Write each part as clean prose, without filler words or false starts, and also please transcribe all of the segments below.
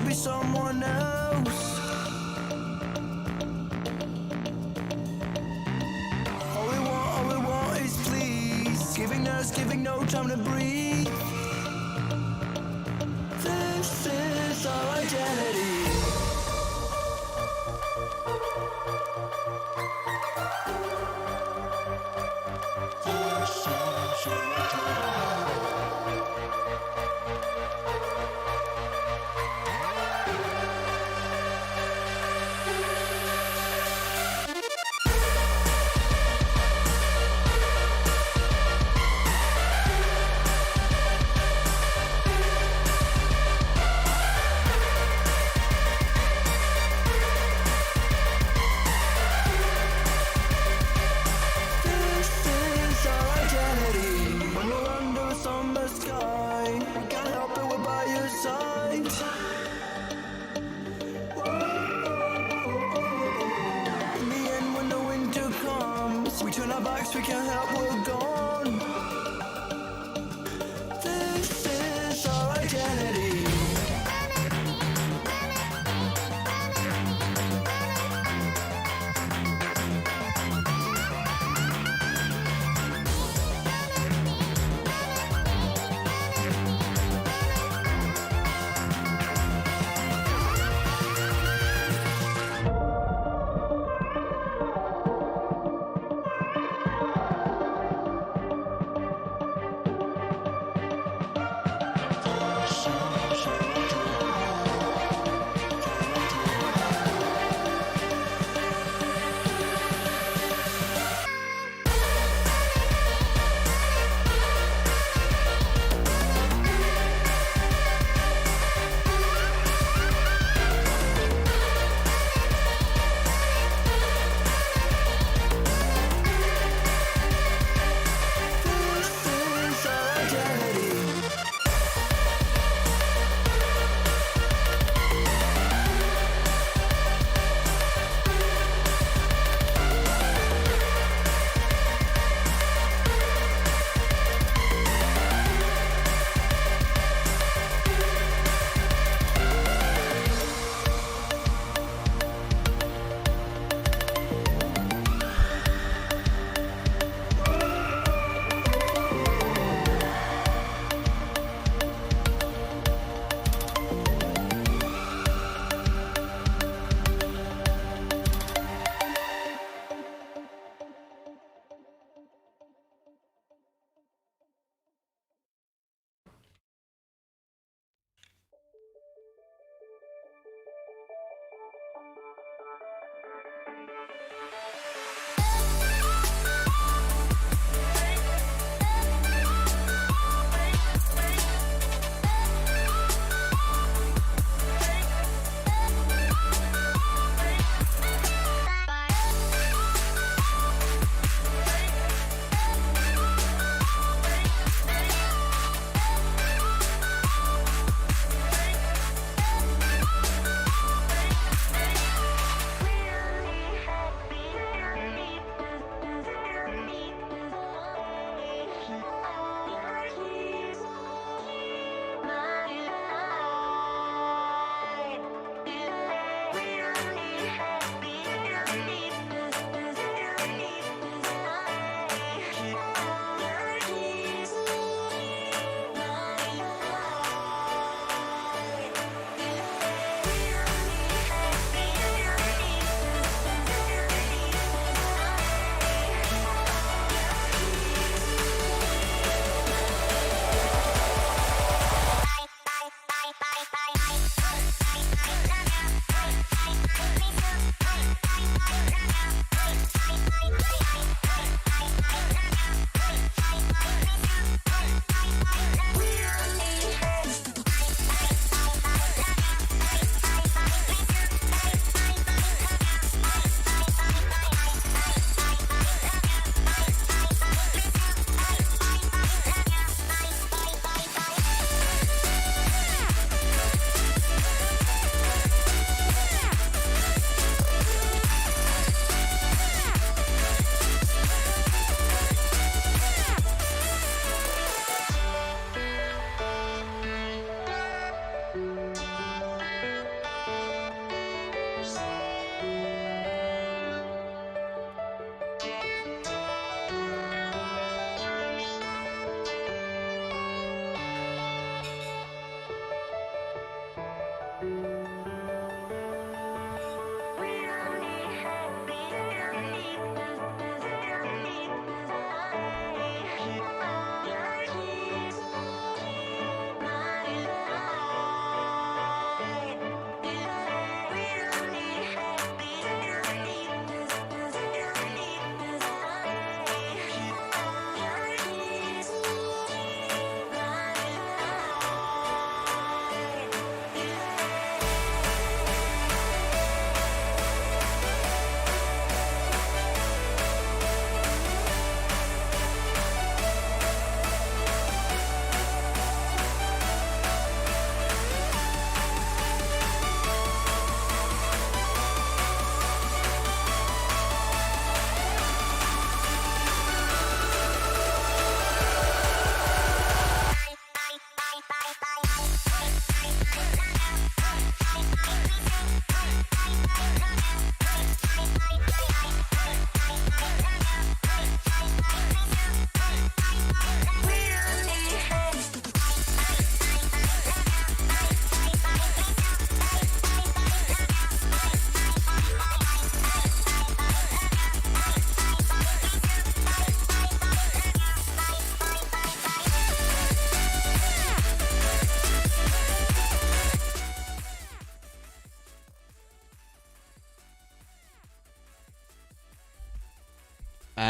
be someone else. All we want is please. Giving us, giving no time to breathe. This is our identity. We turn our backs, we can't help, we're gone. This is our identity.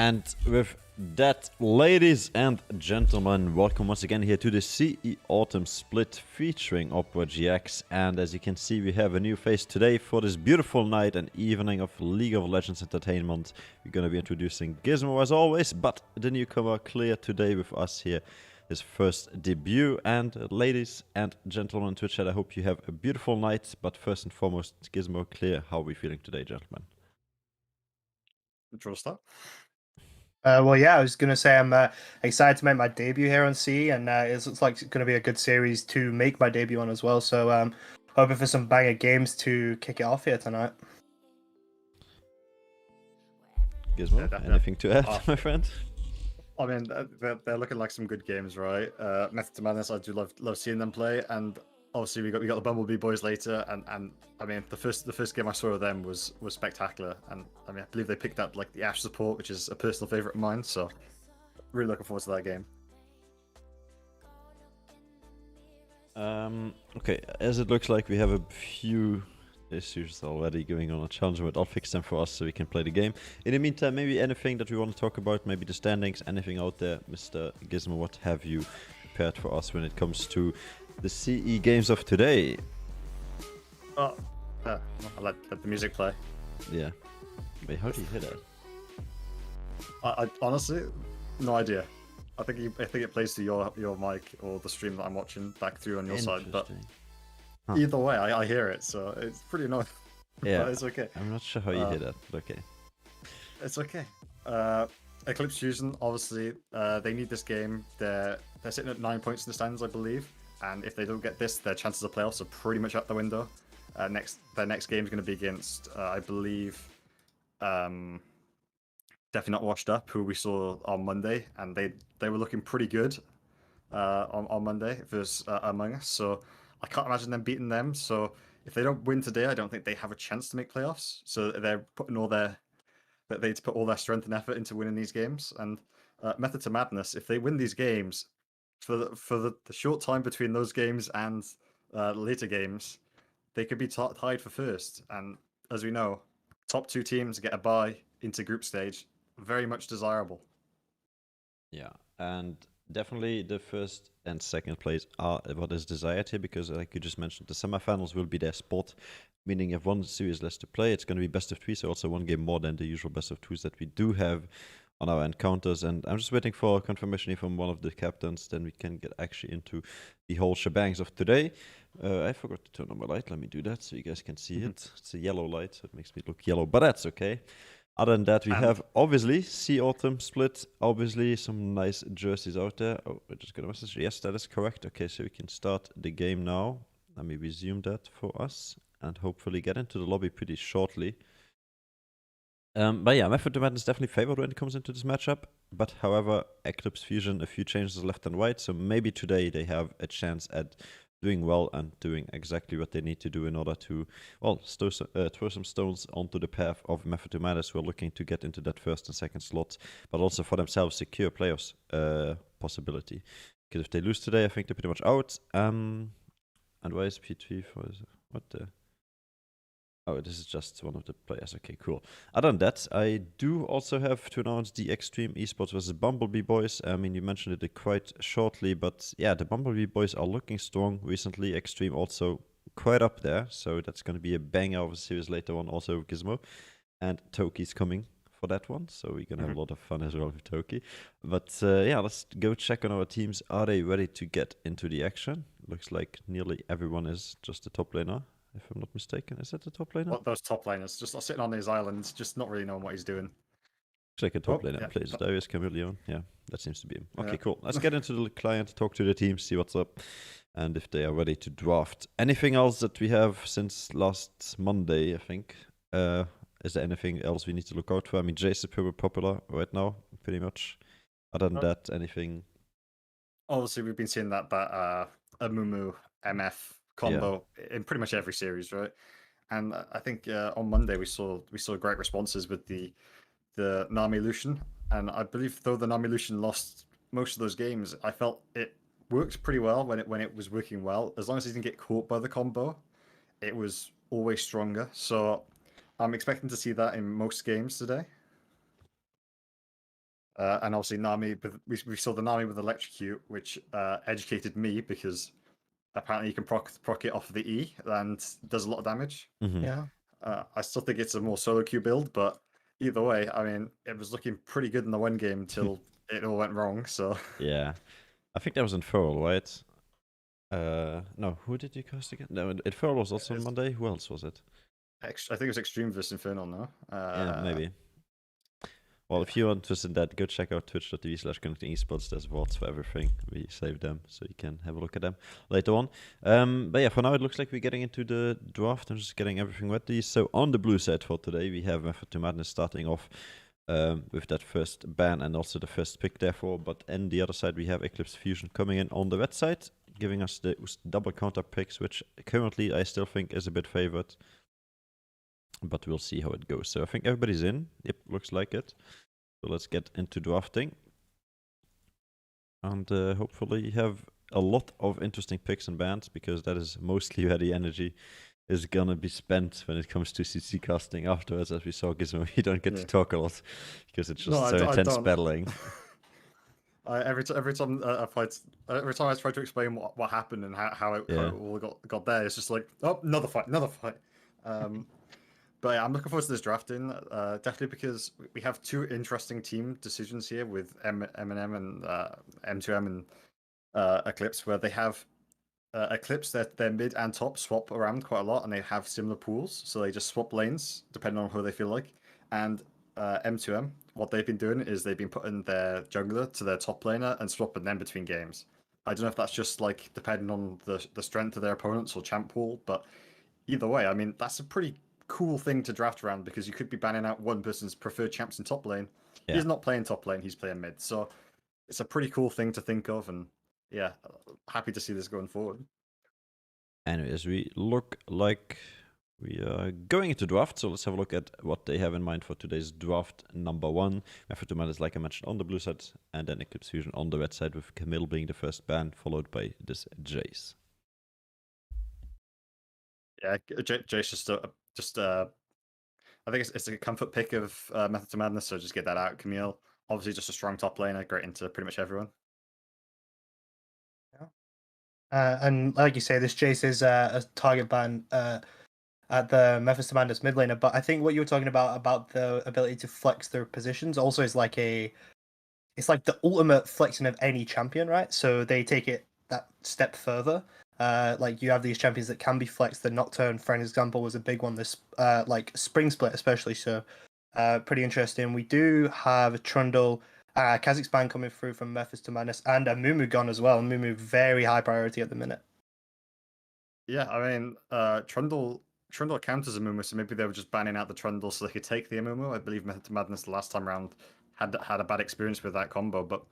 And with that, ladies and gentlemen, welcome once again here to the CE Autumn Split featuring Opera GX. And as you can see, we have a new face today for this beautiful night and evening of League of Legends Entertainment. We're going to be introducing Gizmo as always, but the newcomer Clear today with us here. His first debut. And ladies and gentlemen, Twitch chat, I hope you have a beautiful night. But first and foremost, Gizmo, Clear, how are we feeling today, gentlemen? Draw start. Well, yeah, I was going to say I'm excited to make my debut here on C, and it looks like it's going to be a good series to make my debut on as well. So hoping for some banger games to kick it off here tonight. Gizmo, Yeah, anything to add, my friend? I mean, they're looking like some good games, right? Method to Madness, I do love seeing them play, and obviously we got the Bumblebee boys later, and I mean the first game I saw of them was spectacular, and I mean I believe they picked up like the Ashe support, which is a personal favorite of mine, so really looking forward to that game. Okay, as it looks like we have a few issues already going on a challenge, but I'll fix them for us so we can play the game. In the meantime, maybe anything that we want to talk about, maybe the standings, anything out there, Mr. Gizmo, what have you prepared for us when it comes to the CE games of today? Oh, I let the music play. Yeah. Wait, how do you hear that? I honestly, no idea. I think it plays to your mic or the stream that I'm watching back through on your side, but Huh. either way, I hear it, so it's pretty annoying. Yeah, But it's okay. I'm not sure how you hear that, but okay. It's okay. Eclipse Fusion, obviously, they need this game. They're sitting at 9 points in the standings, I believe, and if they don't get this, their chances of playoffs are pretty much out the window. Their next game is going to be against, I believe, definitely not Washed Up, who we saw on Monday, and they were looking pretty good on Monday versus Among Us. So I can't imagine them beating them. So if they don't win today, I don't think they have a chance to make playoffs. So they're putting they need to put all their strength and effort into winning these games. And Method to Madness, if they win these games, for the short time between those games and later games, they could be tied for first. And as we know, top two teams get a bye into group stage, very much desirable. Yeah, and definitely the first and second place are what is desired here, because like you just mentioned, the semifinals will be their spot, meaning you have one series less to play. It's going to be best of three, so also one game more than the usual best of twos that we do have on our encounters. And I'm just waiting for confirmation here from one of the captains, then we can get actually into the whole shebangs of today. I forgot to turn on my light. Let me do that so you guys can see it. It's a yellow light, so it makes me look yellow, but that's okay. Other than that, we have obviously CE Autumn Split, obviously some nice jerseys out there. Oh, I just got a message. Yes, that is correct. Okay, so we can start the game now. Let me resume that for us and hopefully get into the lobby pretty shortly. But yeah, Method to Madness definitely favored when it comes into this matchup. But however, Eclipse Fusion, a few changes left and right, so maybe today they have a chance at doing well and doing exactly what they need to do in order to, well, throw some stones onto the path of Method to Madness, who are looking to get into that first and second slot, but also for themselves secure playoffs possibility. Because if they lose today, I think they're pretty much out. And why is P3 for what the? Oh, this is just one of the players. Okay, cool. Other than that, I do also have to announce the Extreme Esports versus Bumblebee boys. I mean, you mentioned it quite shortly, but yeah, the Bumblebee boys are looking strong recently. Extreme also quite up there, so that's going to be a banger of a series later on, also with Gizmo. And Toki's coming for that one, so we're going to have a lot of fun as well with Toki. But yeah, let's go check on our teams. Are they ready to get into the action? Looks like nearly everyone is, just the top laner. If I'm not mistaken, is that the top laner? What those top laners just sitting on these islands, just not really knowing what he's doing. Looks like a top laner. Yeah. Plays Darius Chameleon. Yeah, that seems to be him. Okay, Yeah. cool. Let's get into the client, talk to the team, see what's up, and if they are ready to draft. Anything else that we have since last Monday, I think? Is there anything else we need to look out for? I mean, Jace is pretty popular right now, pretty much. Other than that, anything? Obviously, we've been seeing that Amumu MF combo in pretty much every series, right? And I think on Monday we saw great responses with the Nami Lucian, and I believe though the Nami Lucian lost most of those games, I felt it worked pretty well when it was working well. As long as he didn't get caught by the combo, it was always stronger. So I'm expecting to see that in most games today. And obviously Nami, we saw the Nami with Electrocute, which educated me because apparently you can proc it off of the E and does a lot of damage. Mhm. Yeah. I still think it's a more solo queue build, but either way, I mean, it was looking pretty good in the one game till it all went wrong. So Yeah. I think that was in Feral, right? No, who did you cast again? No, it Feral was also on It's- Monday. Who else was it? I think it was Extreme versus Infernal, no? Yeah, maybe. Well, if you're interested in that, go check out twitch.tv/connectingesports. There's VODs for everything. We saved them, so you can have a look at them later on. But yeah, for now it looks like we're getting into the draft. I'm just getting everything ready. So on the blue side for today, we have Method to Madness starting off with that first ban and also the first pick, therefore. But on the other side, we have Eclipse Fusion coming in on the red side, giving us the double counter picks, which currently I still think is a bit favored. But we'll see how it goes. So I think everybody's in. Yep, looks like it. So let's get into drafting. And hopefully have a lot of interesting picks and bans, because that is mostly where the energy is gonna be spent when it comes to CC casting afterwards. As we saw, Gizmo, you don't get to talk a lot because it's just No, so I intense don't. battling. Every time I try to explain what happened and how it all got there, it's just like, oh, another fight. But yeah, I'm looking forward to this drafting, definitely because we have two interesting team decisions here with M&M and M2M and Eclipse, where they have Eclipse, their mid and top swap around quite a lot, and they have similar pools, so they just swap lanes depending on who they feel like. And M2M, what they've been doing is they've been putting their jungler to their top laner and swapping them between games. I don't know if that's just like depending on the strength of their opponents or champ pool, but either way, I mean that's a pretty cool thing to draft around because you could be banning out one person's preferred champs in top lane. Yeah. He's not playing top lane, he's playing mid. So it's a pretty cool thing to think of, and yeah, happy to see this going forward. Anyways, we look like we are going into draft, so let's have a look at what they have in mind for today's draft number 1. Method to Madness, like I mentioned, on the blue side, and then Eclipse Fusion on the red side, with Camille being the first ban, followed by this Jace. Yeah, Jace just I think it's a comfort pick of Method to Madness, so just get that out. Camille, obviously just a strong top laner, great into pretty much everyone. And like you say, this Jace is a target ban at the Memphis Commanders mid laner, but I think what you were talking about the ability to flex their positions also is like it's like the ultimate flexing of any champion, right? So they take it that step further. Like you have these champions that can be flexed. The Nocturne, for an example, was a big one. This like Spring Split especially. So pretty interesting. We do have Trundle, Kazakhstan coming through from Memphis to Madness, and a Mumu gone as well. Mumu very high priority at the minute. Yeah, I mean, Trundle counters a Mumu, so maybe they were just banning out the Trundle so they could take the Mumu. I believe Method to Madness the last time round had a bad experience with that combo, but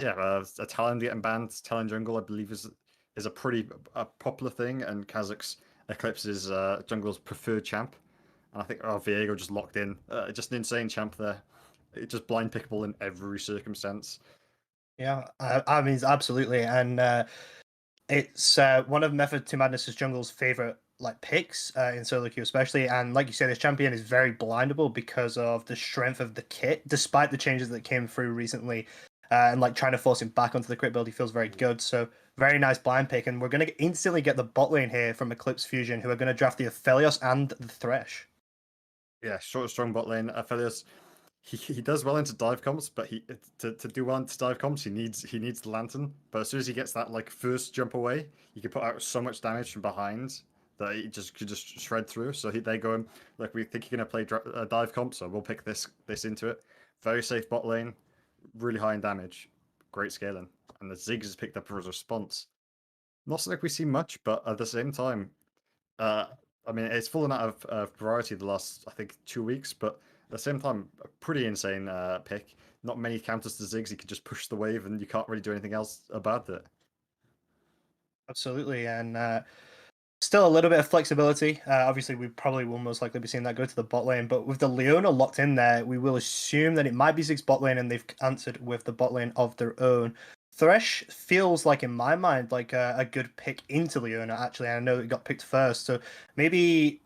a Talon getting banned, Talon jungle, I believe is a pretty popular thing, and Kazakh's Eclipse is jungle's preferred champ, and I think Viego just locked in, just an insane champ there. It's just blind pickable in every circumstance. Yeah, I mean absolutely, and it's one of Method to Madness's jungle's favorite like picks in solo queue especially, and like you said, this champion is very blindable because of the strength of the kit, despite the changes that came through recently, and like trying to force him back onto the crit build, he feels very good. So very nice blind pick, and we're gonna instantly get the bot lane here from Eclipse Fusion, who are gonna draft the Aphelios and the Thresh. Yeah, strong bot lane. Aphelios, he does well into dive comps, but to do well into dive comps, he needs the lantern. But as soon as he gets that like first jump away, he can put out so much damage from behind that he could just shred through. So they go in like, we think you're gonna play dive comp, so we'll pick this into it. Very safe bot lane, really high in damage, great scaling, and the Ziggs is picked up as a response. Not something we see much, but at the same time, I mean, it's fallen out of variety the last, I think, 2 weeks, but at the same time, a pretty insane pick. Not many counters to Ziggs. He can just push the wave, and you can't really do anything else about it. Absolutely, and still a little bit of flexibility. Obviously, we probably will most likely be seeing that go to the bot lane, but with the Leona locked in there, we will assume that it might be Ziggs bot lane, and they've answered with the bot lane of their own. Thresh feels like, in my mind, like a good pick into Leona, actually. I know it got picked first, so maybe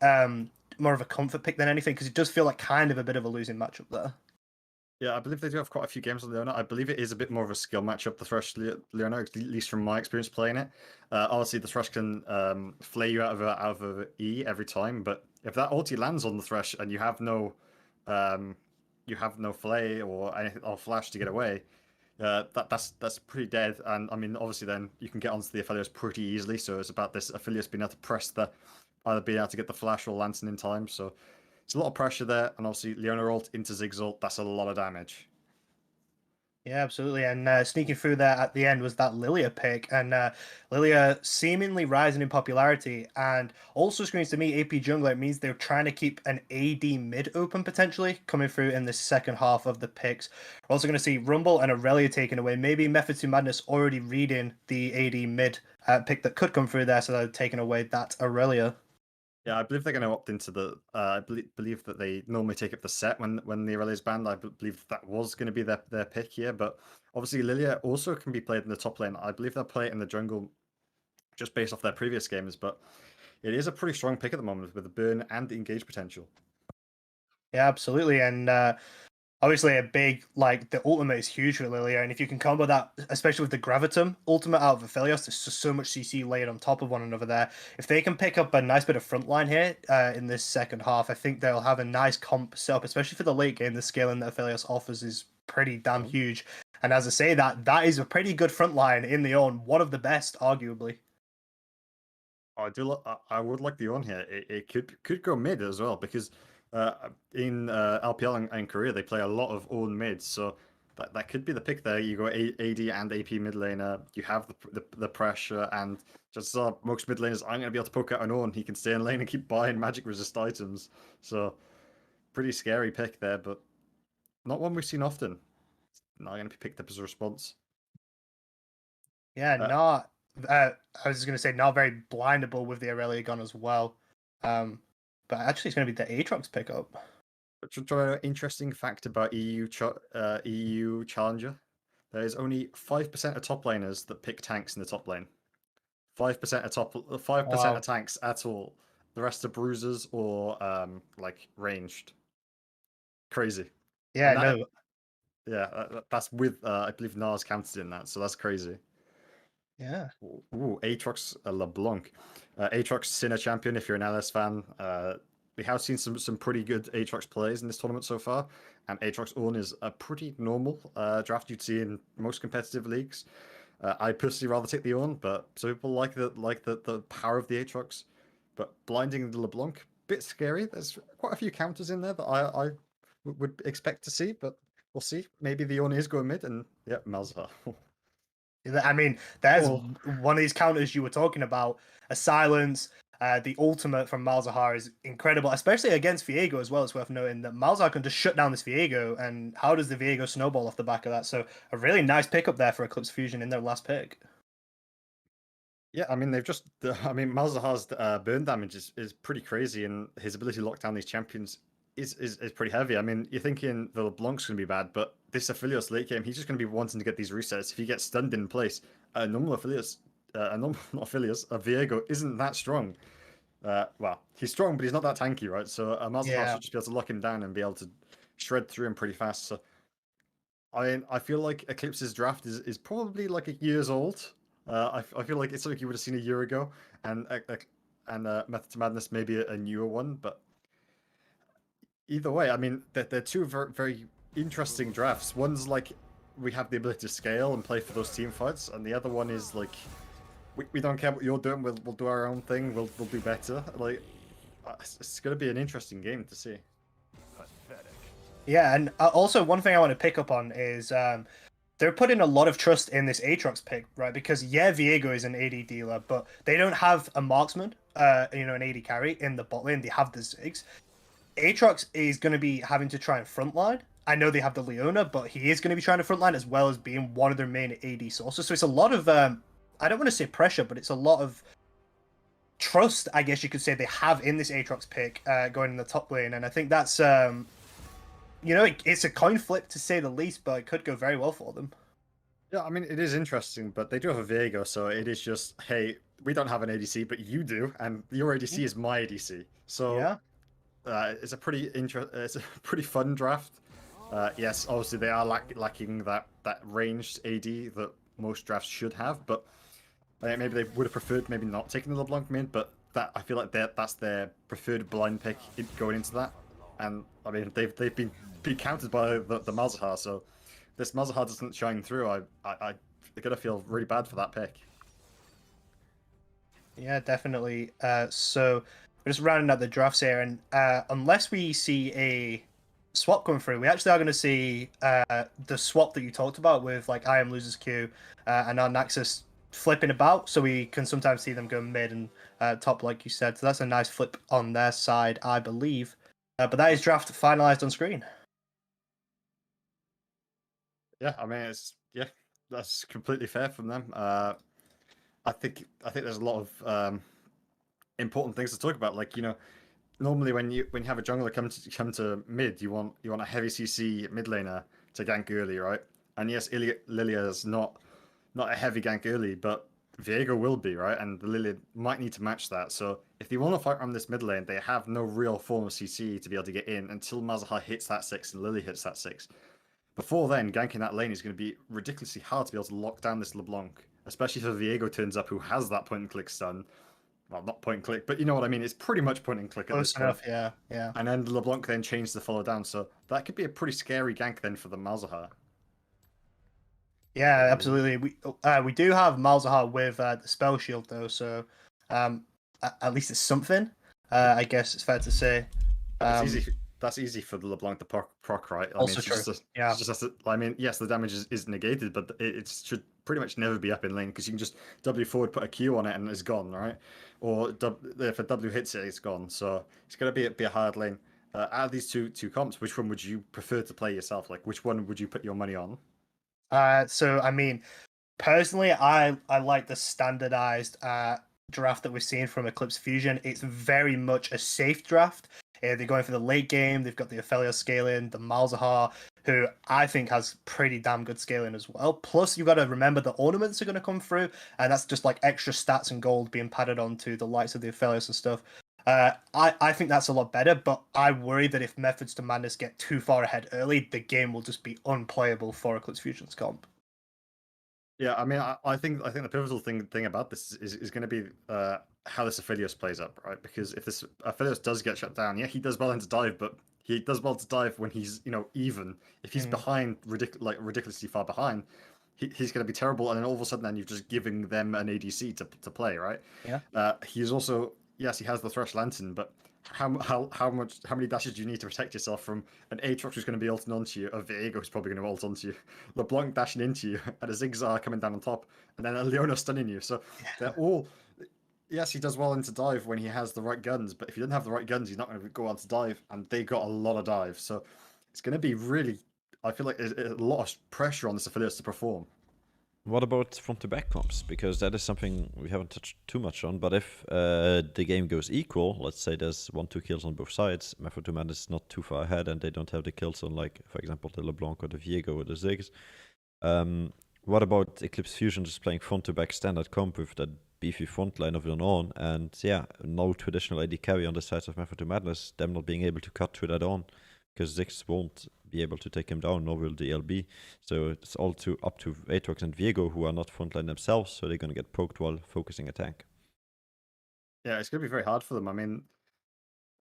more of a comfort pick than anything, because it does feel like kind of a bit of a losing matchup there. Yeah, I believe they do have quite a few games on Leona. I believe it is a bit more of a skill matchup, the Thresh Leona, at least from my experience playing it. Obviously, the Thresh can flay you out of a E every time, but if that ulti lands on the Thresh and you have no flay or anything or flash to get away, that's pretty dead. And I mean, obviously, then you can get onto the Aphelios pretty easily. So it's about this Aphelios being able to press either being able to get the flash or lantern in time. So it's a lot of pressure there, and obviously Leona ult into Ziggs ult, that's a lot of damage. Yeah, absolutely. And sneaking through there at the end was that Lilia pick, and Lilia seemingly rising in popularity, and also screams to me AP jungler. It means they're trying to keep an AD mid open potentially coming through in the second half of the picks. We're also going to see Rumble and Aurelia taken away. Maybe Method to Madness already reading the AD mid pick that could come through there, so they're taking away that Aurelia. Yeah, I believe they're going to opt into the. I believe that they normally take up the set when the Aurelia is banned. I believe that was going to be their pick here, but obviously Lilia also can be played in the top lane. I believe they'll play it in the jungle, just based off their previous games. But it is a pretty strong pick at the moment with the burn and the engage potential. Yeah, absolutely. And obviously a big, like, the ultimate is huge for Lilia, and if you can combo that, especially with the Gravitum ultimate out of Aphelios, there's just so much CC layered on top of one another there. If they can pick up a nice bit of frontline here in this second half, I think they'll have a nice comp set up, especially for the late game. The scaling that Aphelios offers is pretty damn huge. And as I say that is a pretty good frontline in the own, one of the best, arguably. I would like the on here. It could go mid as well because in LPL and Korea they play a lot of own mids, so that could be the pick there. You go AD and AP mid laner. You have the pressure, and just most mid laners aren't going to be able to poke out an Ornn. He can stay in lane and keep buying magic resist items. So pretty scary pick there, but not one we've seen often. Not going to be picked up as a response. Yeah, not. I was going to say not very blindable with the Aurelia gun as well. But actually, it's going to be the Aatrox pickup. But to try an interesting fact about EU Challenger, there is only 5% of top laners that pick tanks in the top lane. 5% of tanks at all. The rest are bruisers or like ranged. Crazy. Yeah, And no. Yeah, that's with I believe Nars counted in that, so that's crazy. Yeah. Ooh, Aatrox LeBlanc. Aatrox Sinner champion if you're an LS fan. We have seen some pretty good Aatrox plays in this tournament so far, and Aatrox Ornn is a pretty normal draft you'd see in most competitive leagues. I personally rather take the Ornn, but some people like the power of the Aatrox. But blinding the LeBlanc, bit scary. There's quite a few counters in there that I would expect to see, but we'll see. Maybe the Ornn is going mid, and yeah, Malzahar. I mean, there's Oh. one of these counters you were talking about. A silence, the ultimate from Malzahar is incredible, especially against Viego as well. It's worth noting that Malzahar can just shut down this Viego, and how does the Viego snowball off the back of that? So a really nice pickup there for Eclipse Fusion in their last pick. Yeah, I mean Malzahar's burn damage is pretty crazy, and his ability to lock down these champions is pretty heavy. I mean, you're thinking the LeBlanc's gonna be bad, but this Aphelios late game, he's just gonna be wanting to get these resets. If he gets stunned in place, a normal Aphelios, not Aphelios, a Viego isn't that strong. Well, he's strong, but he's not that tanky, right? So Malzahar should just be able to lock him down and be able to shred through him pretty fast. So I feel like Eclipse's draft is probably like a years old. I feel like it's something you would have seen a year ago, and Method to Madness maybe a newer one, but either way, I mean, they're two very, very interesting drafts. One's like we have the ability to scale and play for those team fights, and the other one is like we don't care what you're doing. We'll do our own thing. We'll do better. Like it's going to be an interesting game to see. Yeah, and also one thing I want to pick up on is they're putting a lot of trust in this Aatrox pick, right? Because yeah, Viego is an AD dealer, but they don't have a marksman, an AD carry in the bot lane. They have the Ziggs. Aatrox is going to be having to try and frontline. I know they have the Leona, but he is going to be trying to frontline as well as being one of their main AD sources. So it's a lot of, I don't want to say pressure, but it's a lot of trust, I guess you could say, they have in this Aatrox pick going in the top lane. And I think that's, it's a coin flip to say the least, but it could go very well for them. Yeah, I mean, it is interesting, but they do have a Viego, so it is just, hey, we don't have an ADC, but you do, and your ADC is my ADC. So Yeah. it's a pretty fun draft. Yes, obviously they are lacking that ranged AD that most drafts should have, but maybe they would have preferred maybe not taking the LeBlanc mid, but that I feel like that's their preferred blind pick going into that. And I mean they've been countered by the Malzahar, so this Malzahar doesn't shine through. They're gonna feel really bad for that pick. Yeah, definitely. So we're just rounding out the drafts here, and unless we see a swap come through, we actually are going to see the swap that you talked about with like I am losers Q and our Naxus flipping about, so we can sometimes see them go mid and top, like you said. So that's a nice flip on their side, I believe. But that is draft finalized on screen. Yeah, I mean that's completely fair from them. I think there's a lot of important things to talk about. Like normally when you have a jungler come to mid, you want a heavy CC mid laner to gank early, right? And yes, Lilia is not a heavy gank early, but Viego will be, right? And the Lilia might need to match that. So if they want to fight on this mid lane, they have no real form of CC to be able to get in until Malzahar hits that 6 and Lily hits that 6. Before then, ganking that lane is going to be ridiculously hard to be able to lock down this LeBlanc, especially if Viego turns up who has that point and click stun. Well, not point and click, but you know what I mean. It's pretty much point and click at this Close enough, point. yeah. And then LeBlanc then changes the follow down, so that could be a pretty scary gank then for the Malzahar. Yeah, absolutely. We do have Malzahar with the spell shield though, so at least it's something. I guess it's fair to say. That's easy. That's easy for the LeBlanc to proc, right? I Also mean, true. Yeah. It's just has to, I mean, yes, the damage is negated, but it should pretty much never be up in lane because you can just W forward, put a Q on it, and it's gone, right? Or if a W hits it, it's gone. So it's gonna be a hard lane. Out of these two comps, which one would you prefer to play yourself? Like, which one would you put your money on? So I mean, personally, I like the standardized draft that we're seeing from Eclipse Fusion. It's very much a safe draft. They're going for the late game. They've got the Ophelia scaling, the Malzahar, who I think has pretty damn good scaling as well. Plus, you've got to remember the ornaments are going to come through, and that's just like extra stats and gold being padded onto the likes of the Ophelias and stuff. I think that's a lot better, but I worry that if Methods to Madness get too far ahead early, the game will just be unplayable for Eclipse Fusion's comp. Yeah, I mean, I think the pivotal thing about this is going to be how this Aphelios plays up, right? Because if this Aphelios does get shut down, yeah, he does well into dive, but he does well to dive when he's even. If he's behind, ridiculously far behind, he's going to be terrible. And then all of a sudden, then you're just giving them an ADC to play, right? Yeah. He's also, yes, he has the Thresh Lantern, but how many dashes do you need to protect yourself from an Aatrox who's going to be ulting onto you, a Viego who's probably going to ult onto you, LeBlanc dashing into you, and a Zigzag coming down on top, and then a Leona stunning you. So they're all, yes, he does well into dive when he has the right guns, but if he doesn't have the right guns, he's not going to go on to dive, and they got a lot of dive. So it's going to be really, I feel like there's a lot of pressure on this Aphelios to perform. What about front to back comps? Because that is something we haven't touched too much on. But if the game goes equal, let's say there's 1-2 kills on both sides, Method to Madness is not too far ahead, and they don't have the kills on, like, for example, the LeBlanc or the Viego or the Ziggs. What about Eclipse Fusion just playing front to back standard comp with that beefy front line of their own, and yeah, no traditional AD carry on the sides of Method to Madness, them not being able to cut through that on, because Ziggs won't be able to take him down, nor will the LB. So it's all up to Aatrox and Viego, who are not frontline themselves, so they're going to get poked while focusing a tank. Yeah, it's going to be very hard for them. I mean,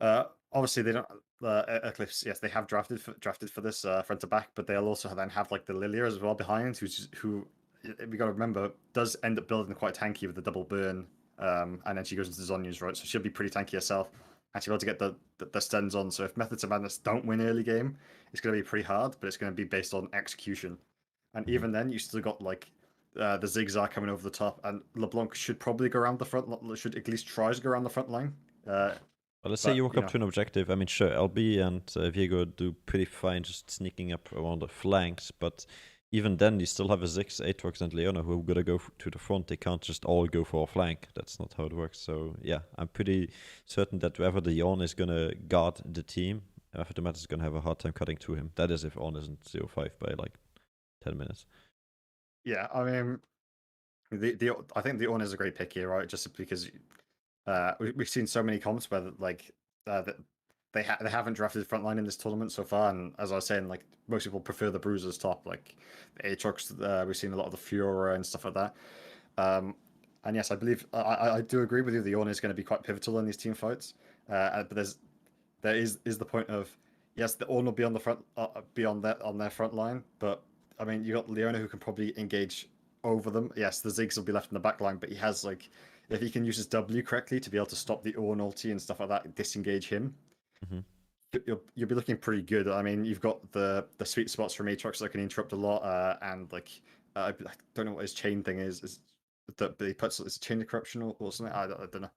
obviously they don't. Eclipse, yes, they have drafted for this front to back, but they'll also then have like the Lilia as well behind, who we got to remember does end up building quite tanky with the double burn, and then she goes into Zhonya's, right? So she'll be pretty tanky herself, and she'll be able to get the stuns on. So if Methods of Madness don't win early game, it's going to be pretty hard, but it's going to be based on execution. And even then, you still got like the Zigzag coming over the top, and LeBlanc should probably go around the front. Should at least try to go around the front line. Well, let's say you walk up to an objective. I mean, sure, LB and Viego do pretty fine just sneaking up around the flanks, but even then, you still have a Ziggs, Aatrox, and Leona who are going to go to the front. They can't just all go for a flank. That's not how it works. So, yeah, I'm pretty certain that whoever the Ornn is going to guard the team, after the match is going to have a hard time cutting to him. That is if Ornn isn't 0-5 by like 10 minutes. Yeah, I mean, I think the Ornn is a great pick here, right? Just because we've seen so many comps where like that they haven't drafted frontline in this tournament so far, and as I was saying, like most people prefer the Bruisers top, like the Aatrox. We've seen a lot of the Fiora and stuff like that. And yes, I believe I do agree with you. The Ornn is going to be quite pivotal in these team fights. But there is the point of yes, the Ornn will be on the front, be on their front line. But I mean, you got Leona who can probably engage over them. Yes, the Ziggs will be left in the back line, but he has like if he can use his W correctly to be able to stop the Ornn ulti and stuff like that, disengage him. Mm-hmm. You'll be looking pretty good. I mean, you've got the sweet spots from Aatrox that can interrupt a lot, and like I don't know what his chain thing is that he puts it's a chain of corruption or something. I don't know.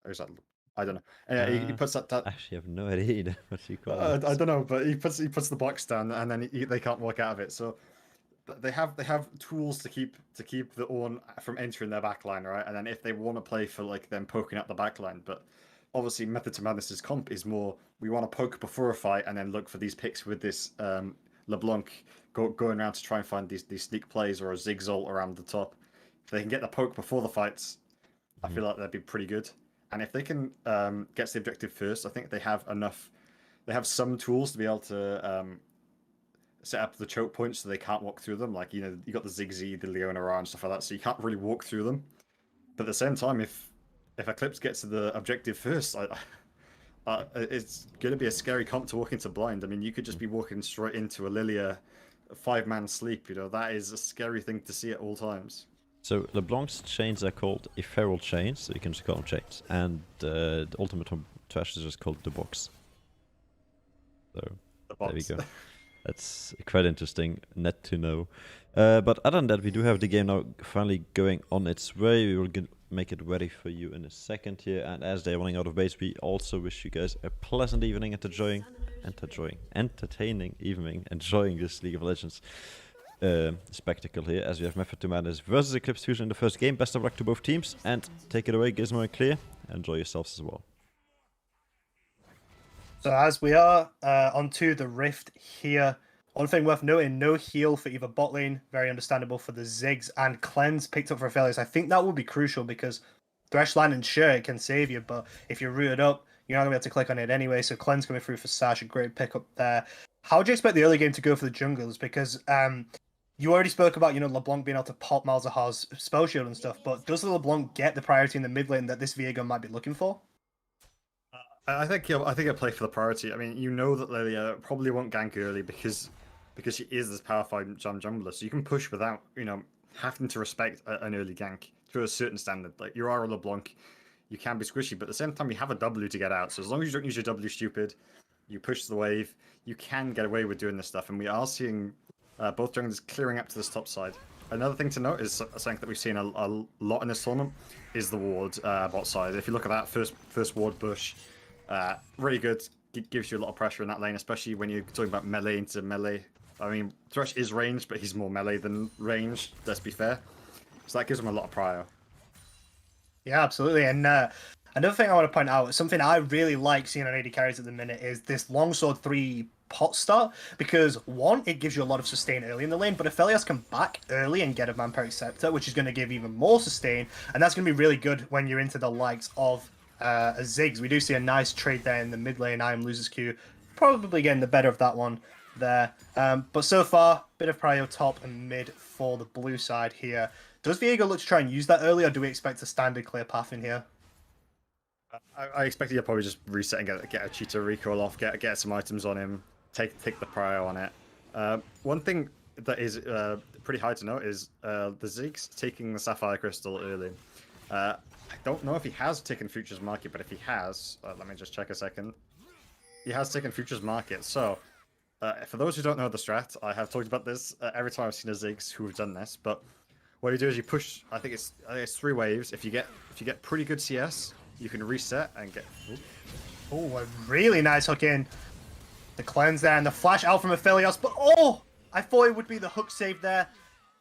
Or is that I don't know. Anyway, he puts that. I actually have no idea what you call it. I don't know, but he puts the box down, and then they can't walk out of it. So they have tools to keep the Ornn from entering their backline, right? And then if they want to play for like them poking out the backline, but obviously Method to Madness's comp is more we want to poke before a fight and then look for these picks with this LeBlanc going around to try and find these sneak plays or a Zigzalt around the top. If they can get the poke before the fights, I feel like that'd be pretty good. And if they can get to the objective first, I think they have enough. They have some tools to be able to set up the choke points so they can't walk through them. Like, you know, you got the Ziggsy, the Leona Ra and stuff like that, so you can't really walk through them. But at the same time, if Eclipse gets to the objective first, it's going to be a scary comp to walk into blind. I mean, you could just be walking straight into a Lilia 5-man sleep. You know, that is a scary thing to see at all times. So LeBlanc's chains are called ephemeral chains, so you can just call them chains, and the ultimate trash is just called the box. So there we go. That's quite interesting, net to know. But other than that, we do have the game now finally going on its way. We will make it ready for you in a second here. And as they're running out of base, we also wish you guys a pleasant evening, enjoying this League of Legends spectacle here, as we have Method to Madness versus Eclipse Fusion in the first game. Best of luck to both teams, and take it away, Gizmo and Clear. Enjoy yourselves as well. So as we are onto the Rift here, one thing worth noting, no heal for either bot lane, very understandable for the Ziggs, and Cleanse picked up for Aphelios. I think that will be crucial because Threshland and sure, it can save you, but if you're rooted up, you're not going to be able to click on it anyway, so Cleanse coming through for Sash, a great pickup there. How do you expect the early game to go for the junglers? Because you already spoke about, you know, LeBlanc being able to pop Malzahar's spell shield and stuff, but does LeBlanc get the priority in the mid lane that this Viego might be looking for? I think he'll play for the priority. I mean, you know that Lilia probably won't gank early because she is this powerful jungler, so you can push without, you know, having to respect an early gank to a certain standard. Like, you are a LeBlanc, you can be squishy, but at the same time, you have a W to get out. So as long as you don't use your W stupid, you push the wave, you can get away with doing this stuff. And we are seeing both junglers clearing up to this top side. Another thing to note is something that we've seen a lot in this tournament is the ward bot side. If you look at that first ward bush, really good. It gives you a lot of pressure in that lane, especially when you're talking about melee into melee. I mean, Thresh is ranged, but he's more melee than ranged, let's be fair. So that gives him a lot of prio. Yeah, absolutely. And another thing I want to point out, something I really like seeing on AD carries at the minute is this Longsword 3 pot start, because one, it gives you a lot of sustain early in the lane, but Aphelios can back early and get a Vampiric Scepter, which is going to give even more sustain, and that's going to be really good when you're into the likes of a Ziggs. We do see a nice trade there in the mid lane. I am loses Q, probably getting the better of that one there. But so far, bit of prio top and mid for the blue side here. Does Viego look to try and use that early, or do we expect a standard clear path in here? I expect he'll probably just reset and get a cheetah recoil off, get some items on him, take the prio on it. One thing that is pretty hard to note is the Ziggs taking the Sapphire Crystal early. I don't know if he has taken Futures Market, but if he has, let me just check a second. He has taken Futures Market, so for those who don't know the strat, I have talked about this every time I've seen a Ziggs who have done this, but what you do is you push, I think it's 3 waves. If you get pretty good CS, you can reset and get... Oh, a really nice hook in. The cleanse there and the flash out from Aphelios, but oh! I thought it would be the hook save there.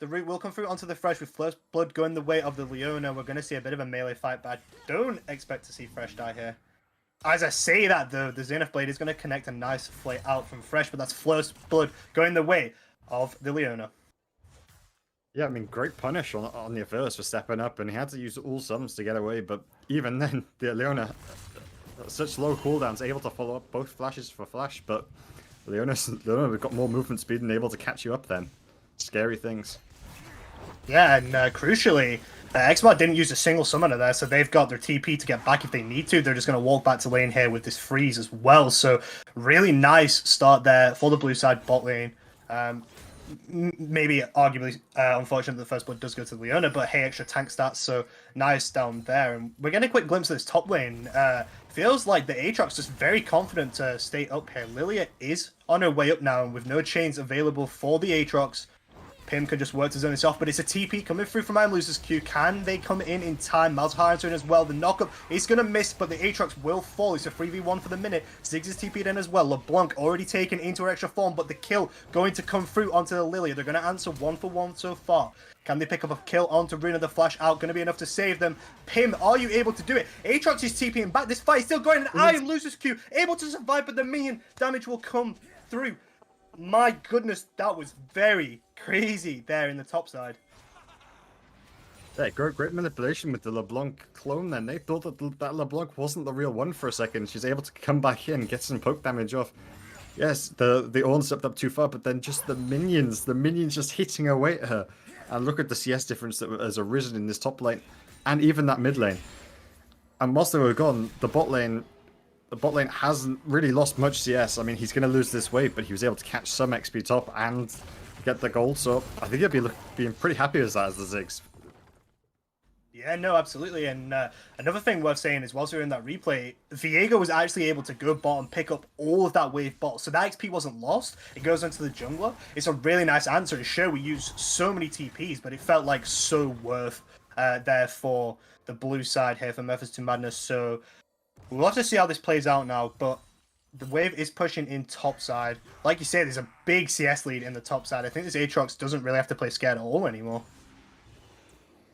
The root will come through onto the Fresh with First Blood going the way of the Leona. We're going to see a bit of a melee fight, but I don't expect to see Fresh die here. As I say that, though, the Zenith Blade is going to connect a nice flay out from Fresh, but that's First Blood going the way of the Leona. Yeah, I mean, great punish on the Aphelios for stepping up, and he had to use all summons to get away, but even then, the Leona such low cooldowns, able to follow up both flashes for flash, but Leona, we've got more movement speed and able to catch you up then. Scary things. Yeah, and crucially, Xmod didn't use a single summoner there, so they've got their TP to get back if they need to. They're just going to walk back to lane here with this freeze as well. So really nice start there for the blue side bot lane. Maybe arguably unfortunate that the first blood does go to Leona, but hey, extra tank stats, so nice down there. And we're getting a quick glimpse of this top lane. Feels like the Aatrox just very confident to stay up here. Lilia is on her way up now, and with no chains available for the Aatrox, Pim can just work to zone this off, but it's a TP coming through from Losers Q. Can they come in time? Malzahar entering as well. The knockup is going to miss, but the Aatrox will fall. It's a 3v1 for the minute. Ziggs is TP'd in as well. LeBlanc already taken into her extra form, but the kill going to come through onto the Lilia. They're going to answer 1 for 1 so far. Can they pick up a kill onto Runa? The flash out, going to be enough to save them. Pim, are you able to do it? Aatrox is TPing back. This fight is still going, and Losers Q able to survive, but the minion damage will come through. My goodness, that was very crazy there in the top side. Yeah, great manipulation with the LeBlanc clone then. They thought that LeBlanc wasn't the real one for a second. She's able to come back in, get some poke damage off. Yes, the Ornn stepped up too far, but then just the minions just hitting away at her. And look at the CS difference that has arisen in this top lane, and even that mid lane. And whilst they were gone, the bot lane hasn't really lost much CS. I mean, he's going to lose this wave, but he was able to catch some XP top and get the gold. So I think he'll be being pretty happy with that as the Ziggs. Yeah, no, absolutely. And another thing worth saying is, whilst we were in that replay, Viego was actually able to go bot and pick up all of that wave bot. So that XP wasn't lost. It goes into the jungler. It's a really nice answer to show we use so many TPs, but it felt like so worth there for the blue side here for Methods to Madness. So we'll have to see how this plays out now, but the wave is pushing in top side. Like you say, there's a big CS lead in the top side. I think this Aatrox doesn't really have to play scared at all anymore.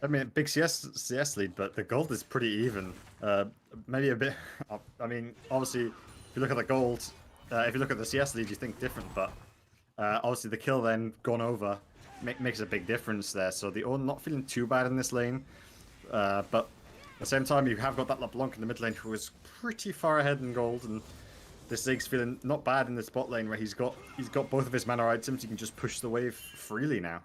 I mean, big CS lead, but the gold is pretty even. Maybe a bit. I mean, obviously, if you look at the gold, if you look at the CS lead, you think different, but obviously the kill then gone over makes a big difference there. So the Ornn not feeling too bad in this lane, but at the same time, you have got that LeBlanc in the mid lane who is pretty far ahead in gold, and this Ziggs feeling not bad in this bot lane where he's got both of his mana items. He can just push the wave freely now.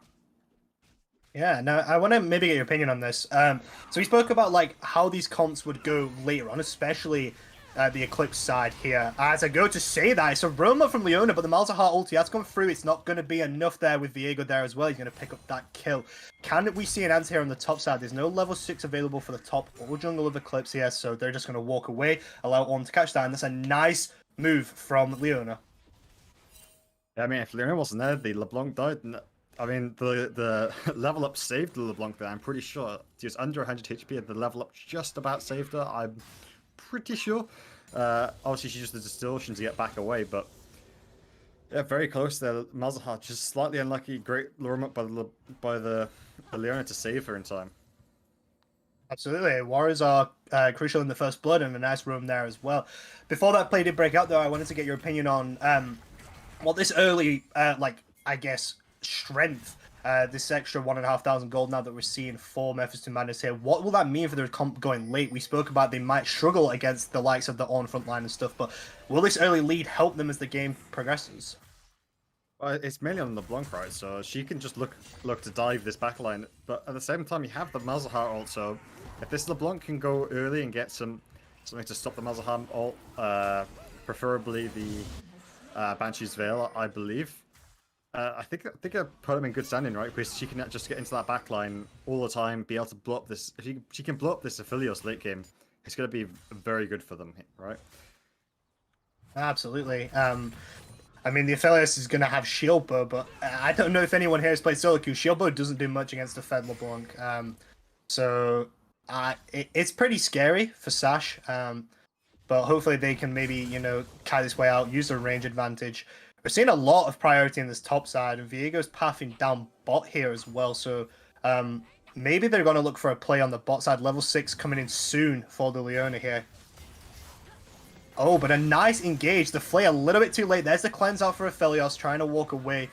Yeah, now I want to maybe get your opinion on this. So we spoke about like how these comps would go later on, especially the Eclipse side here. As I go to say that, it's a Roma from Leona, but the Malzahar ulti has come through. It's not going to be enough there with Viego there as well. He's going to pick up that kill. Can we see an answer here on the top side? There's no level 6 available for the top or jungle of Eclipse here, so they're just going to walk away, allow Ornn to catch that, and that's a nice move from Leona. Yeah, I mean, if Leona wasn't there, the LeBlanc died. And I mean, the level up saved the LeBlanc there. I'm pretty sure she was under 100 HP, and the level up just about saved her. I'm pretty sure. Obviously, she used the distortion to get back away, but yeah, very close there. Malzahar just slightly unlucky. Great lure up by the Leona to save her in time. Absolutely. Warriors are crucial in the first blood, and a nice roam there as well. Before that play did break out, though, I wanted to get your opinion on what this early, I guess, strength, this extra 1,500 gold now that we're seeing for Methods to Madness here. What will that mean for their comp going late? We spoke about they might struggle against the likes of the Ornn front line and stuff, but will this early lead help them as the game progresses? Well, it's mainly on the LeBlanc, right? So she can just look to dive this backline, but at the same time, you have the Malzahar ult. So if this LeBlanc can go early and get something to stop the Malzahar ult, preferably the Banshee's Veil, I believe. I think I put him in good standing, right? Because she can just get into that backline all the time, be able to blow up this. If she can blow up this Aphelios late game, it's going to be very good for them, right? Absolutely. I mean, the Aphelios is going to have Shield Bow, but I don't know if anyone here has played solo queue. Shield Bow doesn't do much against a Fed LeBlanc. So it's pretty scary for Sash. But hopefully they can maybe, carry this way out, use their range advantage. We're seeing a lot of priority in this top side, and Viego's pathing down bot here as well. So maybe they're going to look for a play on the bot side. Level 6 coming in soon for the Leona here. Oh, but a nice engage. The Flay a little bit too late. There's the cleanse out for Aphelios, trying to walk away.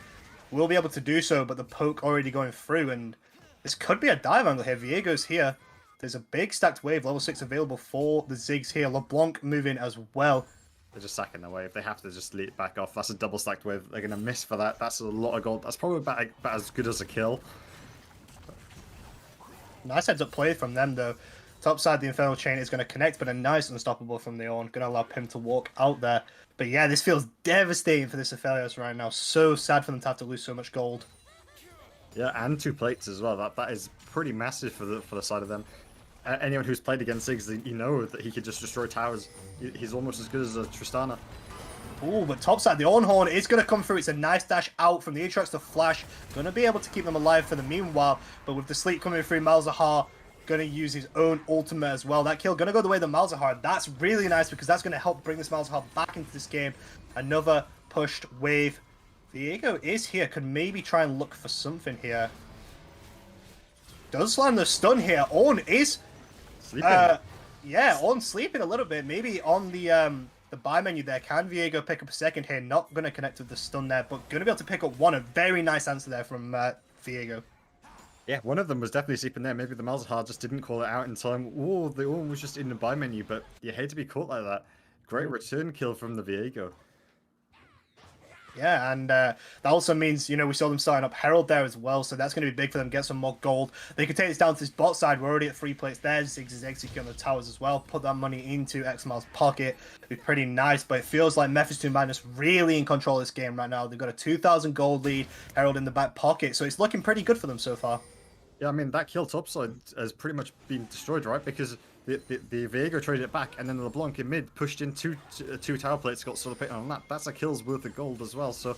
Will be able to do so, but the poke already going through, and this could be a dive angle here. Viego's here. There's a big stacked wave, level 6 available for the Ziggs here. LeBlanc moving as well. They're just sacking the wave. They have to just lead it back off. That's a double stacked wave. They're going to miss for that. That's a lot of gold. That's probably about as good as a kill. Nice heads up play from them though. Top side, the Infernal Chain is going to connect, but a nice unstoppable from Leon. Going to allow him to walk out there. But yeah, this feels devastating for this Aphelios right now. So sad for them to have to lose so much gold. Yeah, and 2 plates as well. That is pretty massive for the side of them. Anyone who's played against Ziggs, you know that he could just destroy towers. He's almost as good as a Tristana. Ooh, but topside, the Ornhorn is going to come through. It's a nice dash out from the Aatrox to Flash. Going to be able to keep them alive for the meanwhile. But with the sleep coming through, Malzahar going to use his own ultimate as well. That kill going to go the way of the Malzahar. That's really nice because that's going to help bring this Malzahar back into this game. Another pushed wave. Viego is here. Could maybe try and look for something here. Does land the stun here. Ornn is... Sleeping. Yeah, Ornn sleeping a little bit. Maybe on the buy menu there. Can Viego pick up a second here? Not going to connect with the stun there, but going to be able to pick up one. A very nice answer there from Viego. Yeah, one of them was definitely sleeping there. Maybe the Malzahar just didn't call it out in time. Oh, the one was just in the buy menu, but you hate to be caught like that. Great return kill from the Viego. Yeah, and that also means, you know, we saw them starting up Herald there as well, so that's going to be big for them, get some more gold. They could take this down to this bot side. We're already at 3 plates there. Ziggs is executing on the towers as well. Put that money into Xmal's pocket. It'd be pretty nice, but it feels like Memphis 2 Madness really in control of this game right now. They've got a 2,000 gold lead, Herald in the back pocket, so it's looking pretty good for them so far. Yeah, I mean, that kill topside has pretty much been destroyed, right? Because the Viego traded it back, and then the LeBlanc in mid pushed in two tower plates, got sort of pit on that. That's a kill's worth of gold as well, so...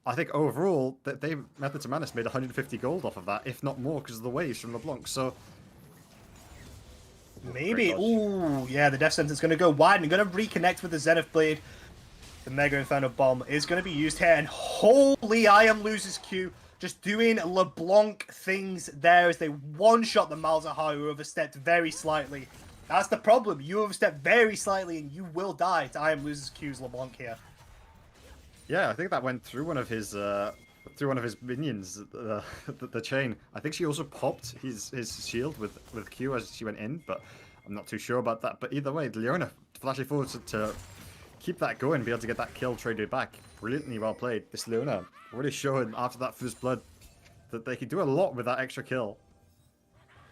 I think overall that Method to Madness made 150 gold off of that, if not more, because of the waves from LeBlanc. So maybe. Ooh, yeah, the Death Sentence going to go wide and going to reconnect with the Zenith Blade. The Mega Inferno Bomb is going to be used here, and holy, I am loses Q. Just doing LeBlanc things there as they one-shot the Malzahar, who overstepped very slightly. That's the problem. You overstep very slightly and you will die to I am loses Q's LeBlanc here. yeah, I think that went through one of his minions, the chain. I think she also popped his shield with Q as she went in, but I'm not too sure about that. But either way, Leona flashing forward to keep that going, be able to get that kill traded back. Brilliantly well played. This Leona really showing after that first blood that they could do a lot with that extra kill.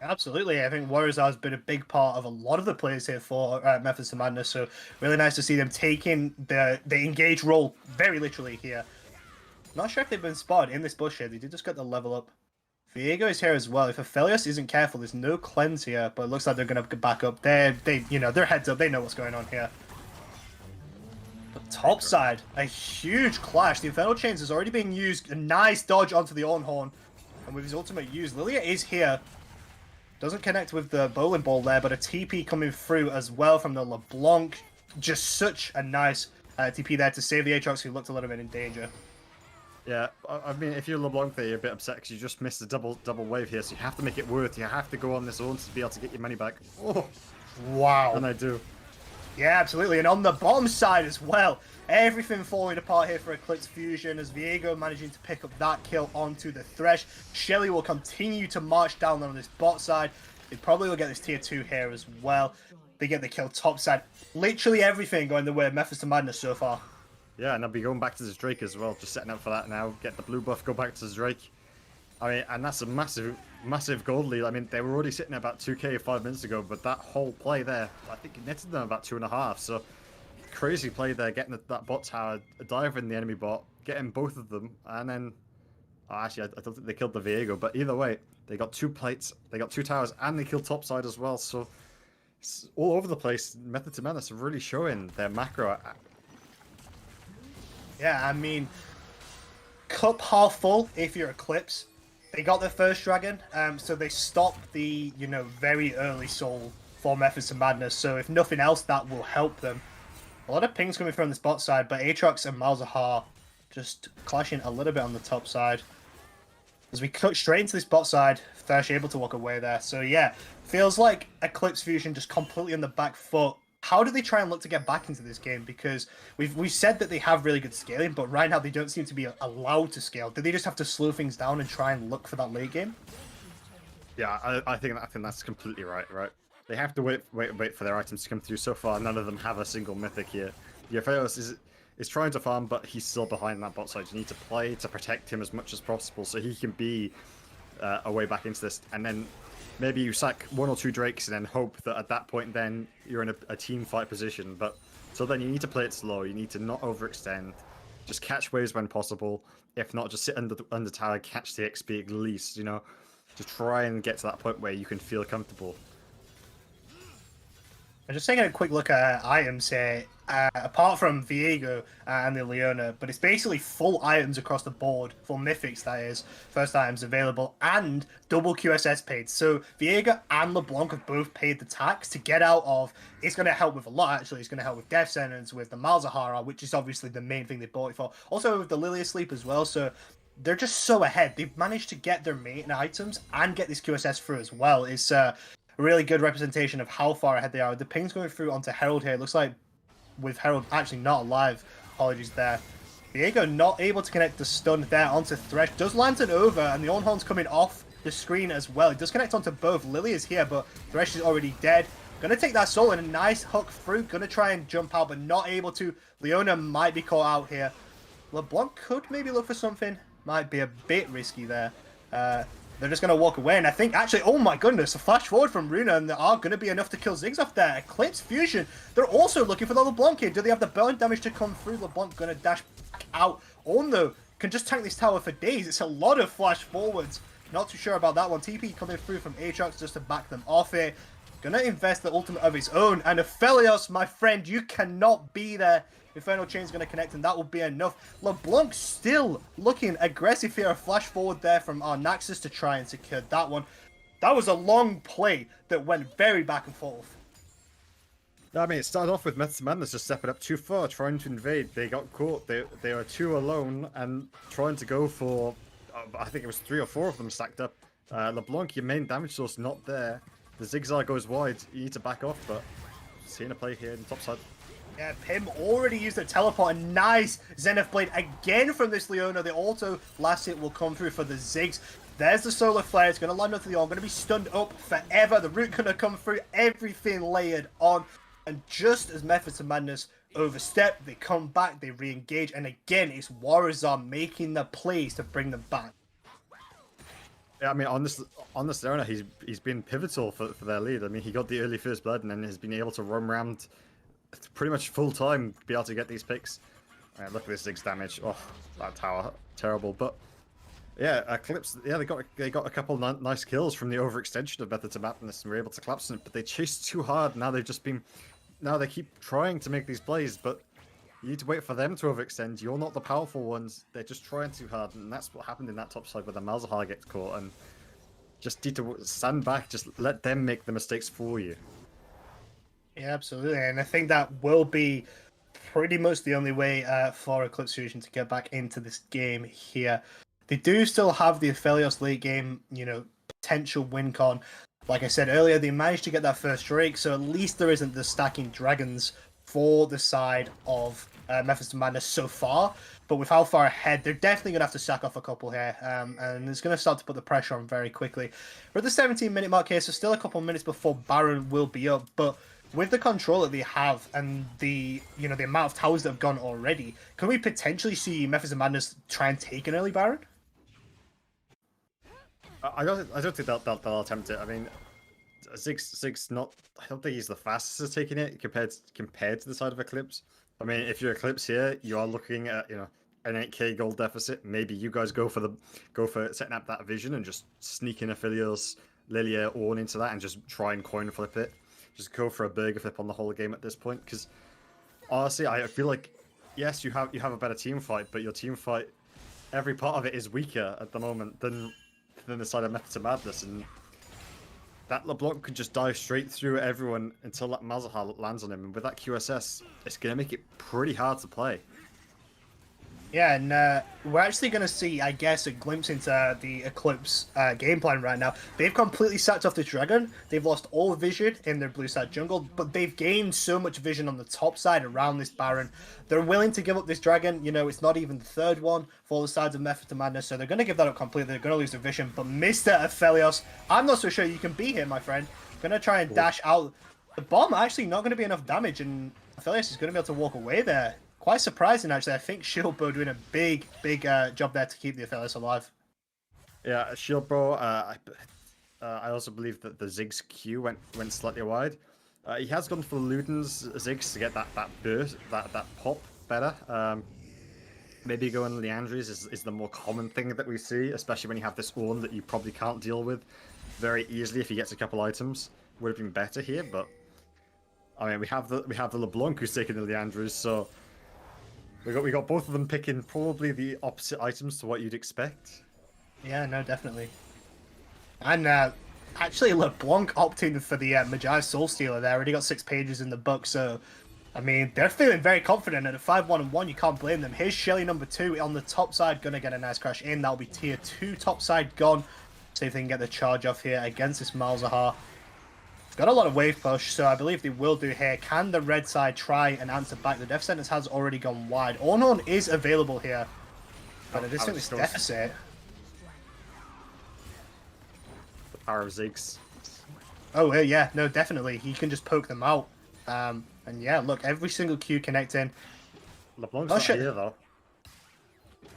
Absolutely, I think Warriors has been a big part of a lot of the players here for Methods of Madness, so really nice to see them taking the engage role very literally here. Not sure if they've been spotted in this bush here, they did just get the level up. Viego is here as well. If Aphelios isn't careful, there's no cleanse here, but it looks like they're going to back up. They're heads up, they know what's going on here. But top side, a huge clash. The Infernal Chains has already been used, a nice dodge onto the Ornhorn, and with his ultimate used, Lilia is here. Doesn't connect with the bowling ball there, but a TP coming through as well from the LeBlanc. Just such a nice TP there to save the Aatrox, who looked a little bit in danger. Yeah, I mean, if you're LeBlanc there, you're a bit upset because you just missed a double wave here, so you have to make it worth. You have to go on this own to be able to get your money back. Oh, wow. and I do. Yeah, absolutely. And on the bottom side as well, everything falling apart here for Eclipse Fusion as Viego managing to pick up that kill onto the Thresh. Shelly will continue to march down on this bot side. They probably will get this tier 2 here as well. They get the kill top side. Literally everything going the way of Methods to Madness so far. Yeah, and I'll be going back to this Drake as well, just setting up for that now. Get the blue buff, go back to this Drake. I mean, and that's a massive gold lead. I mean, they were already sitting at about 2k 5 minutes ago, but that whole play there, I think it netted them about 2.5. So, crazy play there, getting that bot tower, diving the enemy bot, getting both of them, and then... Oh, actually, I don't think they killed the Viego, but either way, they got 2 plates, they got 2 towers, and they killed topside as well, so... It's all over the place. Method to Madness are really showing their macro. Yeah, I mean, cup half full if you're Eclipse. They got their first dragon, so they stopped the, very early soul for Methods to Madness. So if nothing else, that will help them. A lot of pings coming from the bot side, but Aatrox and Malzahar just clashing a little bit on the top side. As we cut straight into this bot side, Thresh able to walk away there. So yeah, feels like Eclipse Fusion just completely on the back foot. How do they try and look to get back into this game? Because we've said that they have really good scaling, but right now they don't seem to be allowed to scale. Do they just have to slow things down and try and look for that late game? Yeah, I think that's completely right. Right, they have to wait for their items to come through. So far, none of them have a single mythic here. Yeah, Phalos is trying to farm, but he's still behind that bot side. You need to play to protect him as much as possible, so he can be a way back into this. And then maybe you sack 1 or 2 Drakes and then hope that at that point then you're in a team fight position. But so then you need to play it slow. You need to not overextend. Just catch waves when possible. If not, just sit under tower, catch the XP at least. You know, to try and get to that point where you can feel comfortable. I'm just taking a quick look at items here, apart from Viego and the Leona, but it's basically full items across the board, full mythics that is, first items available, and double QSS paid. So Viego and LeBlanc have both paid the tax to get out of. It's going to help with a lot, actually. It's going to help with Death Sentence, with the Malzahara, which is obviously the main thing they bought it for. Also with the Lily Asleep as well, so they're just so ahead. They've managed to get their main items and get this QSS through as well. It's really good representation of how far ahead they are. The ping's going through onto Herald here. It looks like with Herald actually not alive. Apologies there. Diego not able to connect the stun there onto Thresh. Does Lantern over, and the Ornhorn's coming off the screen as well. It does connect onto both. Lily is here, but Thresh is already dead. Gonna take that soul and a nice hook through. Gonna try and jump out, but not able to. Leona might be caught out here. LeBlanc could maybe look for something. Might be a bit risky there. They're just going to walk away, and I think, actually, oh my goodness, a flash forward from Runa, and there are going to be enough to kill Ziggs off there. Eclipse Fusion, they're also looking for the LeBlanc here. Do they have the burn damage to come through? LeBlanc going to dash back out. Ornn, though, can just tank this tower for days. It's a lot of flash forwards. Not too sure about that one. TP coming through from Aatrox just to back them off here. Gonna invest the ultimate of his own, and Aphelios, my friend, you cannot be there. Infernal Chain's going to connect, and that will be enough. LeBlanc still looking aggressive here. A flash forward there from our Naxus to try and secure that one. That was a long play that went very back and forth. I mean, it started off with Methods of Madness just stepping up too far, trying to invade. They got caught. They were 2 alone and trying to go for, I think it was 3 or 4 of them stacked up. LeBlanc, your main damage source not there. The Zigzag goes wide. You need to back off, but seeing a play here in the top side. Yeah, Pim already used a teleport. A nice Zenith Blade again from this Leona. The auto last hit will come through for the Ziggs. There's the Solar Flare. It's going to land onto the Ornn. Going to be stunned up forever. The root going to come through. Everything layered on. And just as Methods of Madness overstep, they come back. They re-engage. And again, it's Warazar making the plays to bring them back. Yeah, I mean, on this arena, he's been pivotal for their lead. I mean, he got the early first blood and then has been able to roam around pretty much full time, be able to get these picks. Look at this Ziggs damage. Oh, that tower, terrible. But yeah, Eclipse. Yeah, they got a couple nice kills from the overextension of Methods of Madness and were able to collapse it. But they chased too hard. Now they keep trying to make these plays, but you need to wait for them to overextend. You're not the powerful ones. They're just trying too hard, and that's what happened in that top side where the Malzahar gets caught. And just need to stand back. Just let them make the mistakes for you. Yeah, absolutely. And I think that will be pretty much the only way for Eclipse Fusion to get back into this game here. They do still have the Aphelios late game, potential win con. Like I said earlier, they managed to get that first Drake, so at least there isn't the stacking dragons for the side of Methods of Madness so far. But with how far ahead, they're definitely going to have to sack off a couple here. And it's going to start to put the pressure on very quickly. We're at the 17-minute mark here, so still a couple minutes before Baron will be up. But with the control that they have and the the amount of towers that have gone already, can we potentially see Methods of Madness try and take an early Baron? I don't think they'll attempt it. I mean, Ziggs not. I don't think he's the fastest at taking it compared to the side of Eclipse. I mean, if you're Eclipse here, you are looking at an 8k gold deficit. Maybe you guys go for setting up that vision and just sneak in Aphelios, Lilia, Ornn into that and just try and coin flip it. Just go for a burger flip on the whole game at this point, because honestly, I feel like yes, you have a better team fight, but your team fight, every part of it is weaker at the moment than the side of Methods of Madness, and that LeBlanc could just dive straight through everyone until that Malzahar lands on him, and with that QSS, it's gonna make it pretty hard to play. Yeah, and we're actually going to see, I guess, a glimpse into the Eclipse game plan right now. They've completely sacked off the dragon. They've lost all vision in their blue side jungle, but they've gained so much vision on the top side around this Baron. They're willing to give up this dragon. You know, it's not even the third one for the sides of Method to Madness, so they're going to give that up completely. They're going to lose their vision. But Mr. Aphelios, I'm not so sure you can be here, my friend. Going to try and dash out. The bomb actually not going to be enough damage, and Aphelios is going to be able to walk away there. Quite surprising, actually. I think Shieldbow doing a big job there to keep the Aphelios alive. Yeah, Shieldbow. I also believe that the Ziggs Q went slightly wide. He has gone for Luden's Ziggs to get that burst, that pop better. Maybe going Liandry's is the more common thing that we see, especially when you have this Ornn that you probably can't deal with very easily if he gets a couple items. Would have been better here, but I mean we have the LeBlanc who's taking the Liandry's, so. We got both of them picking probably the opposite items to what you'd expect. Yeah, no, definitely. And actually, LeBlanc opting for the Magi Soul Stealer there. Already got 6 pages in the book, so I mean they're feeling very confident. At a 5-1-1, you can't blame them. Here's Shelly number 2 on the top side, gonna get a nice crash in. That'll be tier 2 top side gone. See if they can get the charge off here against this Malzahar. Got a lot of wave push, so I believe they will do here. Can the red side try and answer back? The death sentence has already gone wide. Ornn is available here, but I just think this deficit. The power of Ziggs. Oh yeah, no, definitely. He can just poke them out. And yeah, look, every single Q connecting. LeBlanc's not here though.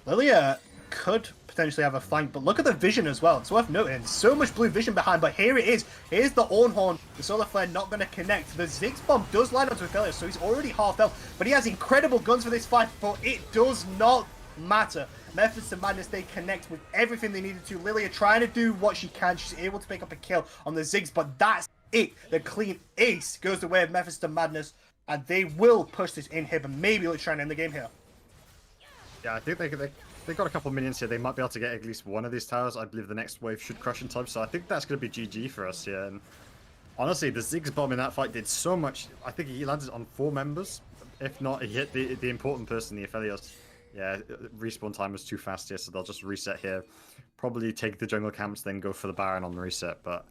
Lilia could potentially have a flank, but look at the vision as well. It's worth noting. So much blue vision behind, but here it is. Here's the Ornn. The Solar Flare not going to connect. The Ziggs bomb does line onto Aphelios, so he's already half health, but he has incredible guns for this fight, but it does not matter. Methods to Madness, they connect with everything they needed to. Lilia trying to do what she can. She's able to pick up a kill on the Ziggs, but that's it. The clean ace goes the way of Methods to Madness, and they will push this inhib and maybe let's try and end the game here. Yeah, I think they got a couple minions here. They might be able to get at least one of these towers. I believe the next wave should crush in time, so I think that's going to be GG for us here. And honestly, the Ziggs bomb in that fight did so much. I think he landed on 4 members. If not, he hit the important person, the Aphelios. Yeah, respawn time was too fast here, so they'll just reset here. Probably take the jungle camps, then go for the Baron on the reset. But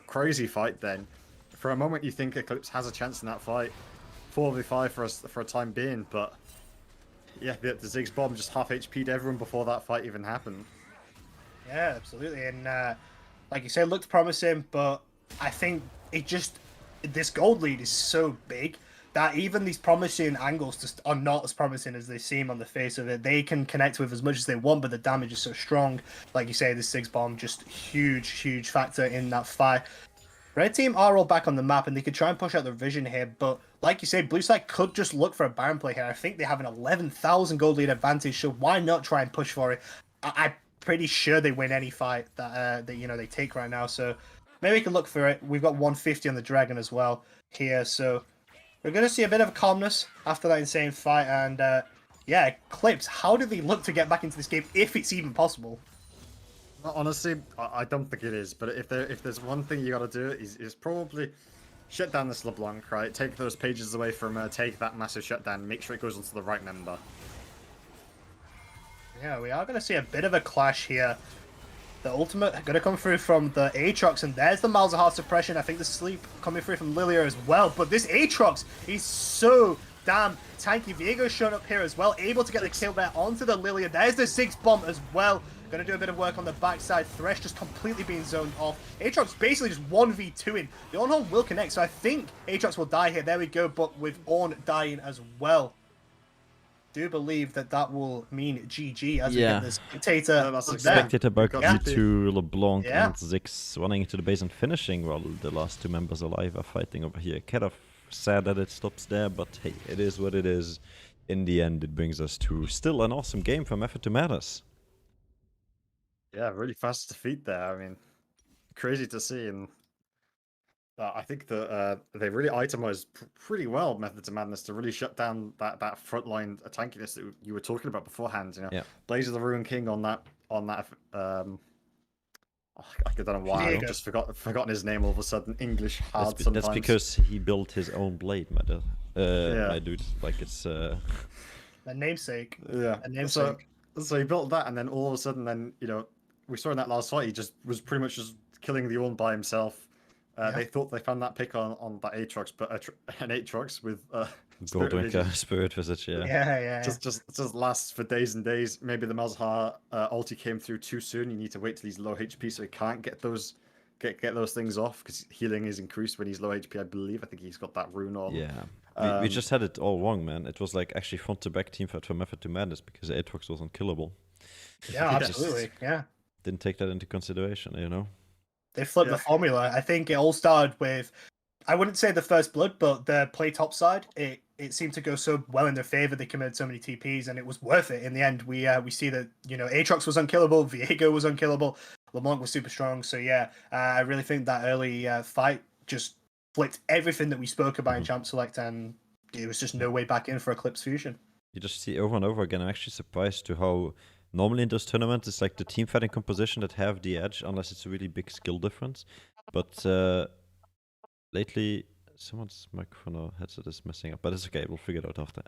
crazy fight then. For a moment, you think Eclipse has a chance in that fight. 4v5 for us for a time being, but yeah, the Ziggs bomb just half HP'd everyone before that fight even happened. Yeah, absolutely. And like you said, looked promising, but I think this gold lead is so big that even these promising angles just are not as promising as they seem on the face of it. They can connect with as much as they want, but the damage is so strong. Like you say, the Ziggs bomb just huge factor in that fight. Red team are all back on the map, and they could try and push out their vision here, but like you said, blue side could just look for a Baron play here. I think they have an 11,000 gold lead advantage, so why not try and push for it? I'm pretty sure they win any fight that they take right now, so maybe we can look for it. We've got 150 on the Dragon as well here, so we're going to see a bit of calmness after that insane fight, and yeah, Eclipse, how do they look to get back into this game, if it's even possible? Honestly, I don't think it is, but if there's one thing you got to do is probably shut down this LeBlanc, right? Take those pages away from take that massive shutdown, make sure it goes onto the right member. Yeah, we are going to see a bit of a clash here. The ultimate going to come through from the Aatrox, and there's the Malzahar suppression. I think the sleep coming through from Lilia as well, but this Aatrox is so damn tanky. Viego's shown up here as well, able to get the kill there onto the Lilia. There's the Ziggs bomb as well. Going to do a bit of work on the backside. Thresh just completely being zoned off. Aatrox basically just 1v2ing. The Ornn will connect, so I think Aatrox will die here. There we go, but with Ornn dying as well. Do believe that will mean GG as we get this Spectator. Spectator back Yeah. to LeBlanc Yeah. and Ziggs running into the base and finishing while the last 2 members alive are fighting over here. Kind of sad that it stops there, but hey, it is what it is. In the end, it brings us to still an awesome game from Method to Madness. Yeah, really fast defeat there. I mean, crazy to see, and I think that they really itemized pretty well Method to Madness to really shut down that frontline tankiness that you were talking about beforehand. You know, Yeah. Blaze of the Ruin King on that. I don't know why. I've just forgotten his name all of a sudden. English hard sometimes. That's because he built his own blade, my Yeah. dude. Like it's a namesake. Yeah. A namesake. So he built that, and then all of a sudden, then we saw in that last fight, he just was pretty much just killing the Ornn by himself. Yeah. They thought they found that pick on that Aatrox, but an Aatrox with Spirit of Goldwing Ages Spirit Visage, yeah. Yeah. just lasts for days and days. Maybe the Malzahar ulti came through too soon. You need to wait till he's low HP, so he can't get those things off because healing is increased when he's low HP. I believe. I think he's got that rune on. Yeah. We just had it all wrong, man. It was like actually front to back team fight for Method to Madness because Aatrox was unkillable. Yeah, Yes. absolutely. Yeah. Didn't take that into consideration, you know? They flipped the formula. I think it all started with, I wouldn't say the first blood, but the play top side. It seemed to go so well in their favor. They committed so many TPs, and it was worth it in the end. We see that Aatrox was unkillable, Viego was unkillable, LeBlanc was super strong. So yeah, I really think that early fight just flipped everything that we spoke about in Champ Select, and it was just no way back in for Eclipse Fusion. You just see over and over again. I'm actually surprised to how normally in those tournaments it's like the team fighting composition that have the edge unless it's a really big skill difference. But lately someone's microphone or headset is messing up, but it's okay, we'll figure it out after.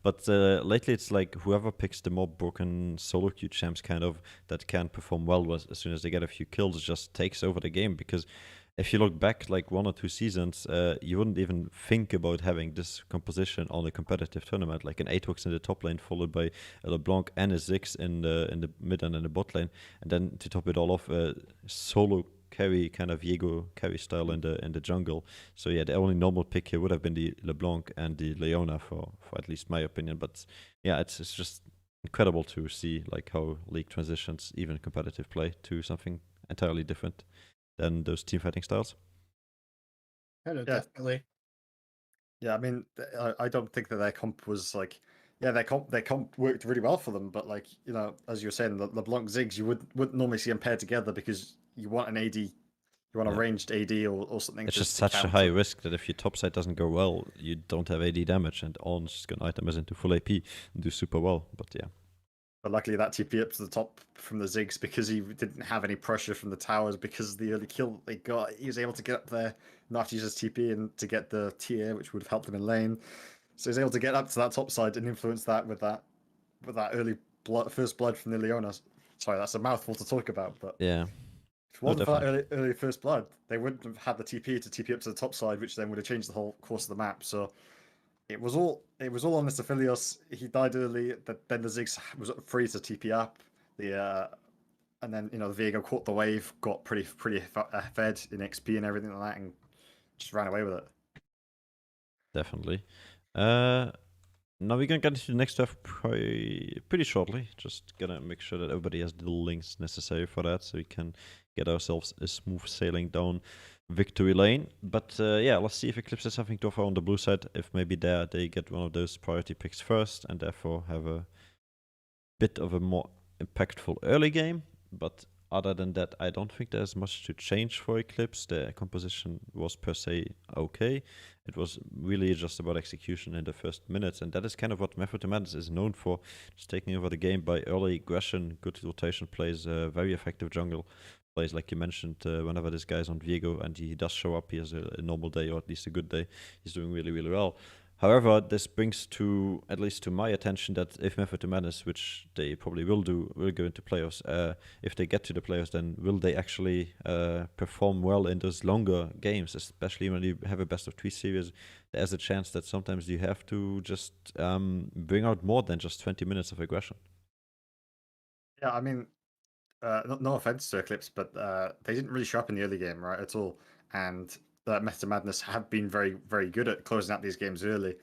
But lately it's like whoever picks the more broken solo queue champs kind of that can perform well as soon as they get a few kills just takes over the game, because if you look back like 1 or 2 seasons, you wouldn't even think about having this composition on a competitive tournament, like an Aatrox in the top lane, followed by a LeBlanc and a Ziggs in the mid and in the bot lane, and then to top it all off, solo carry kind of Viego carry style in the jungle. So yeah, the only normal pick here would have been the LeBlanc and the Leona for at least my opinion. But yeah, it's just incredible to see like how League transitions even competitive play to something entirely different than those team fighting styles. Definitely. Yeah, I mean, I don't think that their comp was like, yeah, their comp worked really well for them, but like, as you were saying, the LeBlanc Ziggs, you wouldn't normally see them paired together because you want an AD, you want a ranged AD or something. It's to just such a counter. high risk that if your top side doesn't go well, you don't have AD damage, and Ornn's just gonna item us into full AP and do super well. But yeah. But luckily that TP up to the top from the Ziggs, because he didn't have any pressure from the towers because of the early kill that they got. He was able to get up there, not use his TP, and to get the tier, which would have helped him in lane. So he was able to get up to that top side and influence that with that early first blood from the Leona. Sorry, that's a mouthful to talk about, but Yeah. if it wasn't for that definitely. early first blood, they wouldn't have had the TP to TP up to the top side, which then would have changed the whole course of the map. So it was all on this Aphelios. He died early. Then the Ziggs was free to TP up. And then the Viego caught the wave, got pretty fed in XP and everything like that, and just ran away with it. Definitely. Now we're gonna get into the next stuff pretty shortly. Just gonna make sure that everybody has the links necessary for that, so we can get ourselves a smooth sailing down victory lane. But yeah, let's see if Eclipse has something to offer on the blue side. If maybe they get one of those priority picks first, and therefore have a bit of a more impactful early game. But other than that, I don't think there's much to change for Eclipse. The composition was per se okay. It was really just about execution in the first minutes, and that is kind of what Method to Madness is known for, just taking over the game by early aggression, good rotation plays, very effective jungle plays, like you mentioned. Whenever this guy's on Viego and he does show up, he has a normal day or at least a good day, he's doing really, really well. However, this brings to, at least to my attention, that if Method to Madness, which they probably will do, will go into playoffs, if they get to the playoffs, then will they actually perform well in those longer games, especially when you have a best of 3 series? There's a chance that sometimes you have to just bring out more than just 20 minutes of aggression. Yeah, I mean, no offense to Eclipse, but they didn't really show up in the early game, right, at all. And Method to Madness have been very, very good at closing out these games early.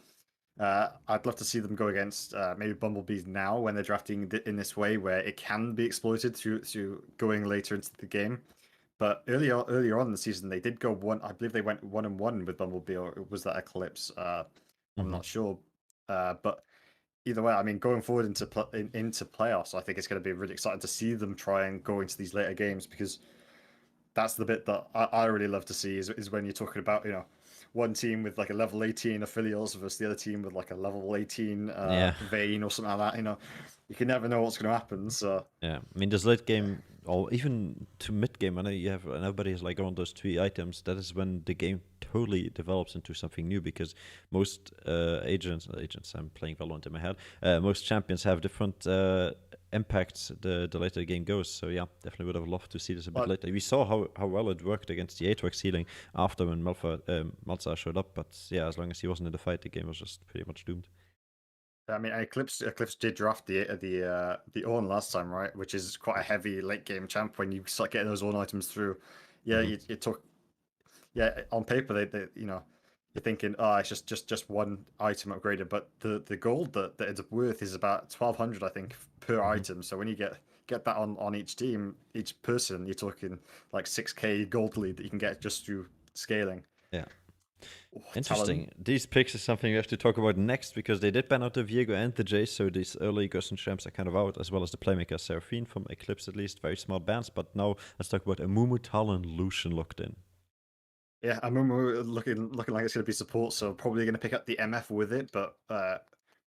I'd love to see them go against maybe Bumblebee now when they're drafting in this way, where it can be exploited through going later into the game. But earlier on in the season, they did go one. I believe they went 1-1 with Bumblebee, or was that Eclipse? I'm not sure. But either way, I mean, going forward into playoffs, I think it's going to be really exciting to see them try and go into these later games, because that's the bit that I really love to see is when you're talking about, one team with like a level 18 Aphelios versus the other team with like a level 18 Vayne or something like that. you can never know what's going to happen. So Yeah, I mean, this late game or even to mid game, I know you have and everybody is like on those 3 items. That is when the game totally develops into something new because most agents, I'm playing Valorant in my head. Most champions have different impacts the later the game goes. So yeah, definitely would have loved to see this a bit But- later. We saw how well it worked against the Aatrox healing after when Malzahar showed up, but yeah, as long as he wasn't in the fight, the game was just pretty much doomed. I mean, Eclipse did draft the Ornn last time, right? Which is quite a heavy late game champ when you start getting those Ornn items through. Yeah, Mhm. you took. Yeah, on paper they you're thinking, oh, it's just one item upgraded, but the gold that it's worth is about 1,200, I think, per item. So when you get that on each team, each person, you're talking like 6k gold lead that you can get just through scaling. Yeah. Oh, Interesting. These picks is something we have to talk about next because they did ban out the Viego and the Jace, so these early Gus and Shams are kind of out, as well as the playmaker Seraphine from Eclipse at least. Very smart bans, but now let's talk about Amumu, Talon, Lucian locked in. Yeah, Amumu looking like it's going to be support, so probably going to pick up the MF with it. But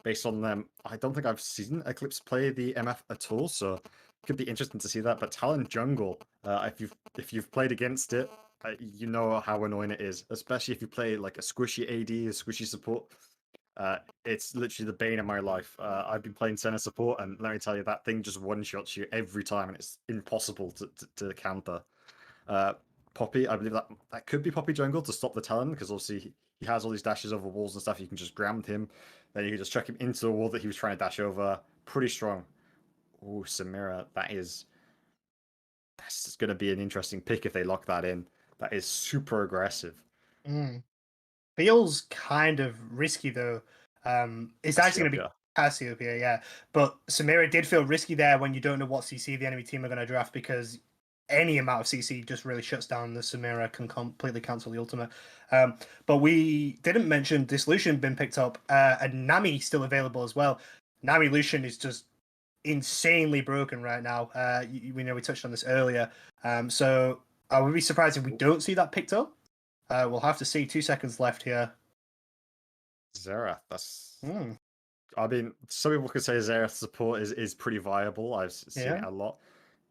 based on them, I don't think I've seen Eclipse play the MF at all, so it could be interesting to see that. But Talon jungle, if you've played against it, you know how annoying it is, especially if you play like a squishy AD, a squishy support. It's literally the bane of my life. I've been playing center support, and let me tell you, that thing just one shots you every time, and it's impossible to counter. Poppy, I believe that could be Poppy jungle to stop the Talon, because obviously he has all these dashes over walls and stuff. You can just ground him, then you can just chuck him into the wall that he was trying to dash over. Pretty strong. Oh, Samira, that's going to be an interesting pick if they lock that in. That is super aggressive. Mm. Feels kind of risky though. It's actually going to be Cassiopeia, yeah. But Samira did feel risky there when you don't know what CC the enemy team are going to draft, because any amount of CC just really shuts down the Samira, can completely cancel the ultimate. But we didn't mention this Lucian been picked up, and Nami still available as well. Nami Lucian is just insanely broken right now. We know we touched on this earlier. So I would be surprised if we don't see that picked up. We'll have to see. 2 seconds left here. Xerath, I mean, some people could say Xerath support is pretty viable. I've seen it a lot.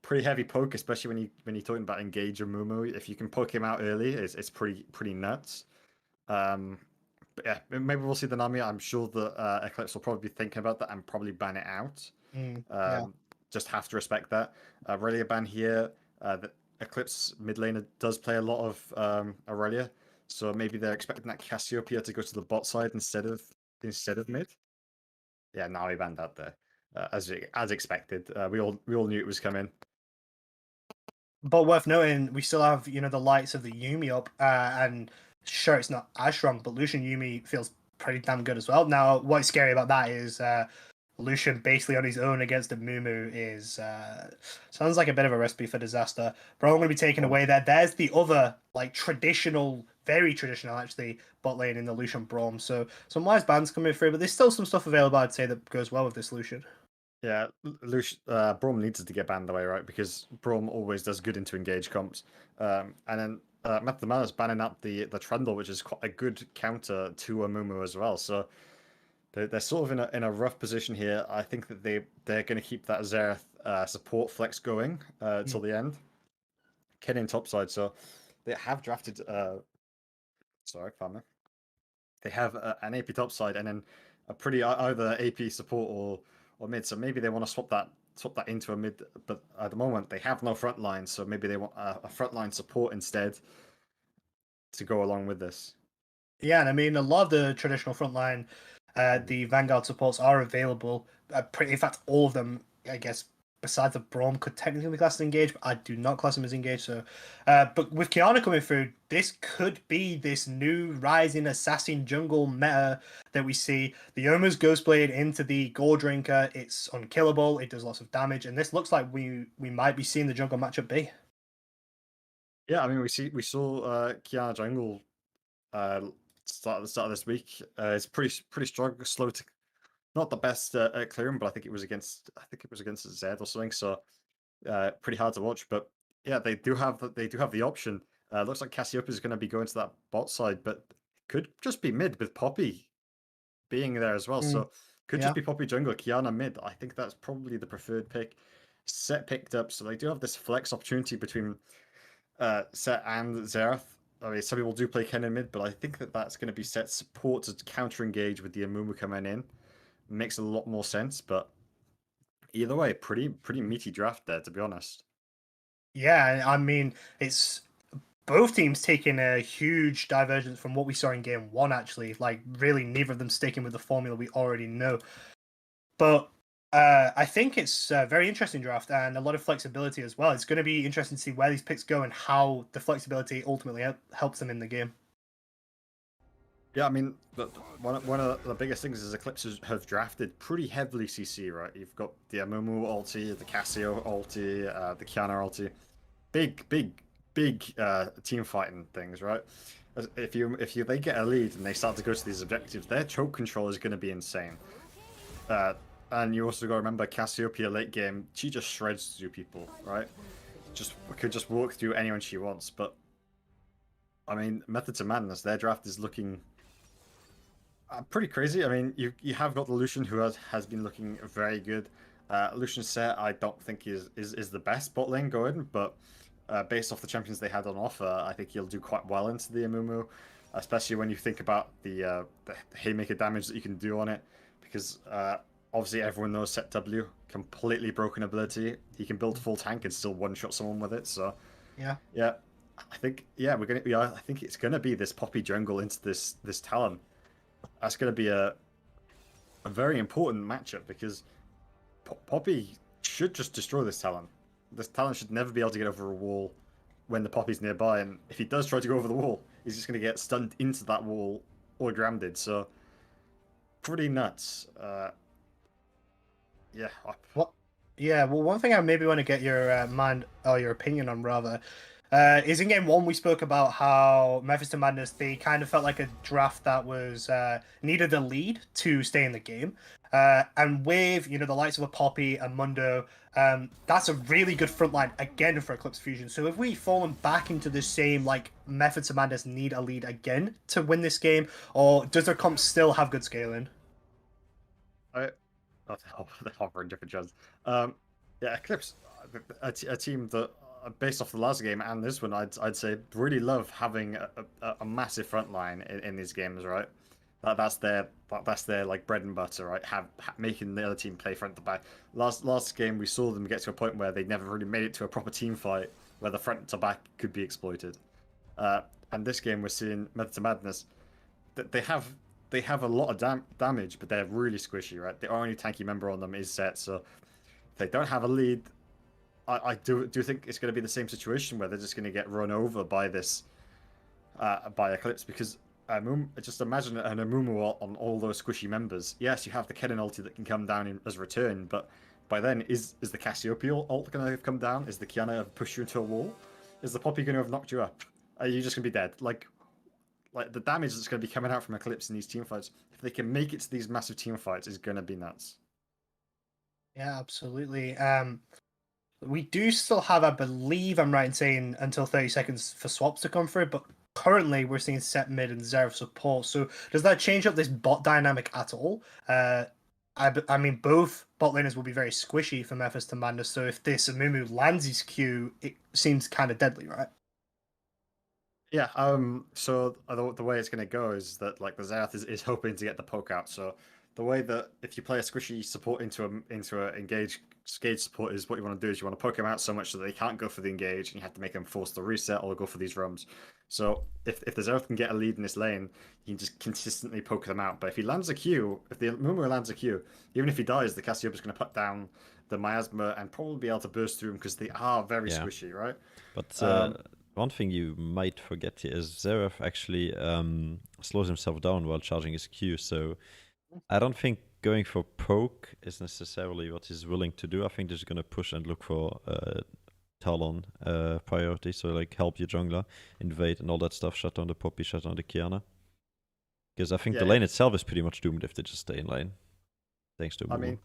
Pretty heavy poke, especially when you're talking about engage or Mumu. If you can poke him out early, it's pretty nuts. But yeah, maybe we'll see the Nami. I'm sure that Eclipse will probably be thinking about that and probably ban it out. Just have to respect that. Aurelia ban here. The Eclipse mid laner does play a lot of Aurelia, so maybe they're expecting that Cassiopeia to go to the bot side instead of mid. Yeah, Nami banned out there, as expected. We all knew it was coming. But worth noting, we still have the lights of the Yuumi up, and sure, it's not as strong, but Lucian Yuumi feels pretty damn good as well. Now, what's scary about that is Lucian basically on his own against a Mumu is sounds like a bit of a recipe for disaster. But I'm going to be taken away there. There's the other traditional, very traditional actually, bot lane in the Lucian Braum. So some wise bans coming through, but there's still some stuff available, I'd say, that goes well with this Lucian. Yeah, Braum needs to get banned away, right? Because Braum always does good into engage comps. And then Matt the Man is banning up the Trundle, which is quite a good counter to a Mumu as well. So they're sort of in a rough position here. I think that they're going to keep that Xerath support flex going till the end. Kenny topside, so they have drafted. Sorry, farmer. They have an AP topside and then a pretty either AP support or mid. So maybe they want to swap that into a mid. But at the moment they have no front line, so maybe they want a frontline support instead to go along with this. Yeah, and I mean a lot of the traditional frontline, the Vanguard supports are available. In fact, all of them, I guess, besides the Braum, could technically be classed as engaged, but I do not class them as engaged. So, but with Qiyana coming through, this could be this new rising assassin jungle meta that we see. The Yoma's Ghostblade into the Gore Drinker. It's unkillable. It does lots of damage, and this looks like we might be seeing the jungle matchup be. Yeah, I mean we saw Qiyana jungle start of this week. It's pretty strong, slow to. Not the best at clearing, but I think it was against Zed or something. So pretty hard to watch. But yeah, they do have the option. Looks like Cassiopeia is going to be going to that bot side, but could just be mid with Poppy being there as well. So Could Yeah. just be Poppy jungle, Kiana mid. I think that's probably the preferred pick. Set picked up, so they do have this flex opportunity between Set and Xerath. I mean, some people do play Kennen mid, but I think that that's going to be Set support to counter engage with the Amumu coming in. Makes a lot more sense, but either way, pretty meaty draft there, to be honest. Yeah, I mean, it's both teams taking a huge divergence from what we saw in game one, actually. Like, really, neither of them sticking with the formula we already know. But I think it's a very interesting draft and a lot of flexibility as well. It's going to be interesting to see where these picks go and how the flexibility ultimately helps them in the game. Yeah, I mean, one of the biggest things is Eclipse have drafted pretty heavily CC, right? You've got the Amumu ulti, the Cassio ulti, the Kiana ulti. Big team fighting things, right? If they get a lead and they start to go to these objectives, their choke control is going to be insane. And you also got to remember Cassiopeia late game, she just shreds through people, right? Could just walk through anyone she wants. But I mean, Method to Madness, their draft is looking pretty crazy. I mean, you have got the Lucian who has been looking very good. Lucian Set I don't think is the best bot lane going, but based off the champions they had on offer, I think he'll do quite well into the Amumu, especially when you think about the haymaker damage that you can do on it, because obviously everyone knows Set W, completely broken ability. He can build full tank and still one-shot someone with it. So Yeah. I think I think it's gonna be this Poppy jungle into this Talon. That's gonna be a very important matchup because Poppy should just destroy this Talon. This Talon should never be able to get over a wall when the Poppy's nearby, and if he does try to go over the wall, he's just gonna get stunned into that wall or grounded. So pretty nuts. Yeah. What? Yeah. Well, one thing I maybe want to get your mind or your opinion on rather is in game one we spoke about how Memphis to Madness they kind of felt like a draft that was needed a lead to stay in the game, and with the likes of a Poppy and Mundo, that's a really good front line again for Eclipse Fusion. So if we fallen back into the same like Methods to Madness need a lead again to win this game, or does their comp still have good scaling? They're offering different chance. Yeah, Eclipse, a team that, based off the last game and this one, I'd say really love having a massive front line in these games, right? That's their like bread and butter, right? Making the other team play front to back. Last game we saw them get to a point where they never really made it to a proper team fight where the front to back could be exploited. And this game we're seeing Method to Madness that they have a lot of damage, but they're really squishy, right? The only tanky member on them is Set, so if they don't have a lead, I do think it's going to be the same situation where they're just going to get run over by this by Eclipse, because just imagine an Amumu on all those squishy members. Yes, you have the Kennen ulti that can come down as return, but by then is the Cassiopeia ult going to have come down? Is the Kiana have pushed you into a wall? Is the Poppy going to have knocked you up? Are you just going to be dead? Like the damage that's going to be coming out from Eclipse in these team fights, if they can make it to these massive team fights, is going to be nuts. Yeah, absolutely. We do still have, I believe I'm right in saying, until 30 seconds for swaps to come through, but currently we're seeing Set mid and Xerath support. So does that change up this bot dynamic at all? I mean, both bot laners will be very squishy for Memphis to Madness, so if this Amumu lands his Q, it seems kind of deadly, right? Yeah, so the way it's going to go is that like the Xerath is hoping to get the poke out. So the way that if you play a squishy support into a engage support is what you want to do is you want to poke them out so much that they can't go for the engage, and you have to make them force the reset or go for these roams. So if the Xerath can get a lead in this lane, you can just consistently poke them out. But if he lands a Q, if the Mumu lands a Q, even if he dies, the Cassiopeia is going to put down the Miasma and probably be able to burst through him because they are very squishy, right? But one thing you might forget here is Xerath actually slows himself down while charging his Q, so I don't think going for poke is necessarily what he's willing to do. I think they're just going to push and look for Talon priority, so like help your jungler, invade and all that stuff, shut down the Poppy, shut down the Kiana. Because I think the lane itself is pretty much doomed if they just stay in lane, thanks to Mumu. I mean,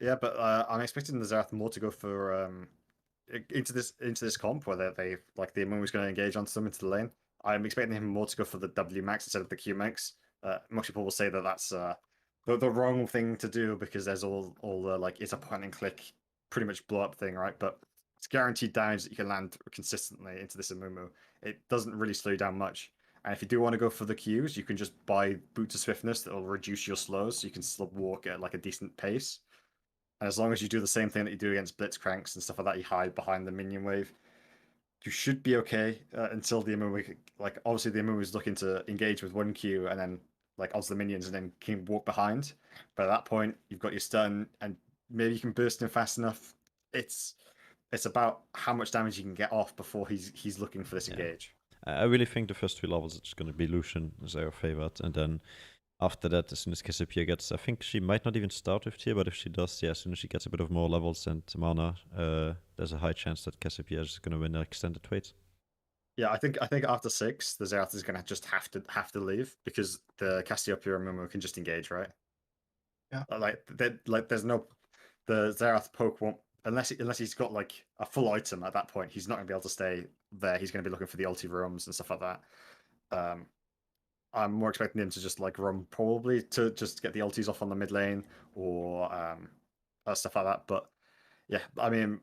yeah, but I'm expecting the Xerath more to go for into this comp where they like the Amumu's going to engage onto them into the lane. I'm expecting him more to go for the W max instead of the Q max. Most people will say that the wrong thing to do because there's all the like it's a point and click pretty much blow up thing, right? But it's guaranteed damage that you can land consistently into this Amumu. It doesn't really slow you down much. And if you do want to go for the Qs, you can just buy Boots of Swiftness that will reduce your slows so you can still walk at like a decent pace. And as long as you do the same thing that you do against Blitzcranks and stuff like that, you hide behind the minion wave, you should be okay until the Amumu, like obviously the Amumu is looking to engage with 1Q and then like onto the minions and then can walk behind. But at that point, you've got your stun and maybe you can burst him fast enough. It's about how much damage you can get off before he's looking for this engage. I really think the first 3 levels it's going to be Lucian as our favorite, and then after that, as soon as Cassiopeia gets, I think she might not even start with tier, but if she does, yeah, as soon as she gets a bit of more levels and mana, there's a high chance that Cassiopeia is going to win the extended wait. Yeah, I think after 6, the Xerath is going to just have to leave because the Cassiopeia and Momo can just engage, right? Yeah. There's no the Xerath poke won't unless he's got like a full item at that point. He's not going to be able to stay there. He's going to be looking for the ulti roams and stuff like that. I'm more expecting him to just like roam probably to just get the ultis off on the mid lane or stuff like that. But yeah, I mean,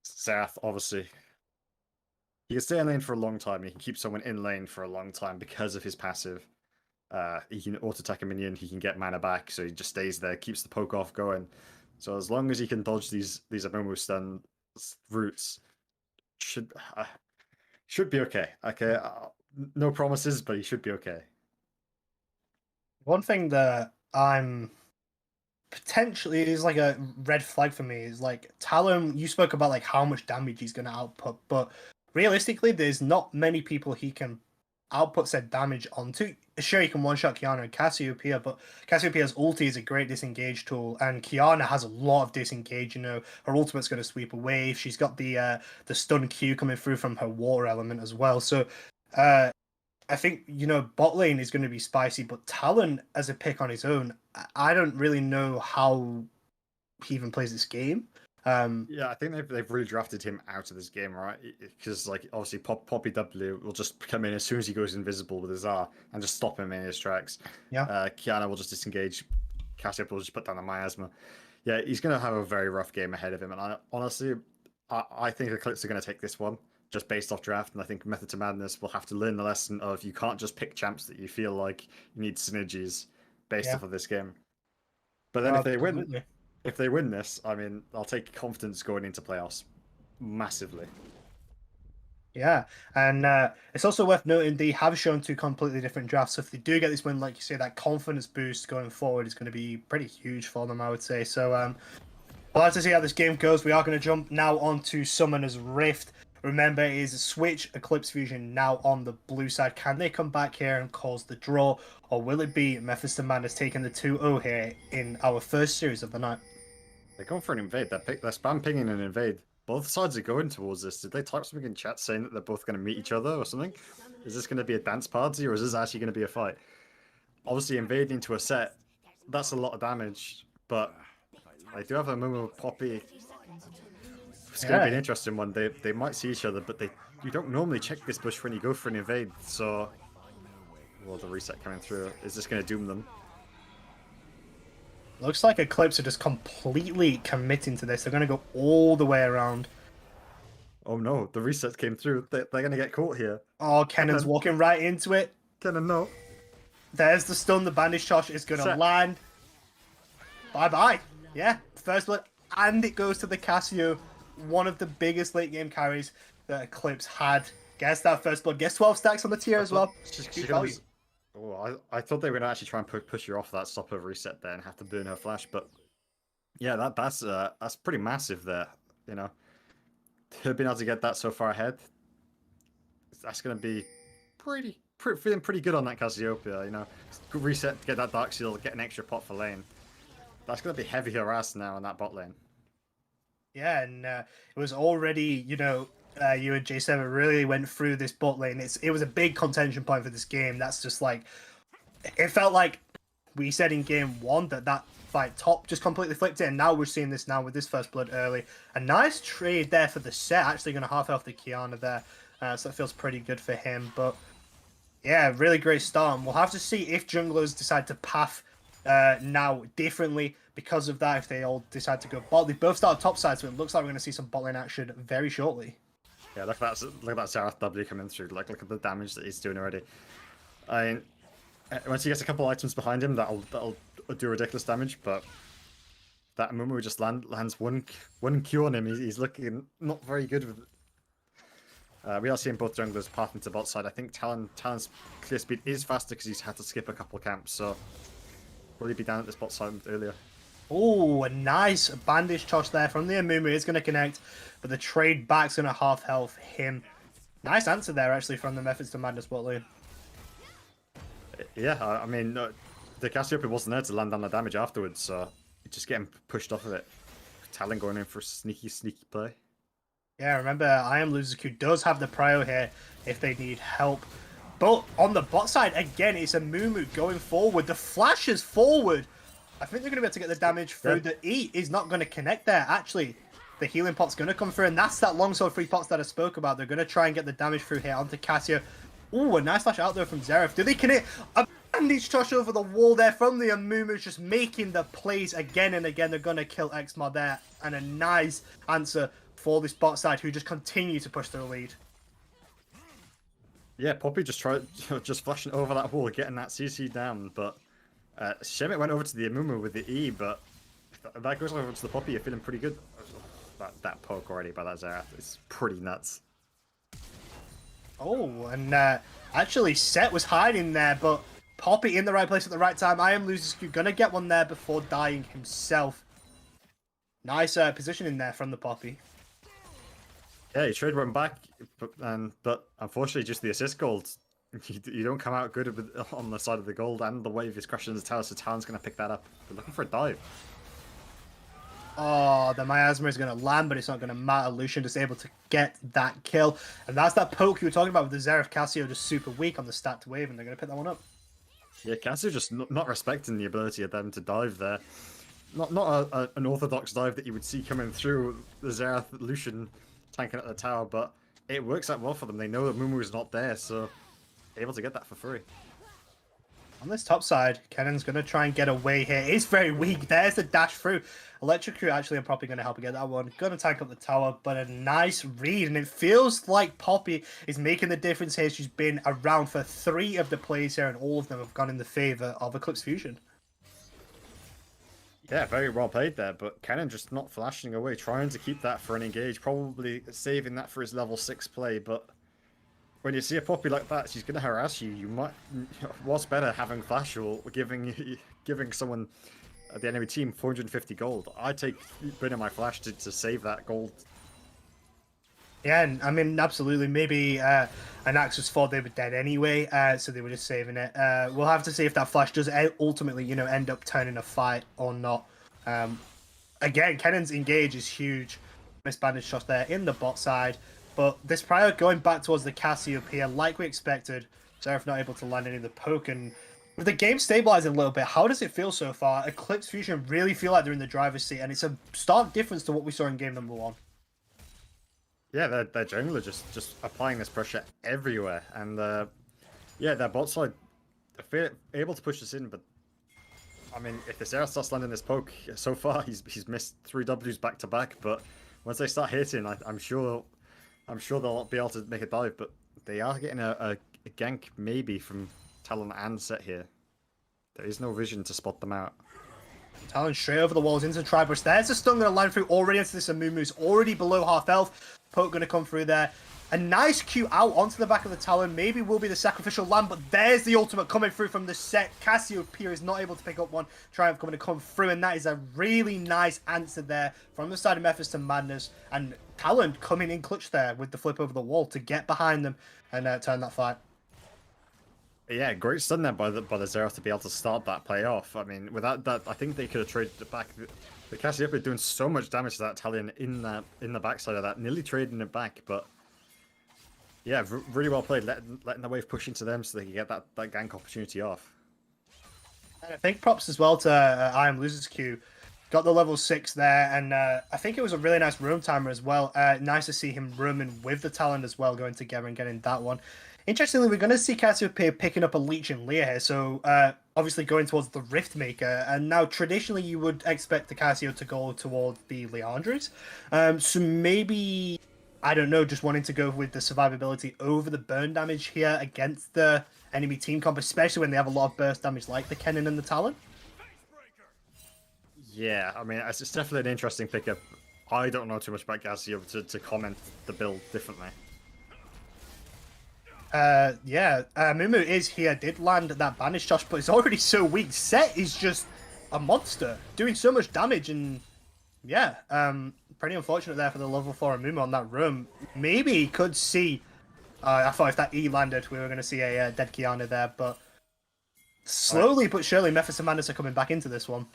Xerath obviously. He can stay in lane for a long time. He can keep someone in lane for a long time because of his passive. He can auto-attack a minion. He can get mana back, so he just stays there, keeps the poke off going. So as long as he can dodge these Amumu stun routes, should be okay. Okay, no promises, but he should be okay. One thing that I'm potentially is like a red flag for me is like Talon. You spoke about like how much damage he's going to output, but realistically, there's not many people he can output said damage onto. Sure, he can one-shot Kiana and Cassiopeia, but Cassiopeia's ulti is a great disengage tool, and Kiana has a lot of disengage. You know, her ultimate's going to sweep a wave. She's got the stun Q coming through from her water element as well. So, I think, you know, bot lane is going to be spicy, but Talon as a pick on his own, I don't really know how he even plays this game. Yeah, I think they've really drafted him out of this game, right? Because like obviously Poppy W will just come in as soon as he goes invisible with his R and just stop him in his tracks. Yeah. Kiana will just disengage. Cassiopeia will just put down the miasma. Yeah, he's going to have a very rough game ahead of him, and I think Eclipse are going to take this one just based off draft, and I think Method to Madness will have to learn the lesson of you can't just pick champs that you feel like you need synergies based off of this game. But then if they win this, I mean, I'll take confidence going into playoffs massively. Yeah, and it's also worth noting they have shown 2 completely different drafts. So if they do get this win, like you say, that confidence boost going forward is going to be pretty huge for them, I would say. So we'll have to see how this game goes. We are going to jump now onto Summoner's Rift. Remember, it is Switch Eclipse Fusion now on the blue side. Can they come back here and cause the draw, or will it be Methods to Madness taking the 2-0 here in our first series of the night? They're going for an invade. They're spam pinging an invade. Both sides are going towards this. Did they type something in chat saying that they're both going to meet each other or something? Is this going to be a dance party or is this actually going to be a fight? Obviously, invading to a set, that's a lot of damage, but they do have a Momo Poppy. It's going to be an interesting one. They might see each other, but you don't normally check this bush when you go for an invade. So, well, the reset coming through. Is this going to doom them? Looks like Eclipse are just completely committing to this. They're going to go all the way around. Oh no, the reset came through. They're going to get caught here. Oh, Kennan's walking right into it. Kenan, no. There's the stun. The bandage charge is going to land. Bye-bye. Yeah, first blood. And it goes to the Cassio. One of the biggest late game carries that Eclipse had. Guess that first blood. Guess 12 stacks on the tier as well. Oh, I thought they were going to actually try and push her off that stop of reset there and have to burn her flash, but yeah, that's pretty massive there. You know, her being able to get that so far ahead, that's going to be feeling pretty good on that Cassiopeia. You know, reset, get that Dark Seal, get an extra pot for lane. That's going to be heavy harass now in that bot lane. Yeah, and it was already, you know, you and J7 really went through this bot lane. It was a big contention point for this game. That's just like, it felt like we said in game 1 that fight top just completely flipped it, and now we're seeing this now with this first blood early. A nice trade there for the set, actually going to half health the Kiana there, so that feels pretty good for him. But yeah, really great start. And we'll have to see if junglers decide to path now differently because of that. If they all decide to go bot, they both start top side, so it looks like we're going to see some bot lane action very shortly. Yeah, look at that Xerath W coming through. Like, look at the damage that he's doing already. I mean, once he gets a couple items behind him, that'll do ridiculous damage. But that Amumu just lands one Q on him. He's looking not very good with. We are seeing both junglers path into bot side. I think Talon's clear speed is faster because he's had to skip a couple camps. So will he be down at this bot side earlier? Oh, a nice bandage toss there from the Amumu is going to connect, but the trade back's going to half health him. Nice answer there, actually, from the Methods to Madness bot lane. Yeah, I mean, the Cassiopeia wasn't there to land down the damage afterwards, so just getting pushed off of it. Talon going in for a sneaky play. Yeah, remember, I Am Losers Q does have the prio here if they need help. But on the bot side, again, it's Amumu going forward. The flash is forward. I think they're going to be able to get the damage through. The E is not going to connect there. Actually, the healing pot's going to come through, and that's that longsword free pots that I spoke about. They're going to try and get the damage through here onto Cassio. Ooh, a nice flash out there from Xerath. Do they connect? A bandage touch over the wall there from the Amumu, just making the plays again and again. They're going to kill Xmod there, and a nice answer for this bot side, who just continue to push to the lead. Yeah, Poppy just flashing over that wall, getting that CC down, but Shemit went over to the Amumu with the E, but if that goes over to the Poppy, you're feeling pretty good. That poke already by that Xerath is pretty nuts. Oh, and actually Set was hiding there, but Poppy in the right place at the right time. I Am Losers Q gonna get one there before dying himself. Nice positioning there from the Poppy. Yeah, he trade went back, but unfortunately just the assist gold. You don't come out good on the side of the gold, and the wave is crashing into the tower, so Talon's going to pick that up. They're looking for a dive. Oh, the Miasma is going to land, but it's not going to matter. Lucian just able to get that kill. And that's that poke you were talking about with the Xerath Cassio just super weak on the stacked wave, and they're going to pick that one up. Yeah, Cassio just not respecting the ability of them to dive there. Not an orthodox dive that you would see coming through the Xerath Lucian tanking at the tower, but it works out well for them. They know that Mumu is not there, so able to get that for free. On this top side, Kennen's going to try and get away here. It's very weak. There's the dash through. Electrocute actually are probably going to help get that one. Going to tank up the tower, but a nice read. And it feels like Poppy is making the difference here. She's been around for 3 of the plays here, and all of them have gone in the favor of Eclipse Fusion. Yeah, very well played there, but Kennen just not flashing away, trying to keep that for an engage, probably saving that for his level 6 play, but when you see a Poppy like that, she's going to harass you. You might, what's better, having flash or giving someone at the enemy team 450 gold? I take burning my flash to save that gold. Yeah, and I mean, absolutely. Maybe an Axis thought they were dead anyway, so they were just saving it. We'll have to see if that flash does ultimately, end up turning a fight or not. Again, Kennen's engage is huge. Miss bandage shot there in the bot side. But this prior going back towards the Cassiopeia, like we expected, Xerath not able to land any of the poke. And with the game stabilizing a little bit, how does it feel so far? Eclipse Fusion really feel like they're in the driver's seat, and it's a stark difference to what we saw in game number 1. Yeah, their jungler just applying this pressure everywhere. And yeah, their bot side able to push this in, but I mean, if the Xerath starts landing this poke, so far he's missed 3 Ws back to back, but once they start hitting, I'm sure they'll be able to make a dive, but they are getting a gank maybe from Talon and Set here. There is no vision to spot them out. Talon straight over the walls into Triburst. There's a stun going to land through already into this Amumu's already below half health. Poke going to come through there. A nice Q out onto the back of the Talon. Maybe will be the sacrificial lamb, but there's the ultimate coming through from the Set. Cassiopeia is not able to pick up one. Triumph coming to come through, and that is a really nice answer there from the side of Methods to Madness. And Talon coming in clutch there with the flip over the wall to get behind them and turn that fight. Yeah, great stun there by the Xerath to be able to start that play off. I mean, without that, I think they could have traded it back. The Cassiopeia doing so much damage to that Talon in the backside of that, nearly trading it back, but yeah, really well played, letting the wave push into them so they can get that gank opportunity off. And I think props as well to I Am Losers Q. Got the level 6 there, and I think it was a really nice room timer as well. Nice to see him roaming with the Talon as well, going together and getting that one. Interestingly, we're going to see Cassiopeia picking up a Leech and Leah here, so obviously going towards the Riftmaker, and now traditionally you would expect the Casio to go towards the Leandres. So maybe, I don't know, just wanting to go with the survivability over the burn damage here against the enemy team comp, especially when they have a lot of burst damage like the Kennen and the Talon. Yeah, I mean, it's definitely an interesting pickup. I don't know too much about Casio to comment the build differently. Mumu is here, did land that banish, Josh, but it's already so weak. Set is just a monster, doing so much damage, and yeah, pretty unfortunate there for the level 4 Mumu on that room. Maybe he could see, I thought if that E landed, we were going to see a dead Kiana there, but slowly but surely, Memphis and Madness are coming back into this one.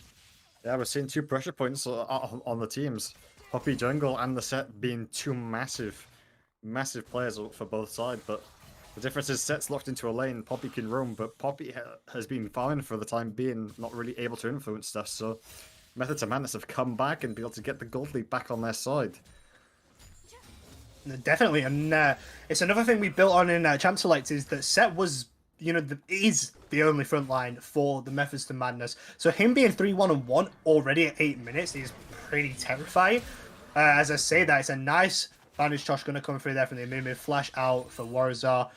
Yeah, we're seeing 2 pressure points on the teams. Poppy Jungle and the Set being 2 massive players for both sides, but the difference is Set's locked into a lane, Poppy can roam, but Poppy has been fine for the time being, not really able to influence stuff, so Methods of Madness have come back and be able to get the gold lead back on their side. Definitely, and it's another thing we built on in Champ Select is that Set was, is the only front line for the Methods to Madness. So him being 3-1-1 already at 8 minutes is pretty terrifying. As I say that, it's a nice Vanish Tosh going to come through there from the Amumu. Flash out for Warazar.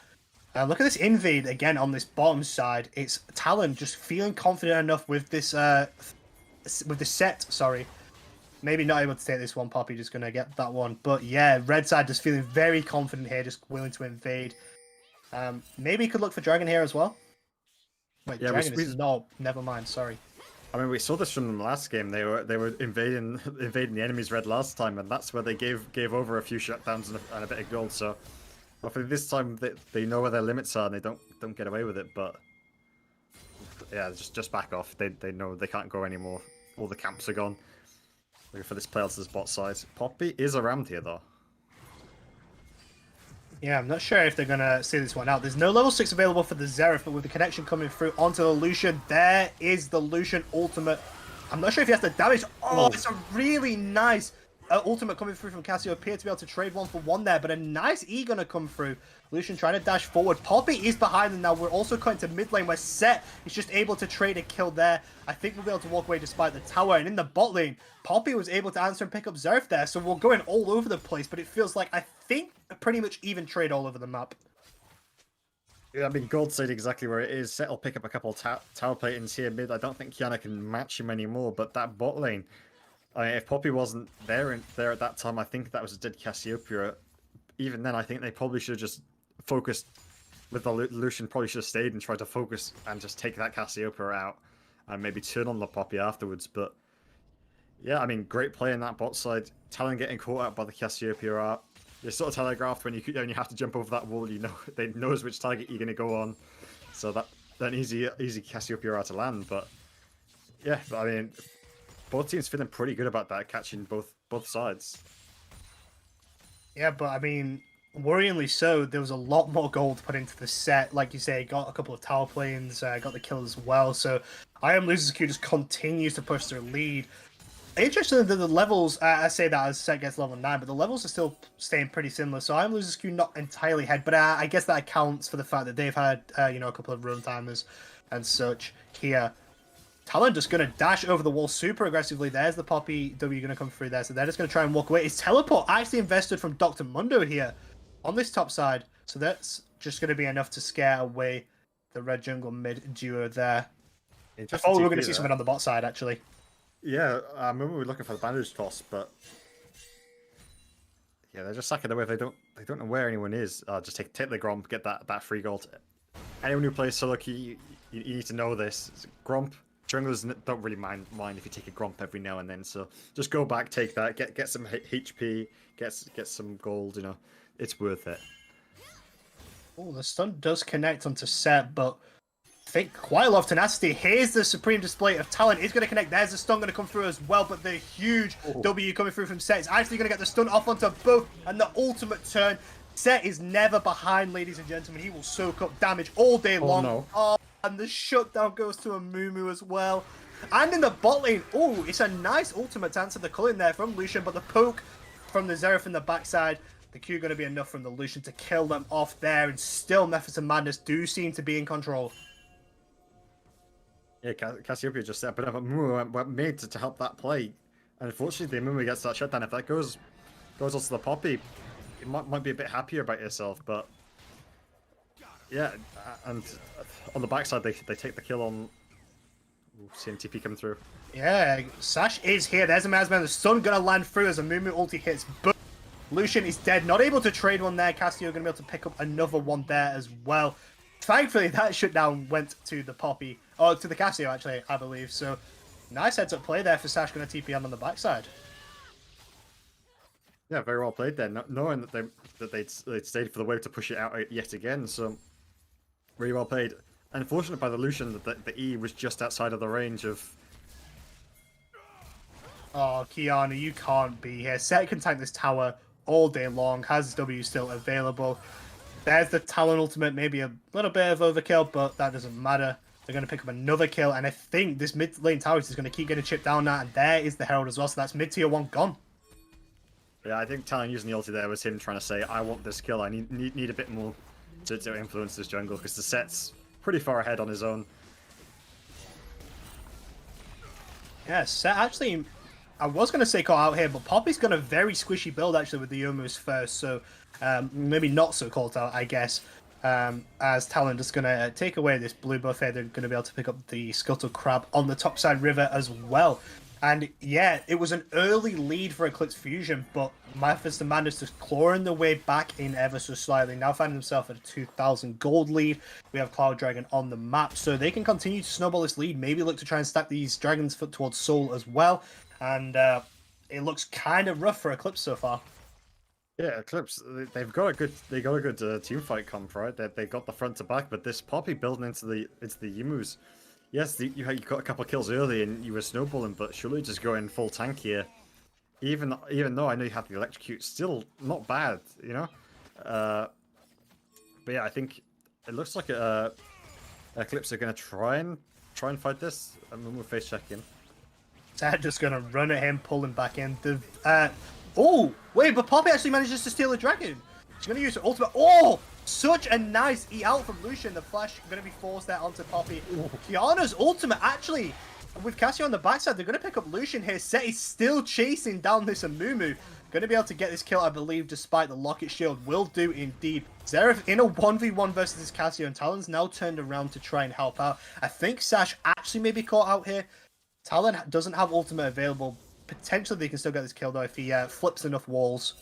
Look at this invade again on this bottom side. It's Talon just feeling confident enough with this, with the Set, sorry. Maybe not able to take this one, Poppy just going to get that one. But yeah, red side just feeling very confident here, just willing to invade. Maybe he could look for Dragon here as well. Wait, yeah, Dragon is no, never mind, sorry. I mean, we saw this from them last game. They were invading the enemy's red last time, and that's where they gave over a few shutdowns and a bit of gold. So hopefully this time they know where their limits are and they don't get away with it. But yeah, just back off. They know they can't go anymore. All the camps are gone. Looking for this play out to this bot side. Poppy is around here though. Yeah, I'm not sure if they're going to see this one out. There's no level 6 available for the Xerath, but with the connection coming through onto the Lucian, there is the Lucian ultimate. I'm not sure if he has the damage. Oh, it's a really nice ultimate coming through from Casio. Appear to be able to trade 1-for-1 there, but a nice E going to come through. Lucian trying to dash forward. Poppy is behind them now. We're also cutting to mid lane where Set is just able to trade a kill there. I think we'll be able to walk away despite the tower. And in the bot lane, Poppy was able to answer and pick up Xerath there. So we're going all over the place, but it feels like, I think, a pretty much even trade all over the map. Yeah, I mean, Gold stayed exactly where it is. Set will pick up a couple of tower platings here mid. I don't think Kiana can match him anymore, but that bot lane, I mean, if Poppy wasn't there at that time, I think that was a dead Cassiopeia. Even then, I think they probably should have just focused with the Lucian. Probably should have stayed and tried to focus and just take that Cassiopeia out, and maybe turn on the Poppy afterwards. But yeah, I mean, great play in that bot side. Talon getting caught out by the Cassiopeia. You're sort of telegraphed when you have to jump over that wall. You know, they knows which target you're going to go on, so that an easy Cassiopeia to land. But yeah, I mean, both teams feeling pretty good about that, catching both sides. Yeah, but I mean, worryingly so, there was a lot more gold put into the Set. Like you say, got a couple of tower planes, got the kill as well. So I Am Losers Q just continues to push their lead. Interesting that the levels, I say that as Set gets level 9, but the levels are still staying pretty similar. So I Am Losers Q not entirely ahead, but I guess that accounts for the fact that they've had, a couple of run timers and such here. Talon just going to dash over the wall super aggressively. There's the Poppy W going to come through there. So they're just going to try and walk away. His teleport actually invested from Dr. Mundo here on this top side. So that's just going to be enough to scare away the red jungle mid duo there. Oh, we're going to see something on the bot side, actually. Yeah, I remember we were looking for the bandage toss, but yeah, they're just sacking away. They don't know where anyone is. Just take the Gromp, get that free gold. Anyone who plays solo queue, you need to know this. Gromp, junglers don't really mind if you take a Gromp every now and then. So just go back, take that, get some HP, get some gold. You know, it's worth it. Oh, the stun does connect onto Set, but I think quite a lot of tenacity. Here's the supreme display of talent. It's going to connect. There's the stun going to come through as well, but the huge W coming through from Set is actually going to get the stun off onto both, and the ultimate turn. Set is never behind, ladies and gentlemen. He will soak up damage all day long. No. Oh, and the shutdown goes to Amumu as well. And in the bot lane, oh, it's a nice ultimate to answer the call in there from Lucian, but the poke from the Xerath in the backside, the Q going to be enough from the Lucian to kill them off there, and still Memphis and Madness do seem to be in control. Yeah, Cassiopeia just set up another move went mid to help that play. And unfortunately, the moment gets that shutdown, if that goes onto the Poppy, you might be a bit happier about yourself. But yeah, and on the backside, they take the kill on. Ooh, seeing TP coming through. Yeah, Sash is here. There's a Miasma. The stun gonna land through as a Mumu ulti hits. But Lucian is dead. Not able to trade one there. Castillo gonna be able to pick up another one there as well. Thankfully, that shutdown went to the Poppy. Oh, to the Castillo, actually, I believe. So, nice heads-up play there for Sash gonna TP on the backside. Yeah, very well played there. Knowing that they'd stayed for the wave to push it out yet again. So, really well played. Unfortunate by the Lucian that the E was just outside of the range of. Oh, Kiana, you can't be here. Set can tank this tower all day long. Has W still available. There's the Talon ultimate. Maybe a little bit of overkill, but that doesn't matter. They're going to pick up another kill, and I think this mid lane tower is going to keep getting chipped down now, and there is the Herald as well, so that's mid tier 1 gone. Yeah, I think Talon using the ulti there was him trying to say, I want this kill. I need a bit more to influence this jungle, because the set's pretty far ahead on his own. Yeah, Set actually, I was going to say call out here, but Poppy's got a very squishy build actually with the Youmu's first, so maybe not so called out, I guess. As Talon just going to take away this blue buff here, they're going to be able to pick up the Scuttle Crab on the topside river as well. And yeah, it was an early lead for Eclipse Fusion, but Mephisto managed to clawing the way back in ever so slightly. Now finding himself at a 2,000 gold lead. We have Cloud Dragon on the map, so they can continue to snowball this lead. Maybe look to try and stack these dragons towards Soul as well. And it looks kind of rough for Eclipse so far. Yeah, Eclipse, they got a good team fight comp, right? They got the front to back, but this Poppy building into the Youmu's. Yes, you got a couple of kills early and you were snowballing, but surely just going full tank here. Even though I know you have the electrocute, still not bad, you know. But yeah, I think it looks like Eclipse are gonna try and fight this. And then we'll face check in. They're just gonna run at him, pull him back in. Oh wait, but Poppy actually manages to steal a dragon. She's gonna use her ultimate. Oh! Such a nice E out from Lucian. The flash going to be forced there onto Poppy. Kiana's ultimate, actually, with Cassio on the backside, they're going to pick up Lucian here. Set is still chasing down this Amumu. Going to be able to get this kill, I believe, despite the Locket Shield. Will do indeed. Xerath in a 1v1 versus this Cassio, and Talon's now turned around to try and help out. I think Sash actually may be caught out here. Talon doesn't have ultimate available. Potentially they can still get this kill, though, if he flips enough walls.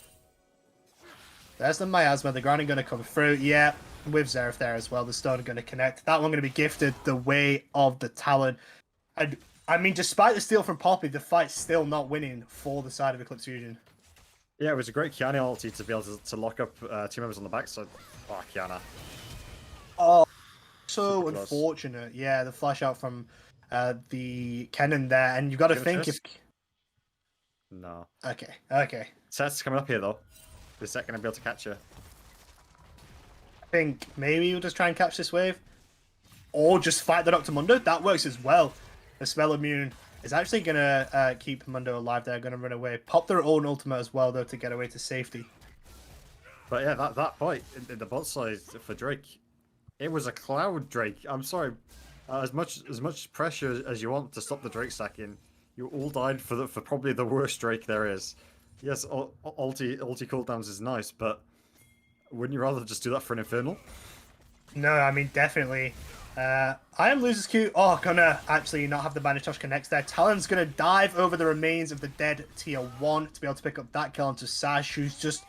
There's the Miasma, the grounding going to come through. Yeah, with Xerath there as well. The stone going to connect. That one going to be gifted the way of the Talon. And I mean, despite the steal from Poppy, the fight's still not winning for the side of Eclipse Fusion. Yeah, it was a great Kiana ulti to be able to lock up team members on the backside. Oh, Kiana. Oh, so unfortunate. Yeah, the flash out from the Kennen there. And you've got to think if... No. Okay. Set's coming up here, though. Is Set going to be able to catch her? I think maybe you'll just try and catch this wave. Or just fight the Dr. Mundo. That works as well. The Spell Immune is actually going to keep Mundo alive there. Going to run away. Pop their own ultimate as well, though, to get away to safety. But yeah, that fight in the bot side for Drake, it was a Cloud Drake. I'm sorry. As much pressure as you want to stop the Drake stacking, you all died for probably the worst Drake there is. Yes, ulti cooldowns is nice, but wouldn't you rather just do that for an Infernal? No, I mean, definitely. I am Losers Q. Oh, gonna actually not have the Banish Tosh connects there. Talon's gonna dive over the remains of the dead tier 1 to be able to pick up that kill onto Sash, who's just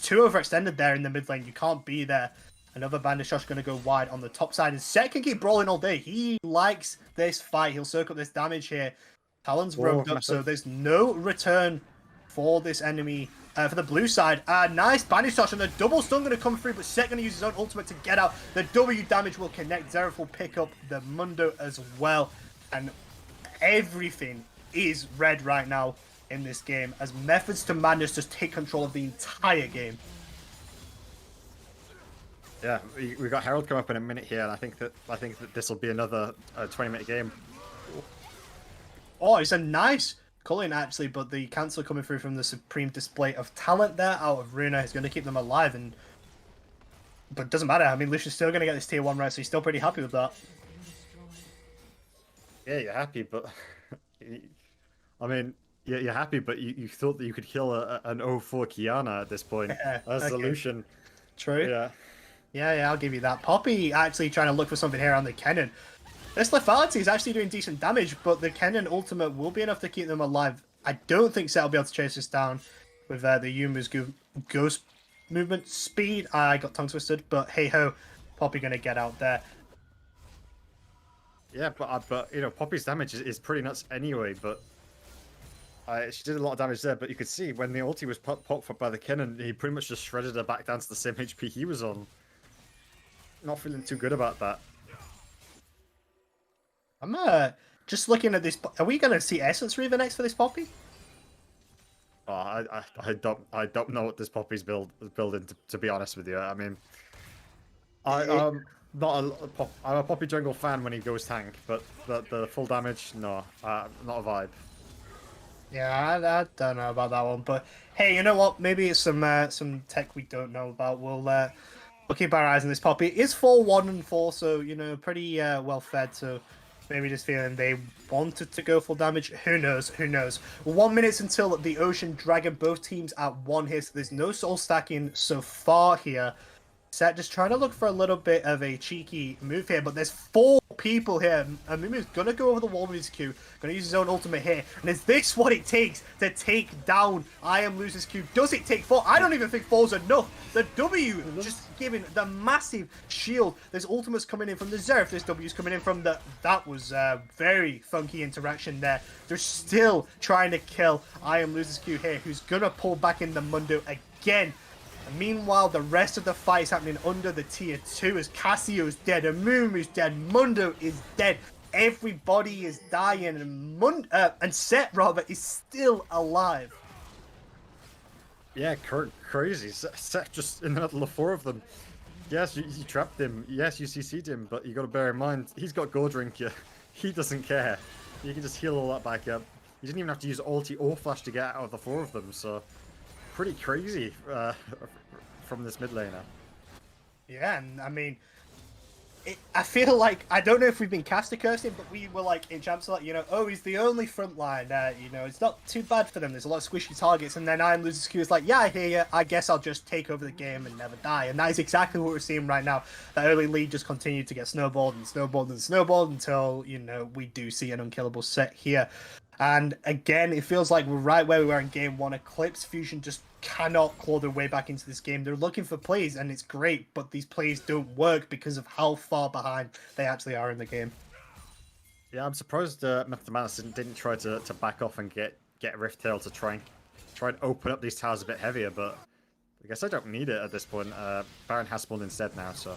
too overextended there in the mid lane. You can't be there. Another Banish Tosh gonna go wide on the top side, and Set can keep brawling all day. He likes this fight. He'll soak up this damage here. Talon's rogued up, so there's no return for this enemy, for the blue side. Nice Banish Tosh, and the double stun going to come through, but Set going to use his own ultimate to get out. The W damage will connect. Xerath will pick up the Mundo as well. And everything is red right now in this game, as Methods to Madness just take control of the entire game. Yeah, we got Herald come up in a minute here, and I think that this will be another 20-minute game. Oh, it's a nice culling actually, but the cancel coming through from the supreme display of talent there out of Runa is going to keep them alive, but it doesn't matter. I mean, Lucian's still going to get this tier 1 right, so he's still pretty happy with that. Yeah, you're happy, but I mean, yeah, you're happy, but you thought that you could kill an 0-4 Kiana at this point Yeah, as the okay. Lucian. True. Yeah. Yeah, I'll give you that. Poppy actually trying to look for something here on the Kennen. This lethality is actually doing decent damage, but the Kennen ultimate will be enough to keep them alive. I don't think Set will be able to chase this down with the Yuma's ghost movement speed. I got tongue twisted, but hey ho, Poppy gonna get out there. Yeah, but you know, Poppy's damage is pretty nuts anyway. But she did a lot of damage there. But you could see when the ulti was popped up by the Kennen, he pretty much just shredded her back down to the same HP he was on. Not feeling too good about that. I'm just looking at this. Are we gonna see Essence Reaver next for this Poppy? Oh, I don't know what this Poppy's building to be honest with you. I mean, I'm a Poppy jungle fan when he goes tank, but the full damage, no, not a vibe. Yeah, I don't know about that one, but hey, you know what? Maybe it's some tech we don't know about. We'll keep our eyes on this Poppy. It is 4-1 and 4, so you know, pretty well fed. So maybe just feeling they wanted to go full damage. Who knows? Who knows? 1 minute until the Ocean Dragon. Both teams at 1 hit. So there's no soul stacking so far here. Set just trying to look for a little bit of a cheeky move here, but there's 4 people here. Amumu's gonna go over the wall with his Q, gonna use his own ultimate here, and is this what it takes to take down I Am Losers Q? Does it take 4? I don't even think 4's enough. The W just giving the massive shield. There's ultimates coming in from the Zerf, there's W's coming in from the... That was a very funky interaction there. They're still trying to kill I Am Losers Q here, who's gonna pull back in the Mundo again. And meanwhile, the rest of the fight is happening under the tier 2 as Cassio's dead, Amumu's dead, Mundo is dead. Everybody is dying, and Set rather is still alive. Yeah, crazy. Set just in the middle of 4 of them. Yes, you trapped him. Yes, you CC'd him, but you got to bear in mind he's got Go Drink. He doesn't care. You can just heal all that back up. You didn't even have to use ulti or flash to get out of the 4 of them. So pretty crazy from this mid laner. Yeah, and I mean, I feel like, I don't know if we've been caster cursing, but we were like in champs like, you know, oh, he's the only front line. You know, it's not too bad for them. There's a lot of squishy targets, and then I Am Losers Q is like, yeah, I hear you. I guess I'll just take over the game and never die. And that is exactly what we're seeing right now. That early lead just continued to get snowballed and snowballed and snowballed until, you know, we do see an unkillable Set here. And again, it feels like we're right where we were in game 1. Eclipse Fusion just cannot claw their way back into this game. They're looking for plays, and it's great, but these plays don't work because of how far behind they actually are in the game. Yeah, I'm surprised Myth of Madness didn't try to back off and get Rift Tail to try and open up these towers a bit heavier, but I guess I don't need it at this point. Baron has spawned instead now, so...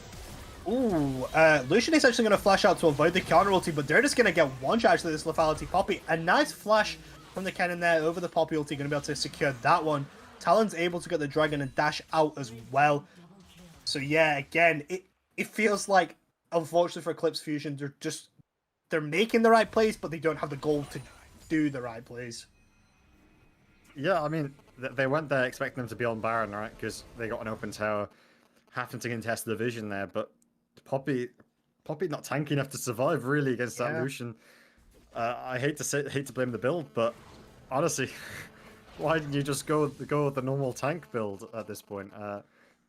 Ooh, Lucian is actually going to flash out to avoid the counter ulti, but they're just going to get one charge to this lethality Poppy. A nice flash from the Kennen there over the Poppy ulti, going to be able to secure that one. Talon's able to get the dragon and dash out as well. So yeah, again, it feels like, unfortunately for Eclipse Fusion, they're making the right plays, but they don't have the goal to do the right plays. Yeah, I mean, they went there expecting them to be on Baron, right? Because they got an open tower, having to contest the vision there, but Poppy not tanky enough to survive really against that Lucian. I hate to blame the build, but honestly, why didn't you just go with the normal tank build at this point?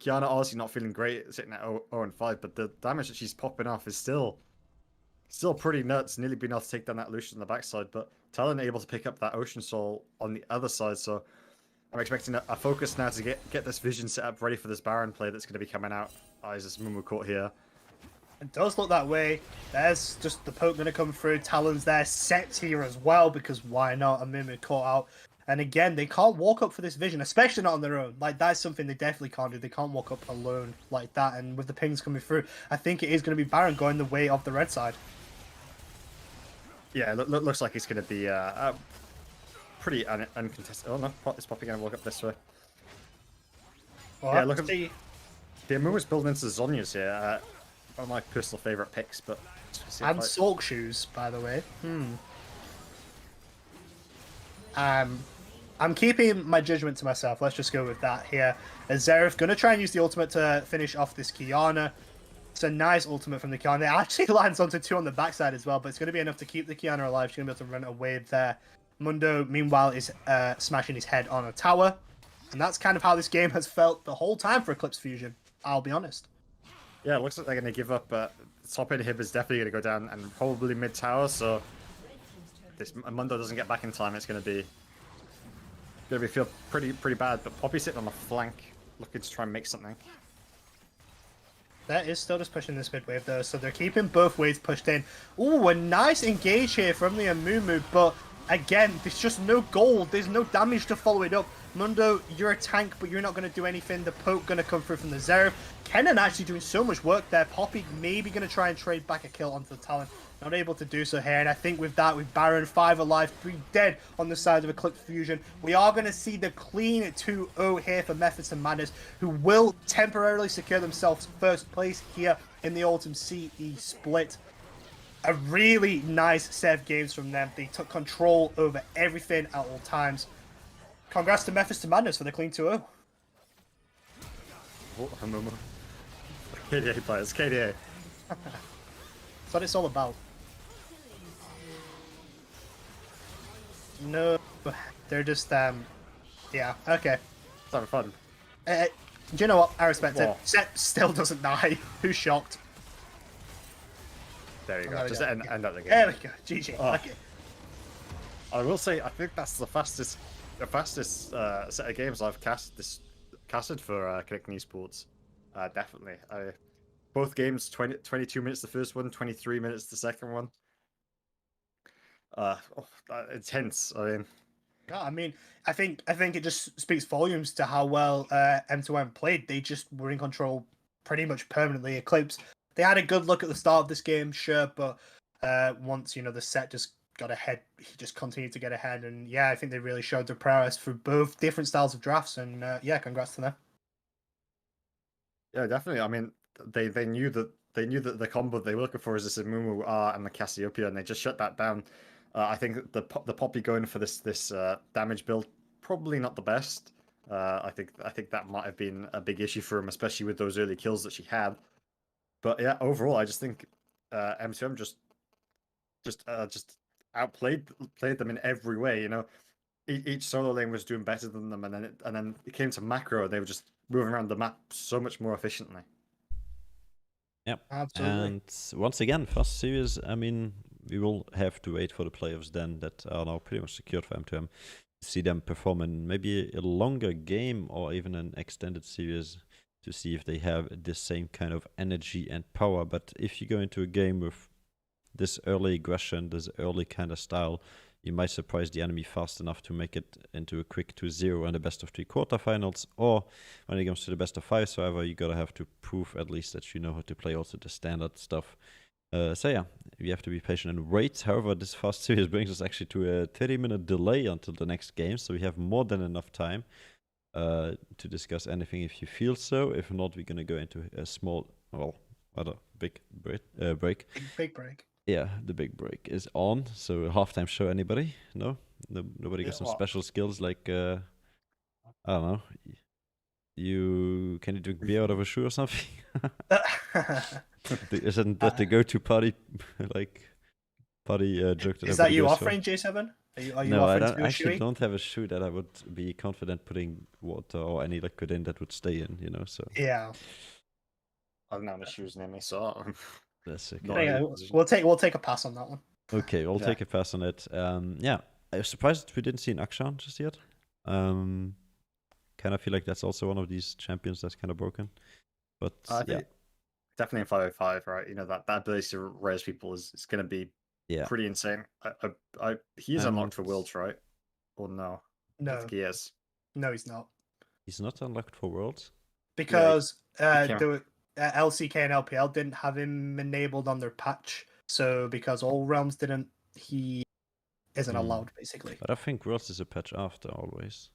Kiana obviously not feeling great, sitting at 0-5, but the damage that she's popping off is still pretty nuts. Nearly been able to take down that Lucian on the backside, but Talon able to pick up that Ocean Soul on the other side, so I'm expecting a focus now to get this vision set up ready for this Baron play that's going to be coming out. Is this Mumu caught here? It does look that way. There's just the poke going to come through. Talon's there, Set's here as well, because why not? A Mumu caught out. And again, they can't walk up for this vision, especially not on their own. Like, that's something they definitely can't do. They can't walk up alone like that. And with the pings coming through, I think it is going to be Baron going the way of the red side. Yeah, looks like it's going to be pretty uncontested. Oh no, it's Poppy going to walk up this way. Well, yeah, look at the Amumu's building into Zhonya's here. One of my personal favourite picks, but... And Sulk Shoes, by the way. I'm keeping my judgment to myself. Let's just go with that here. As Zeref going to try and use the ultimate to finish off this Kiana. It's a nice ultimate from the Kiana. It actually lands onto 2 on the backside as well, but it's going to be enough to keep the Kiana alive. She's going to be able to run a wave there. Mundo, meanwhile, is smashing his head on a tower. And that's kind of how this game has felt the whole time for Eclipse Fusion, I'll be honest. Yeah, it looks like they're going to give up. Top inhib is definitely going to go down and probably mid tower. So this Mundo doesn't get back in time. It's going to feel pretty bad. But Poppy sitting on the flank, looking to try and make something. That is still just pushing this mid wave though, so they're keeping both waves pushed in. Ooh, a nice engage here from the Amumu, but again, there's just no gold. There's no damage to follow it up. Mundo, you're a tank, but you're not going to do anything. The poke going to come through from the Zeref. Kennen actually doing so much work there. Poppy maybe going to try and trade back a kill onto the Talon. Not able to do so here, and I think with that, with Baron 5 alive, 3 dead on the side of Eclipse Fusion, we are going to see the clean 2-0 here for Methods and Madness, who will temporarily secure themselves first place here in the Autumn CE split. A really nice set of games from them. They took control over everything at all times. Congrats to Methods to Madness for the clean 2-0. Oh, KDA players, KDA. That's what it's all about. No, they're just, yeah, okay. It's having fun. Do you know what? I respect Whoa. it. Set still doesn't die. Who's shocked? There you Oh, go. there we Just go. end up the game. There we go. GG. Oh. Okay. I will say, I think that's the fastest set of games I've casted for Connecting Esports. Definitely. Both games, 22 minutes the first one, 23 minutes the second one. Intense. I mean, Yeah, I mean, I think it just speaks volumes to how well M2M played. They just were in control pretty much permanently. Eclipse, they had a good look at the start of this game, sure, but once the set just got ahead, he just continued to get ahead, and yeah, I think they really showed their prowess for both different styles of drafts, and yeah, congrats to them. yeah, definitely. I mean, they knew that the combo they were looking for is this Amumu R and the Cassiopeia, and they just shut that down. I think the Poppy going for this damage build probably not the best. I think that might have been a big issue for him, especially with those early kills that she had. But yeah, overall, I just think M2M just outplayed them in every way. Each solo lane was doing better than them, and then it came to macro, they were just moving around the map so much more efficiently. Yep. Absolutely. And once again, Fast Series, I mean, we will have to wait for the playoffs then that are now pretty much secured for M2M. See them perform in maybe a longer game or even an extended series to see if they have the same kind of energy and power. But if you go into a game with this early aggression, this early kind of style, you might surprise the enemy fast enough to make it into a quick 2-0 and the best of 3 quarterfinals. Or when it comes to the best of 5, however, you gotta have to prove at least that you know how to play also the standard stuff. So yeah, we have to be patient and wait. However, this Fast Series brings us actually to a 30-minute delay until the next game, so we have more than enough time to discuss anything if you feel so. If not, we're gonna go into a small, well, rather big break. Big break. Yeah, the big break is on. So halftime show, anybody? No, nobody got Yeah, some well- special skills like I don't know. Can you drink beer out of a shoe or something? Isn't that the go-to party joke? Is that everybody you goes for? offering, J7? Are you No, I offering to don't. do a Actually, shoey? don't have a shoe that I would be confident putting water or any liquid in that would stay in. So Yeah. I don't have any shoes near me, so that's okay. No, Yeah, I- we'll take a pass on that one. Okay, we'll Yeah. take a pass on it. Yeah, I was surprised we didn't see an Akshan just yet. Kind of feel like that's also one of these champions that's kind of broken. But I yeah, think definitely in 505, right? That ability to res people is going to be yeah. pretty insane. He is unlocked for And- Worlds, right? Or no? I No, think he is. no, he's not. He's not unlocked for Worlds. Because came- LCK and LPL didn't have him enabled on their patch. So because all realms didn't, he isn't Hmm. allowed basically. But I think Worlds is a patch after always.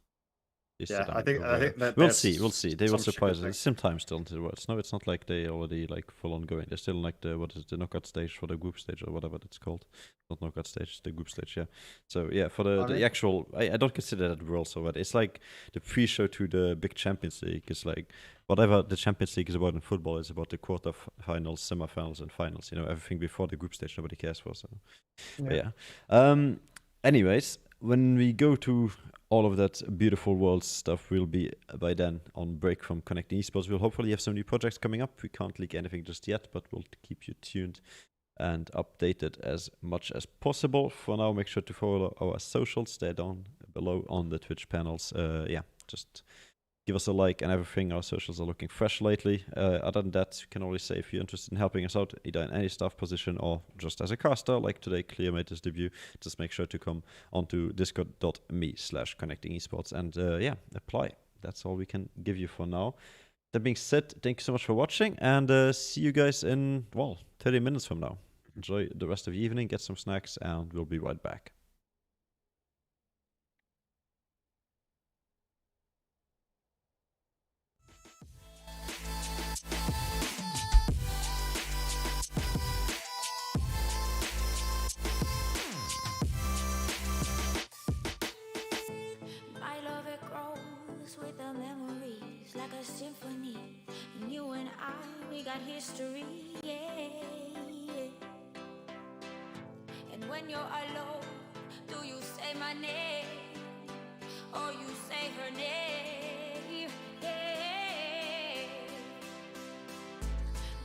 Yeah, I Amsterdam think over there. that We'll there's see. We'll see. They will some shit surprise us. thing. It's some time still until the Worlds. No, it's not like they already like full on going. They're still in, like the knockout stage for the group stage or whatever it's called. Not knockout stage, the group stage. Yeah. So yeah, for the Okay. actual, I don't consider that Worlds already. It's like the pre-show to the big Champions League. It's like whatever the Champions League is about in football is about the quarterfinals, semifinals, and finals. You know, everything before the group stage nobody cares for. So but yeah. Anyways, when we go to all of that beautiful world stuff, we'll be by then on break from Connecting Esports. We'll hopefully have some new projects coming up. We can't leak anything just yet, but we'll keep you tuned and updated as much as possible. For now, make sure to follow our socials. They're down below on the Twitch panels. Yeah, just give us a like and everything. Our socials are looking fresh lately. Other than that, you can always say if you're interested in helping us out, either in any staff position or just as a caster, like today, Clear made his debut. Just make sure to come onto discord.me/connectingesports and yeah, apply. That's all we can give you for now. That being said, thank you so much for watching and see you guys in, well, 30 minutes from now. Enjoy the rest of the evening, get some snacks, and we'll be right back. My love, it grows with the memories like a symphony. And you and I, we got history, yeah. And when you're alone, do you say my name or you say her name? Yeah.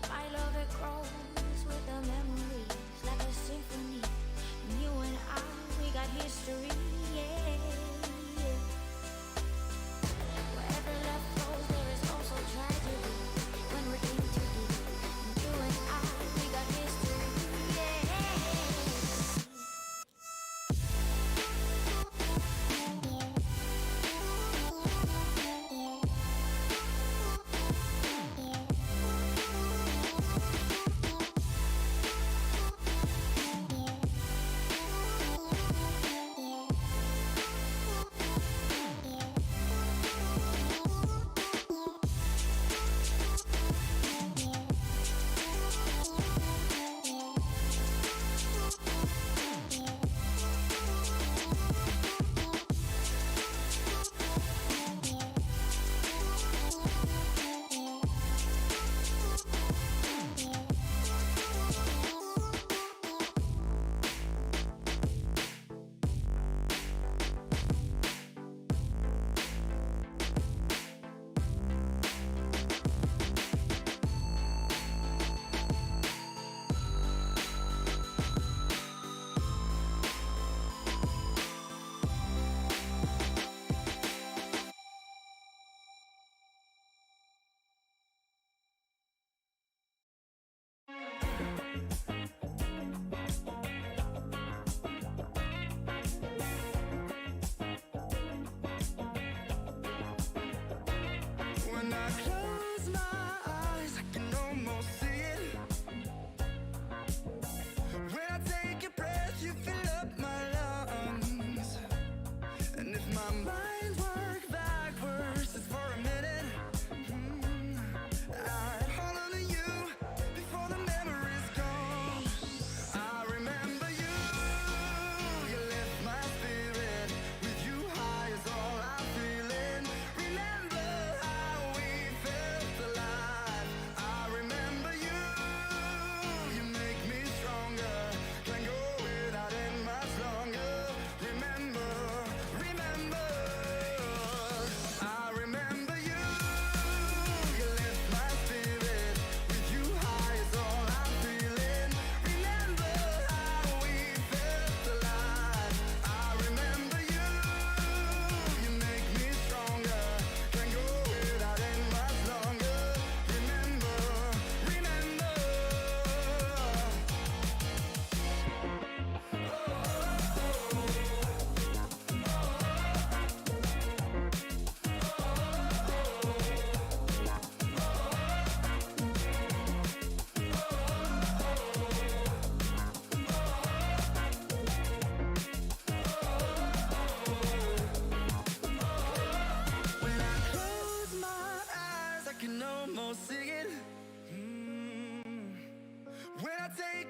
My love, it grows with the memories like a symphony. And you and I, we got history, yeah. Wherever love flows, there is also tragedy. When we're in too deep, and you and I, we got history, yeah.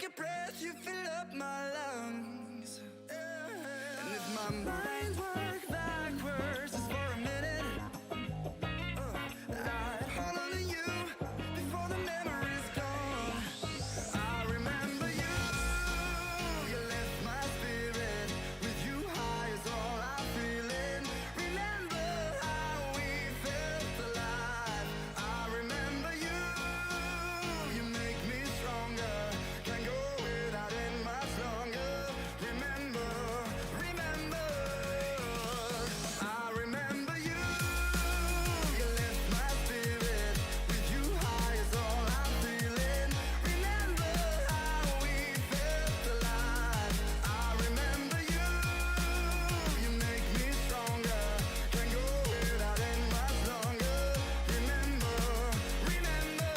a breath, you fill up my lungs. And if my mind worked backwards just for a minute, I'd hold on to you before the memory's gone. I remember you, you lift my spirit. With you high is all I'm feeling. Remember how we felt alive. I remember you, you make me stronger. Can't go without it much longer. Remember, remember, I remember you, you lift my spirit. With you high is all I'm feeling. Remember how we felt alive. I remember you, you make me stronger. Can't go without it much longer. Remember, remember.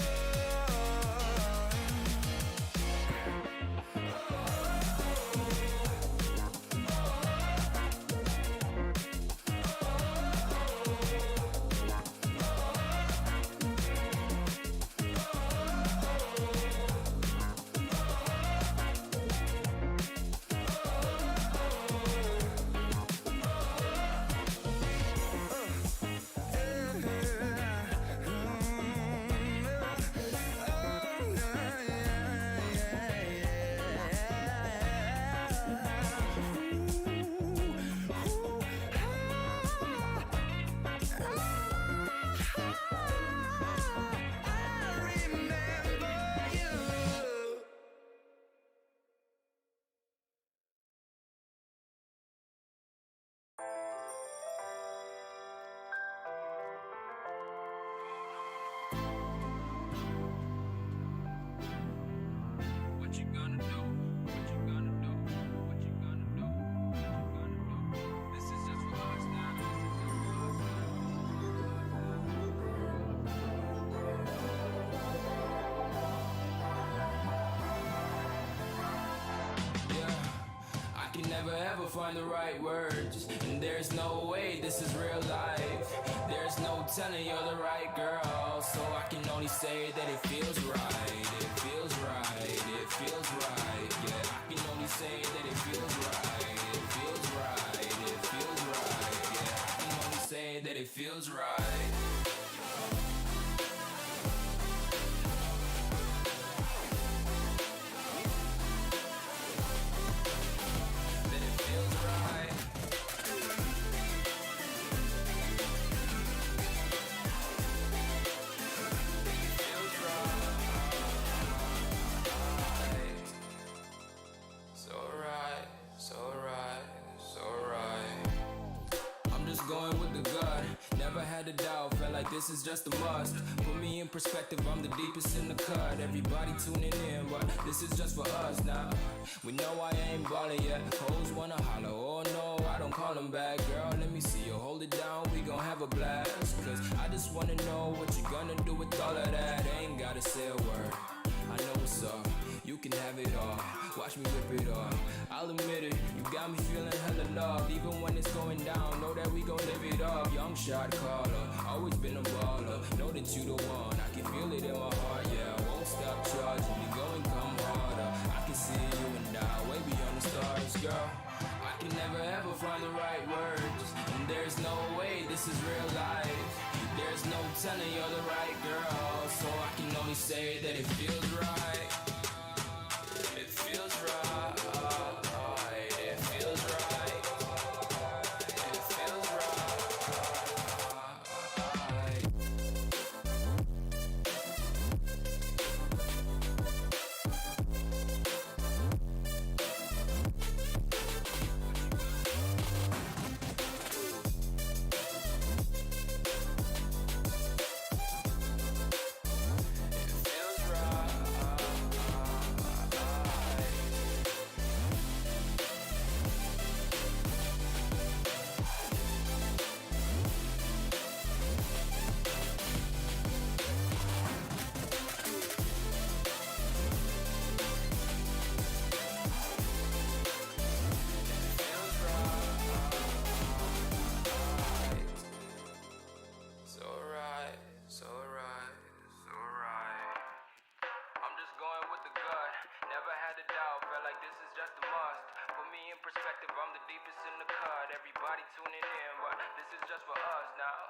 What you gonna do? What you gonna do? What you gonna do? What you gonna do? This is just for us now. This is just for us now. Yeah, I can never ever find the right words, and there's no way this is real life. There's no telling you're the right girl, so I can only say that it feels right. It feels right. It feels right. Yeah, I can only say that it feels right. It feels right. It feels right. Yeah, I can only say that it feels right. That it feels right. Feels right. So right, so right, so right. I'm just going with the gut. Never had a doubt, felt like this is just a must. Put me in perspective, I'm the deepest in the cut. Everybody tuning in, but this is just for us now. We know I ain't ballin' yet. Hoes wanna holler, oh no, I don't call them back. Girl, let me see you hold it down, we gon' have a blast. Cause I just wanna know what you gonna do with all of that. Ain't gotta say a word, I know what's up. You can have it all, watch me rip it off. I'll admit it, you got me feeling hella loved. Even when it's going down, know that we gon' live it up. Young shot caller, always been a baller. Know that you the one, I can feel it in my heart. Yeah, I won't stop charging, you go and come harder. I can see you and I, way beyond the stars, girl. I can never ever find the right words, and there's no way this is real life. There's no telling you're the right girl, so I can only say that it feels right. It feels right. It feels right. It feels right. It feels right. now.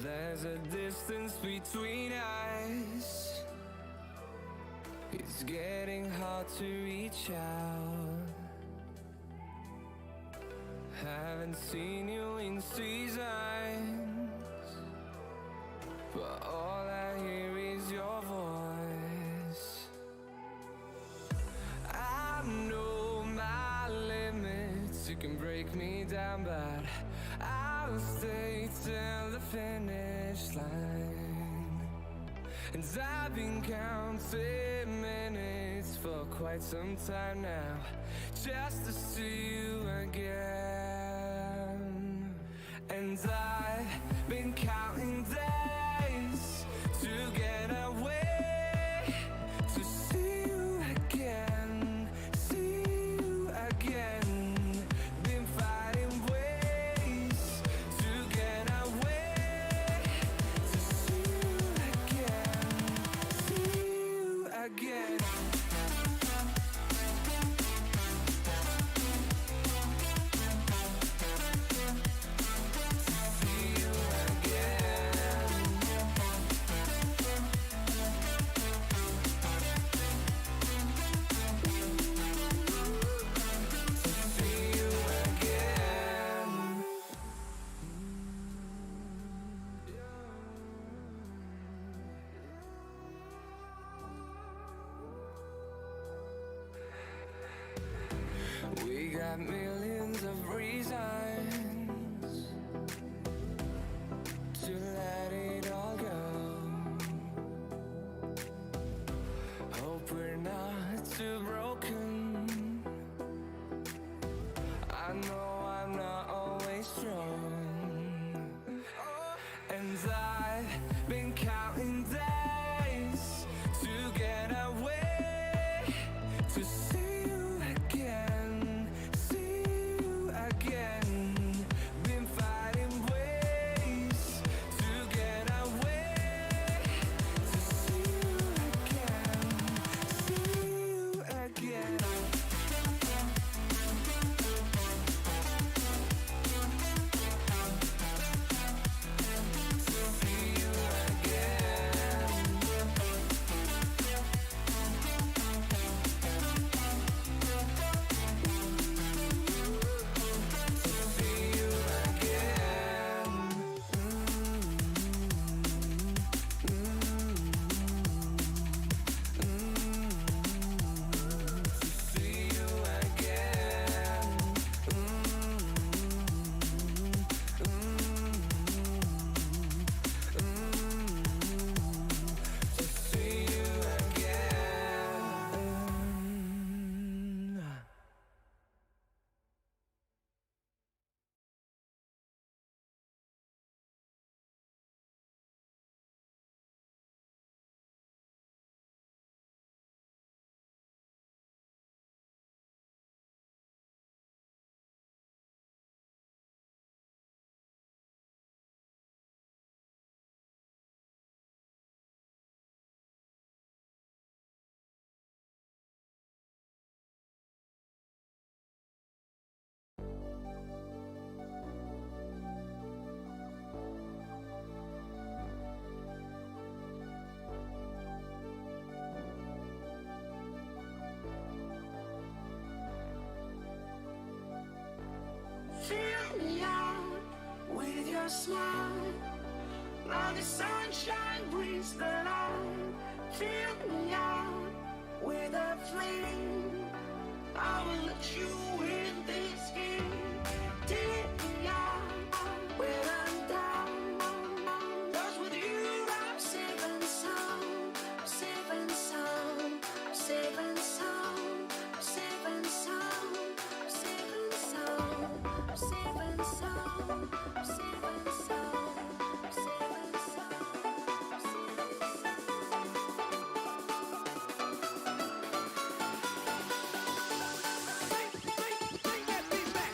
There's a distance between us. It's getting hard to reach out. Haven't seen you in seasons, but all I hear is your voice. I know my limits, you can break me down, but I'll stay till the finish line. And I've been counting minutes for quite some time now, just to see you again. And I've been counting days to get away, to see you again, see you again. Been fighting ways to get away, to see you again, see you again. We got millions of reasons to let it all go. Hope we're not too broken. I know I'm not always strong. And I've been counting days to get away, to see you again, see you again. Been fighting ways to get away, to see you again, see you again. Fill me out with your smile. Like the sunshine brings the light. Fill me out with a flame. I will let you in this game. Take me out when I'm down. 'Cause with you I'm safe and sound. Safe and sound. Safe and sound. Safe and sound. Safe and sound. Safe and sound. Safe and sound. Safe and sound. Bring that beat back.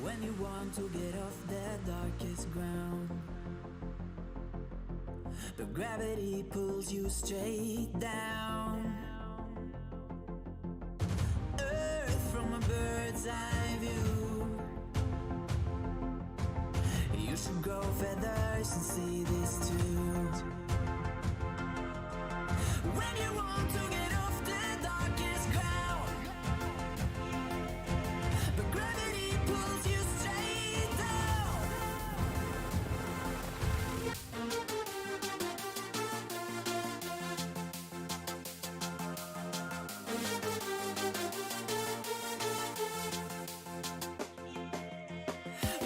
When you want to get off the darkest ground, but gravity pulls you straight down. bird's eye view. You should grow feathers and see this too. When you want to get off the darkest ground, but gravity pulls you straight down.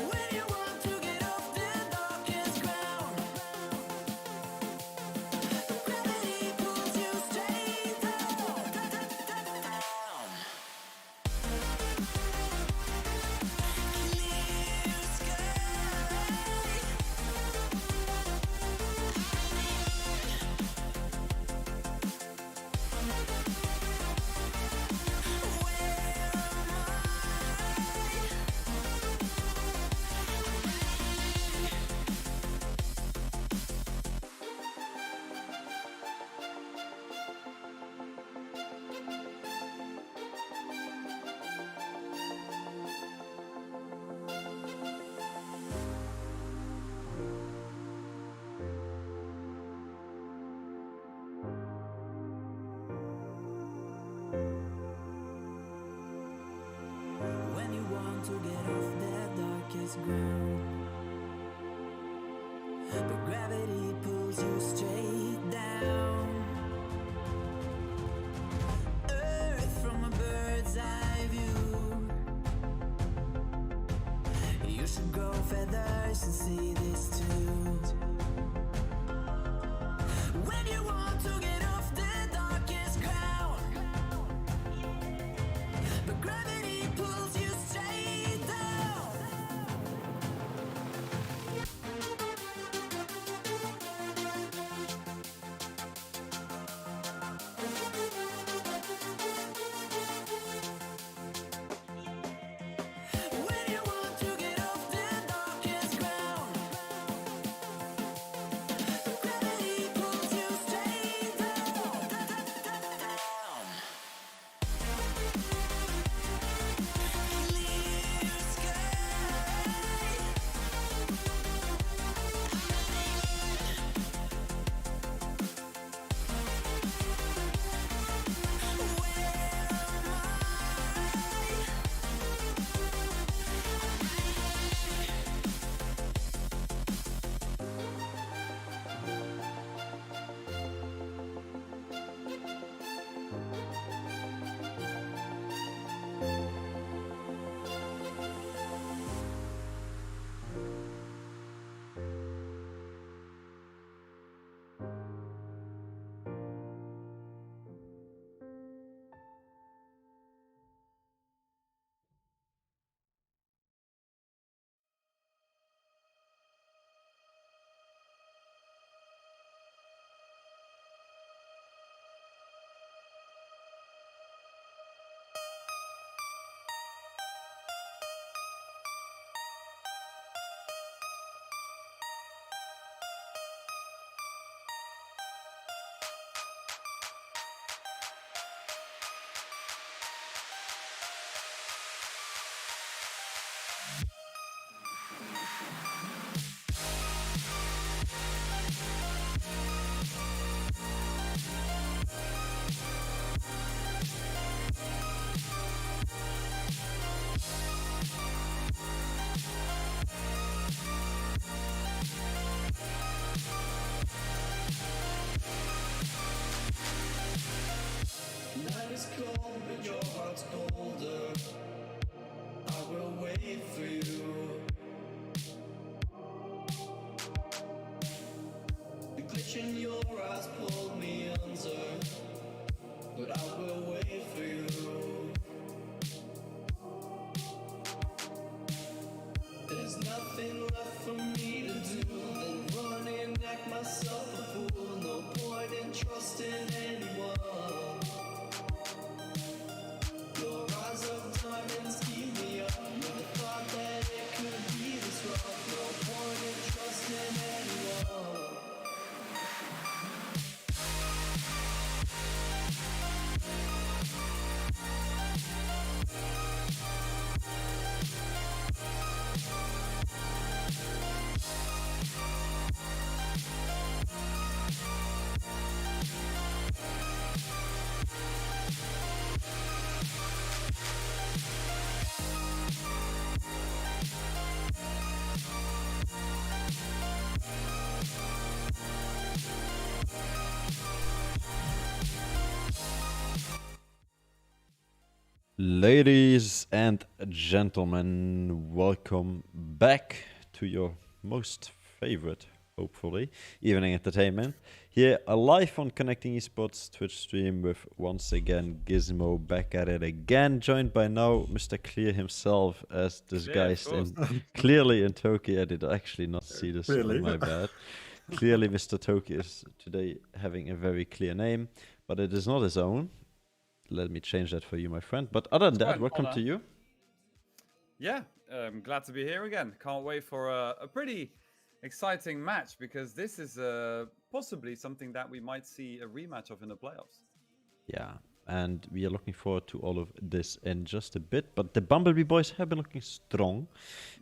When you want to get off the darkest ground, gravity pulls you straight down. Clear When you want to get off the darkest ground, but gravity pulls you straight down. Earth from a bird's eye view. You should grow feathers and see this too. When you want to get off the darkest ground, but gravity pulls you straight down. When you want to get off the darkest ground, but gravity pulls you straight down. Clear sky. Night is cold, but your heart's colder. I will wait for you. The glitch in your eyes pulled me under, but I will wait for you. There's nothing left for me to do than run and act myself a fool. No point in trusting anyone. Your eyes of diamonds keep me up with the thought that it could be this rough. No point in trusting anyone. Ladies and gentlemen, welcome back to your most favorite, hopefully, evening entertainment. Here, live on Connecting Esports Twitch stream with once again Gizmo back at it again, joined by now Mr. Clear himself as disguised clearly in Toki. I did actually not see this, Clearly. my bad. Clearly, Mr. Toki is today having a very clear name, but it is not his own. Let me change that for you, my friend. But other than that, Quite an welcome honor. to you. Yeah, glad to be here again. Can't wait for a pretty exciting match because this is possibly something that we might see a rematch of in the playoffs. Yeah, and we are looking forward to all of this in just a bit. But the Bumblebee boys have been looking strong,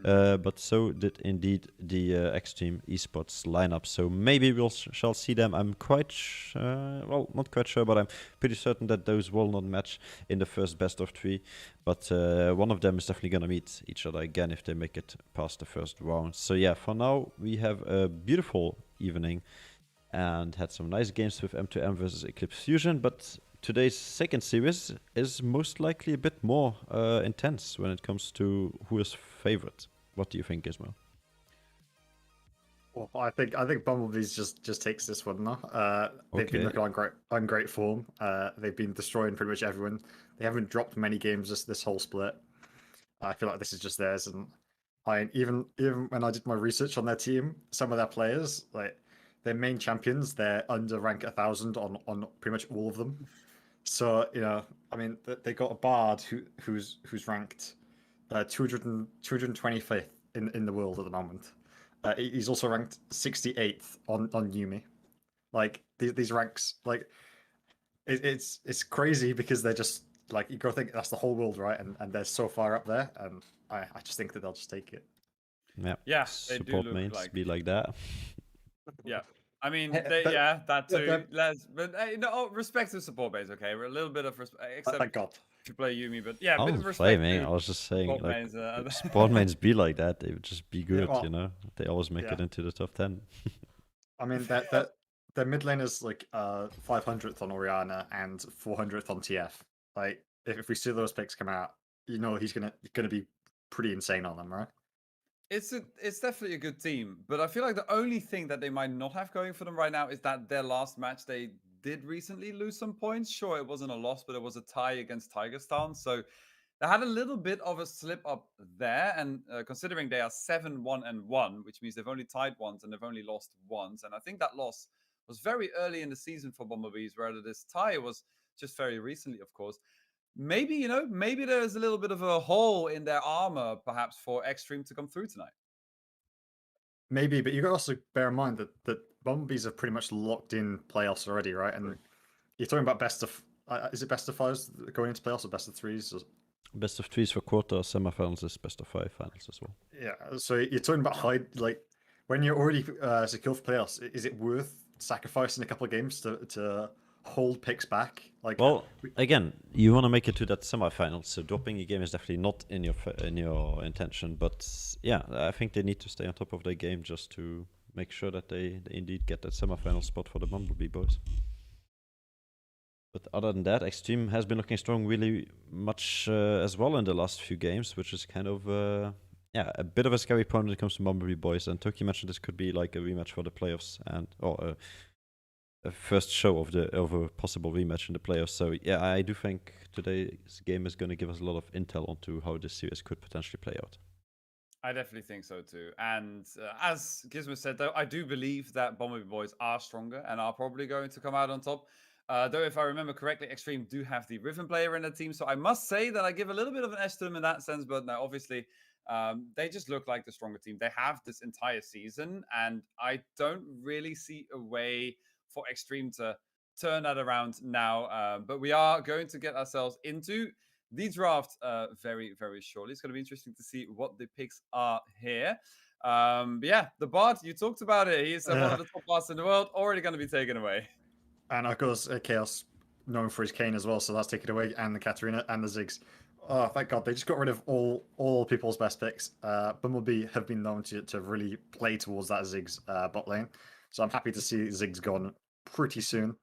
but so did indeed the Extreme Esports lineup. So maybe we'll shall see them. I'm quite, well, not quite sure, but I'm pretty certain that those will not match in the first best of 3. But one of them is definitely gonna meet each other again if they make it past the first round. So yeah, for now we have a beautiful evening and had some nice games with M2M versus Eclipse Fusion, but today's second series is most likely a bit more intense when it comes to who is favorite. What do you think, Gizmo? Well, I think Bumblebees just takes this one now. They've Okay. been looking on great form. They've been destroying pretty much everyone. They haven't dropped many games this whole split. I feel like this is just theirs. And even when I did my research on their team, some of their players, like their main champions, they're under rank 1,000 on pretty much all of them. So I mean, they got a Bard who's ranked 225th in the world at the moment. He's also ranked 68th on Yumi. Like these ranks, like it's crazy because they're just like you gotta think that's the whole world, right? And they're so far up there, and I just think that they'll just take it. Yeah, Yeah, they do support look mains like- be like that. Yeah, I mean, But- that too. but- But respect to support base, okay? We're a little bit of respect, except Thank God. if you play Yumi, but yeah, I a bit of was respect. blaming. to I was just saying, support like, mains, if support mains be like that, they would just be good, well, you know? They always make it yeah. into the top 10. I mean, their mid lane is like 500th on Oriana and 400th on TF. Like, if we see those picks come out, you know he's gonna be pretty insane on them, right? It's definitely a good team, but I feel like the only thing that they might not have going for them right now is that their last match they did recently lose some points. Sure, it wasn't a loss, but it was a tie against Tigerstan, so they had a little bit of a slip up there. And considering they are 7-1-1, which means they've only tied once and they've only lost once, and I think that loss was very early in the season for Bumblebees, whereas this tie was just very recently, of course. Maybe, maybe there's a little bit of a hole in their armor, perhaps, for Extreme to come through tonight. Maybe, but you got to also bear in mind that Bumblebees have pretty much locked in playoffs already, right? And you're talking about best of is it best of 5s going into playoffs or best of 3s? Best of 3s for quarter, semifinals is best of 5 finals as well. Yeah, so you're talking about like when you're already secure for playoffs. Is it worth sacrificing a couple of games to hold picks back? Like, Well, again, you want to make it to that semifinal, so dropping a game is definitely not in your intention. But yeah, I think they need to stay on top of their game just to make sure that they indeed get that semifinal spot for the Bumblebee boys. But other than that, Extreme has been looking strong really much as well in the last few games, which is kind of a bit of a scary point when it comes to Bumblebee boys. And Toki mentioned this could be like a rematch for the playoffs or a first show of a possible rematch in the playoffs. So yeah, I do think today's game is going to give us a lot of intel onto how this series could potentially play out. I definitely think so too. And as Gizmo said, though, I do believe that Bumblebee boys are stronger and are probably going to come out on top. Though, if I remember correctly, Extreme do have the Riven player in the team. So I must say that I give a little bit of an edge to them in that sense. But no, obviously, they just look like the stronger team. They have this entire season. And I don't really see a way for Extreme to turn that around now. But we are going to get ourselves into the draft very, very shortly. It's going to be interesting to see what the picks are here. But yeah, the Bard, you talked about it. He's one of the top bards in the world, already going to be taken away. and of course Chaos known for his Kane as well, so that's taken away, and the Katarina and the Ziggs. Oh, thank God, they just got rid of all people's best picks. Bumblebee have been known to really play towards that Ziggs bot lane, so I'm happy to see Ziggs gone pretty soon.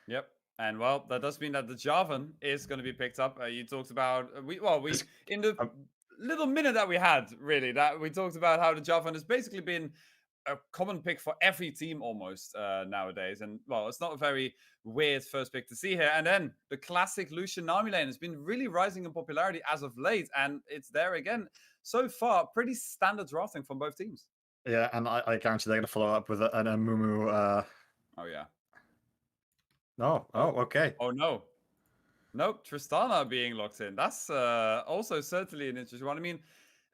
Yep. And well, that does mean that the Jarvan is going to be picked up. You talked about we It's- in the um, little minute that we had, really, that we talked about how the Jarvan has basically been a common pick for every team almost nowadays. And well, it's not a very weird first pick to see here. And then the classic Lucian Nami lane has been really rising in popularity as of late, and it's there again. So far, pretty standard drafting from both teams. Yeah, and I guarantee they're going to follow up with an Amumu. Oh yeah. No, okay. Oh no. Nope, Tristana being locked in. That's also certainly an interesting one. I mean,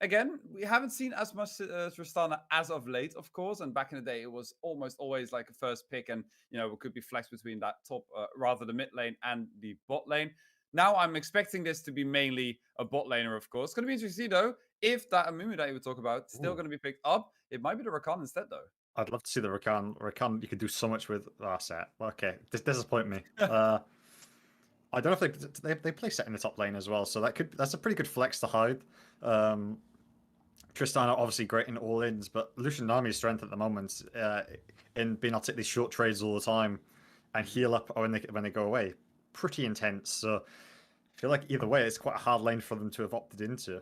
again, we haven't seen as much Tristana as of late, of course. And back in the day, it was almost always like a first pick, and it could be flexed between that top, rather the mid lane and the bot lane. Now I'm expecting this to be mainly a bot laner, of course. It's going to be interesting though if that Amumu that you would talk about still Ooh. going to be picked up. It might be the Rakan instead, though. I'd love to see the Rakan. Rakan, you could do so much with set. Okay, disappoint me. I don't know if they play set in the top lane as well, so that's a pretty good flex to hide. Tristana obviously great in all ins, but Lucian Nami's strength at the moment in being able to take these short trades all the time and heal up when they go away, pretty intense. So I feel like either way, it's quite a hard lane for them to have opted into.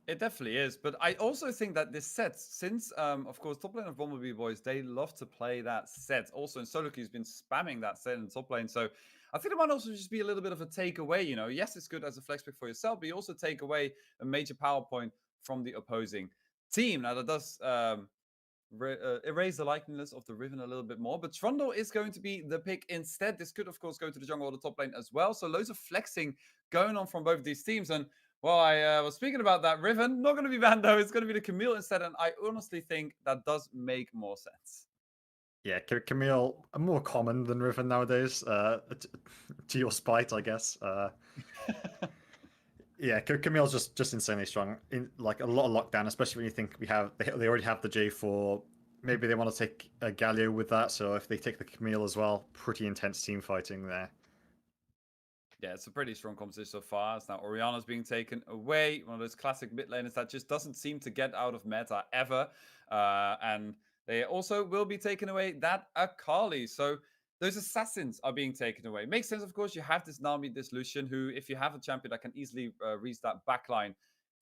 It definitely is, but I also think that this set, since of course top lane of Bumblebee Boys, they love to play that set. Also, in solo queue has been spamming that set in the top lane, so I think it might also just be a little bit of a takeaway. Yes, it's good as a flex pick for yourself, but you also take away a major power point from the opposing team. Now that does erase the likeliness of the Riven a little bit more, but Trundle is going to be the pick instead. This could of course go to the jungle or the top lane as well, so loads of flexing going on from both these teams. And well, I was speaking about that Riven, not going to be Vando, it's going to be the Camille instead, and I honestly think that does make more sense. Yeah, Camille are more common than Riven nowadays. To your spite, I guess. Yeah, Camille's just insanely strong. In like a lot of lockdown, especially when you think they already have the J4. Maybe they want to take a Galio with that. So if they take the Camille as well, pretty intense team fighting there. Yeah, it's a pretty strong competition so far. It's now Orianna's being taken away. One of those classic mid laners that just doesn't seem to get out of meta ever. And they also will be taken away that Akali. So those assassins are being taken away. Makes sense, of course. You have this Nami, this Lucian, who, if you have a champion that can easily reach that backline,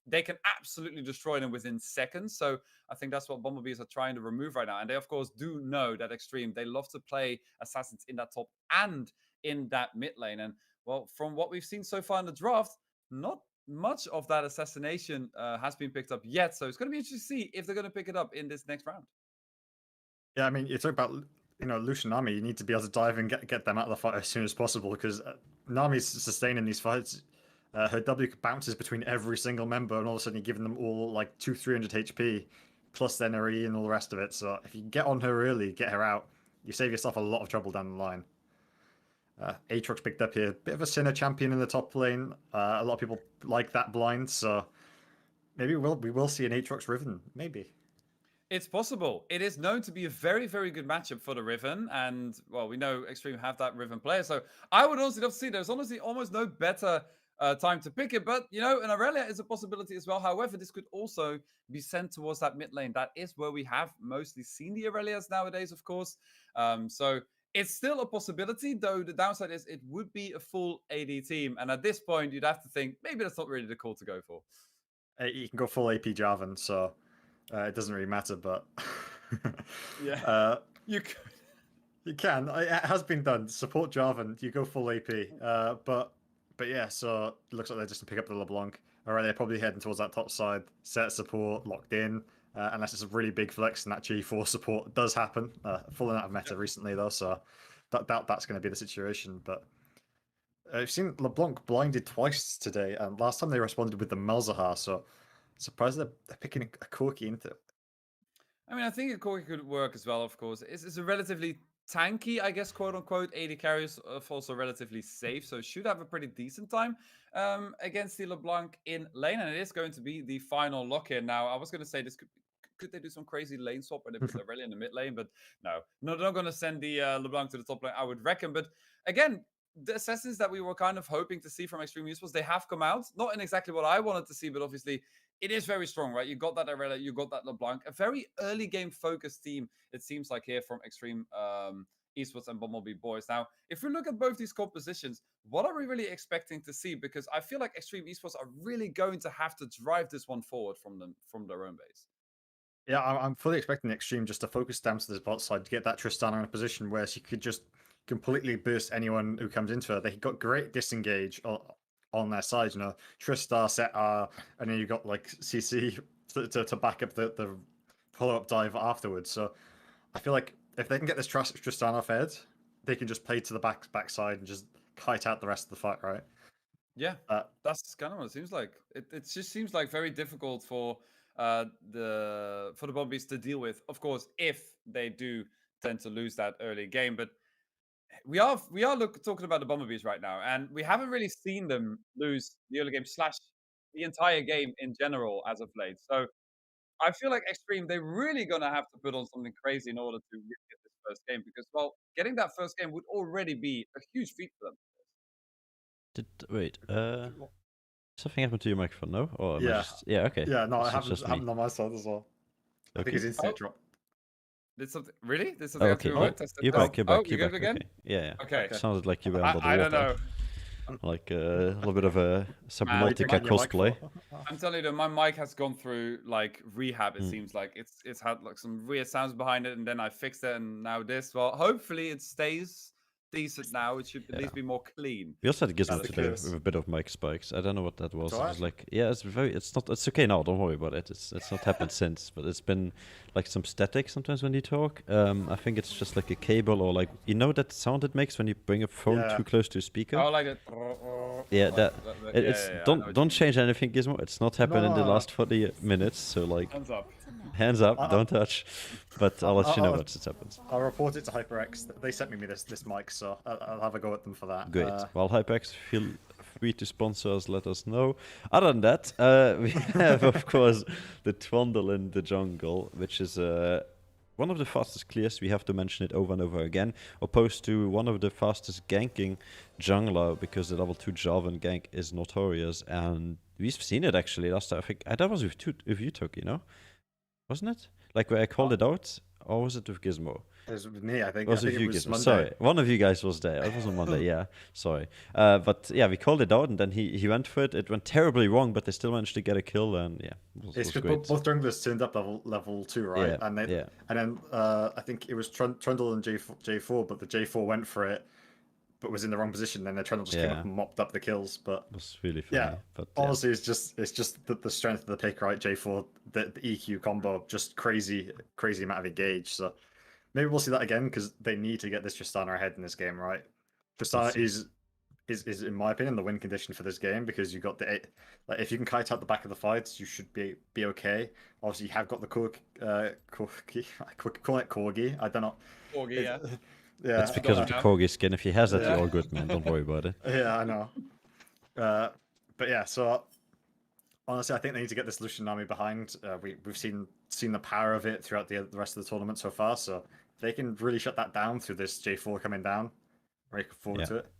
they can absolutely destroy them within seconds. So I think that's what Bumblebees are trying to remove right now. And they, of course, do know that Extreme, they love to play assassins in that top and in that mid lane. And well, from what we've seen so far in the draft, not much of that assassination has been picked up yet. So it's going to be interesting to see if they're going to pick it up in this next round. Yeah, I mean, you talk about Lucian Nami. You need to be able to dive and get them out of the fight as soon as possible because Nami's sustaining these fights. Her W bounces between every single member, and all of a sudden you're giving them all like 200-300 HP, plus their NRE and all the rest of it. So if you get on her early, get her out, you save yourself a lot of trouble down the line. Aatrox picked up here, bit of a Sinner champion in the top lane. A lot of people like that blind, so maybe we will see an Aatrox Riven, maybe. It's possible. It is known to be a very, very good matchup for the Riven, and well, we know Extreme have that Riven player, so I would honestly love to see. There's honestly almost no better time to pick it, but an Aurelia is a possibility as well. However, this could also be sent towards that mid lane. That is where we have mostly seen the Aurelias nowadays, of course. So it's still a possibility, though the downside is it would be a full AD team, and at this point, you'd have to think maybe that's not really the call to go for. You can go full AP Jarvan, so it doesn't really matter, but yeah, you could. You can. It has been done. Support Jarvan. You go full AP. But yeah, so it looks like they're just to pick up the LeBlanc. All right, they're probably heading towards that top side. Set support locked in, unless it's a really big flex and that G4 support does happen. Falling out of meta recently though, so that's going to be the situation. But I've seen LeBlanc blinded twice today, and last time they responded with the Malzahar. So surprised they're picking a Corki into it. I mean, I think a Corki could work as well, of course. It's a relatively tanky, I guess, quote unquote. AD carries also relatively safe, so should have a pretty decent time against the LeBlanc in lane, and it is going to be the final lock-in. Now, I was going to say this could they do some crazy lane swap where they put Aurelia in the mid lane, but no, they're not going to send the LeBlanc to the top lane, I would reckon. But again, the assassins that we were kind of hoping to see from Extreme Esports, they have come out, not in exactly what I wanted to see, but obviously it is very strong, right? You got that Aurelia, you got that LeBlanc, a very early game focused team, it seems like here from Extreme Esports and Bumblebee Boys. Now, if we look at both these compositions, what are we really expecting to see? Because I feel like Extreme Esports are really going to have to drive this one forward from their own base. Yeah, I'm fully expecting Extreme just to focus down to this bot side to get that Tristana in a position where she could just completely burst anyone who comes into her. They got great disengage on their side, you know, Tristar, Set R, and then you got like CC to back up the follow-up dive afterwards. So I feel like if they can get this Tristana fed, they can just play to the backside and just kite out the rest of the fight, right? Yeah, that's kind of what it seems like. It just seems like very difficult for the Bumblebees to deal with. Of course, if they do tend to lose that early game, but we are talking about the Bumblebees right now, and we haven't really seen them lose the early game / the entire game in general as of late. So I feel like Extreme, they're really gonna have to put on something crazy in order to really get this first game, because getting that first game would already be a huge feat for them. Wait, something happened to your microphone, no? Or am I Yeah. just... yeah, okay. Yeah, no, It's it just happened me. on my side as well. I think Okay. his internet dropped. Did something really? Did Oh, something okay. happen? Oh, Test, test, you're test. back. You're Oh, back. you You're good back. again? Okay. Yeah. Okay. Sounded like you were under the I water. don't know. Like a little bit of a Subnautica Your mic cosplay. for- I'm telling you, my mic has gone through like rehab. It Mm. seems like it's had like some weird sounds behind it, and then I fixed it, and now this. Well, hopefully it stays decent now. It should at least be more clean. We also had Gizmo That's the today case. with a bit of mic spikes. I don't know what that was. It alright. was like, yeah, it's okay now. Don't worry about it. It's not happened since, but it's been like some static sometimes when you talk. I think it's just like a cable or like, you know that sound it makes when you bring a phone Yeah. too close to a speaker. Oh, like it. Yeah, like that it's I know don't what don't change anything, Gizmo. It's not happened in the No. last 40 minutes. So like, Hands up. hands up, don't touch. But I'll let you know I'll- once it happens. I'll report it to HyperX. They sent me this mic, so I'll have a go at them for that. Great. Well, Hypex, feel free to sponsor us. Let us know. Other than that, we have, of course, the Trundle in the jungle, which is one of the fastest clears. We have to mention it over and over again, opposed to one of the fastest ganking jungler, because the level 2 Jarvan gank is notorious, and we've seen it actually last time. I think that was with you, Toki, you know, wasn't it? Like where I called it out, or was it with Gizmo? It was with me, I think. It was I think with you, it was Gizmo. Monday. Sorry, one of you guys was there. It was on Monday, yeah. Sorry. But yeah, we called it out, and then he went for it. It went terribly wrong, but they still managed to get a kill, and yeah, it was It's because great. both junglers turned up level 2, right? Yeah, And yeah. and then I think it was Trundle and J4, but the J4 went for it, but was in the wrong position. Then the Trundle just came Yeah. up and mopped up the kills. But It was really funny. yeah, But yeah. honestly, it's just the strength of the pick, right? J4, the EQ combo, just crazy amount of engage. So maybe we'll see that again, because they need to get this Tristana ahead in this game, right? Tristana see. is in my opinion the win condition for this game, because you got like if you can kite out the back of the fights, you should be okay. Obviously, you have got the Corgi. I call it Corgi. I don't know. Corgi, yeah. Yeah, That's because of the know. Corgi skin. If he has that, Yeah. you're all good, man. Don't worry about it. Yeah, I know. But yeah, so honestly, I think they need to get this Lucian army behind. We've seen the power of it throughout the rest of the tournament so far. So if they can really shut that down through this J4 coming down, very looking forward Yeah. to it.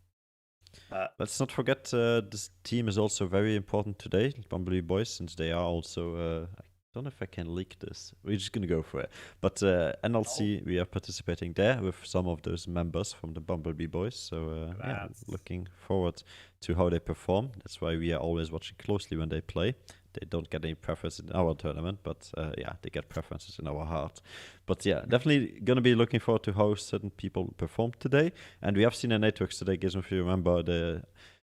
Let's not forget this team is also very important today, Bumblebee Boys, since they are also. I don't know if I can leak this. We're just gonna go for it. But NLC, we are participating there with some of those members from the Bumblebee Boys. So yeah, Congrats. looking forward to how they perform. That's why we are always watching closely when they play. They don't get any preference in our tournament, but yeah, they get preferences in our heart. But yeah, definitely gonna be looking forward to how certain people perform today. And we have seen in Networks today, Gizmo, if you remember,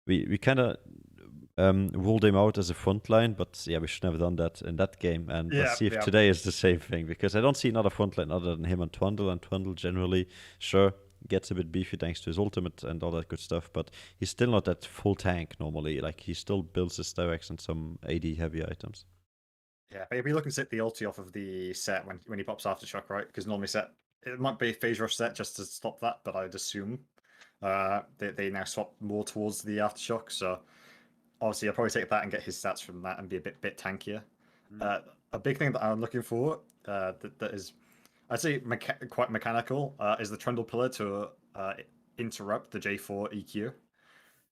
we kind of ruled him out as a front line, but yeah, we should have done that in that game. And Yeah, let's see if yeah. today is the same thing, because I don't see another front line other than him and Trundle. And Trundle generally, sure, gets a bit beefy thanks to his ultimate and all that good stuff, but he's still not that full tank normally. Like, he still builds his Styrax and some AD heavy items. Yeah, but you'll be looking to set the ulti off of the set when he pops Aftershock, right? Because normally it might be a phase rush set just to stop that, but I'd assume they now swap more towards the Aftershock. So obviously, I'll probably take that and get his stats from that and be a bit tankier. A big thing that I'm looking for that is, I'd say quite mechanical, is the Trundle pillar to interrupt the J4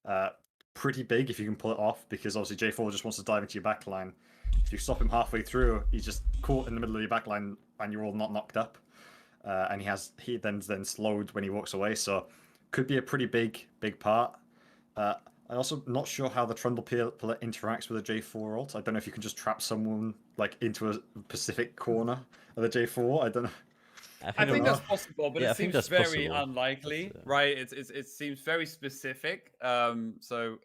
EQ. Pretty big if you can pull it off, because obviously J4 just wants to dive into your backline. If you stop him halfway through, he's just caught in the middle of your backline and you're all not knocked up. and he then slowed when he walks away. So could be a pretty big part. I'm also not sure how the Trundle pillar interacts with the J4 ult. I don't know if you can just trap someone like into a specific corner of the J4. I don't know. I think that's possible, but Yeah, I it think seems that's very possible. unlikely, But, right? It seems very specific. So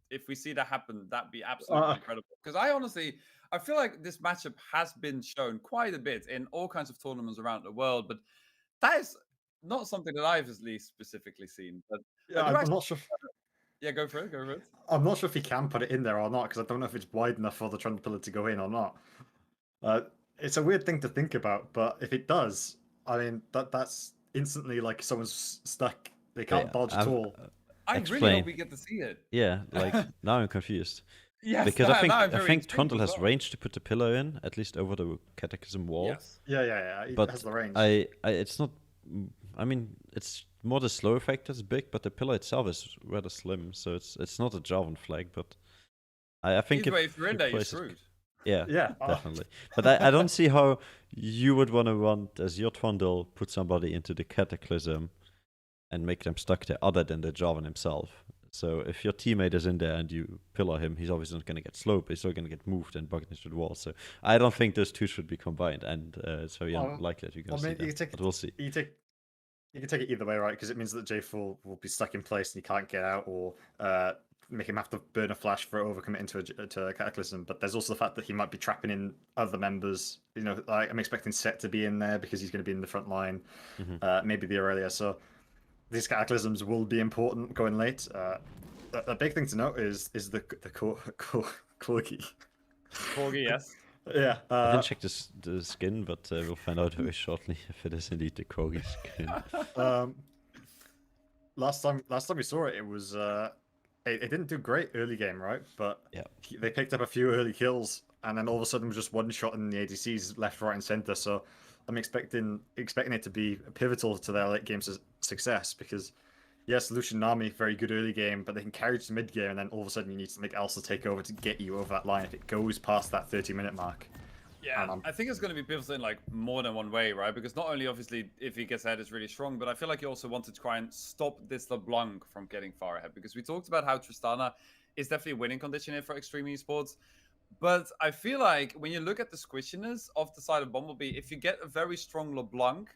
if we see that happen, that'd be absolutely incredible. Because I feel like this matchup has been shown quite a bit in all kinds of tournaments around the world, but that is not something that I've at least specifically seen. But Yeah, I do I'm not sure. yeah, go for it. Go for it. I'm not sure if he can put it in there or not because I don't know if it's wide enough for the Trundle pillar to go in or not. It's a weird thing to think about, but if it does, I mean that's instantly like someone's stuck. They can't yeah, dodge at all. I really Explain. hope we get to see it. Yeah, like now I'm confused. Yes, Because now I'm I very think intrigued Trundle as has well. range to put the pillar in, at least over the Cataclysm wall. Yes. Yeah. It But has the range. it's not. I mean, it's more the slow effect that's big, but the pillar itself is rather slim, so it's not a Jarvan flag. But I think Either way, if you're in he there, you're places- screwed. Yeah, Yeah. definitely. But I don't see how you would want to want as your Trundle put somebody into the Cataclysm and make them stuck there, other than the Jarvan himself. So if your teammate is in there and you pillar him, he's obviously not going to get slowed, but he's still going to get moved and bugged into the wall. So I don't think those two should be combined, and it's very unlikely that you're going to see maybe you that. take But we'll see. You can take it either way, right? Because it means that J4 will be stuck in place and he can't get out, or make him have to burn a flash for overcommit to a Cataclysm. But there's also the fact that he might be trapping in other members. You know, like I'm expecting Set to be in there because he's going to be in the front line, maybe the Aurelia. So these Cataclysms will be important going late. A big thing to note is the Corgi. Corgi, yes. Yeah. I didn't check the skin, but we'll find out very shortly if it is indeed the Corgi skin. Last time we saw it, it was it didn't do great early game, right? But Yeah. they picked up a few early kills, and then all of a sudden was just one shot in the ADCs left, right, and center. So I'm expecting it to be pivotal to their late game success because yes, Lucian Nami very good early game, but they can carry to mid game, and then all of a sudden you need to make Elsa take over to get you over that line if it goes past that 30-minute mark. Yeah, I think it's going to be pivotal in like more than one way, right? Because not only obviously if he gets ahead is really strong, but I feel like you also want to try and stop this LeBlanc from getting far ahead. Because we talked about how Tristana is definitely a winning condition here for Extreme Esports. But I feel like when you look at the squishiness of the side of Bumblebee, if you get a very strong LeBlanc,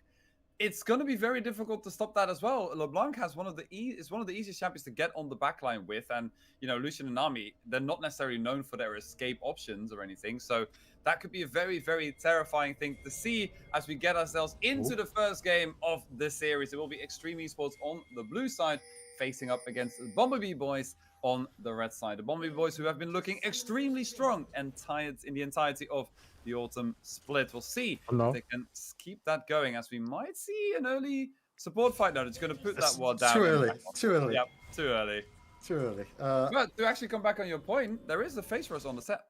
it's going to be very difficult to stop that as well. LeBlanc has one of the easiest champions to get on the backline with, and you know Lucian and Nami, they're not necessarily known for their escape options or anything, so that could be a very, very terrifying thing to see as we get ourselves into the first game of the series. It will be Extreme Esports on the blue side, facing up against the Bumblebee boys on the red side. The Bumblebee boys who have been looking extremely strong and tired in the entirety of the autumn split. We'll see if they can keep that going, as we might see an early support fight now. It's going to put that ward down. Too early. Too early. Yep, too early. Too early. But to actually come back on your point, there is a face rush on the set.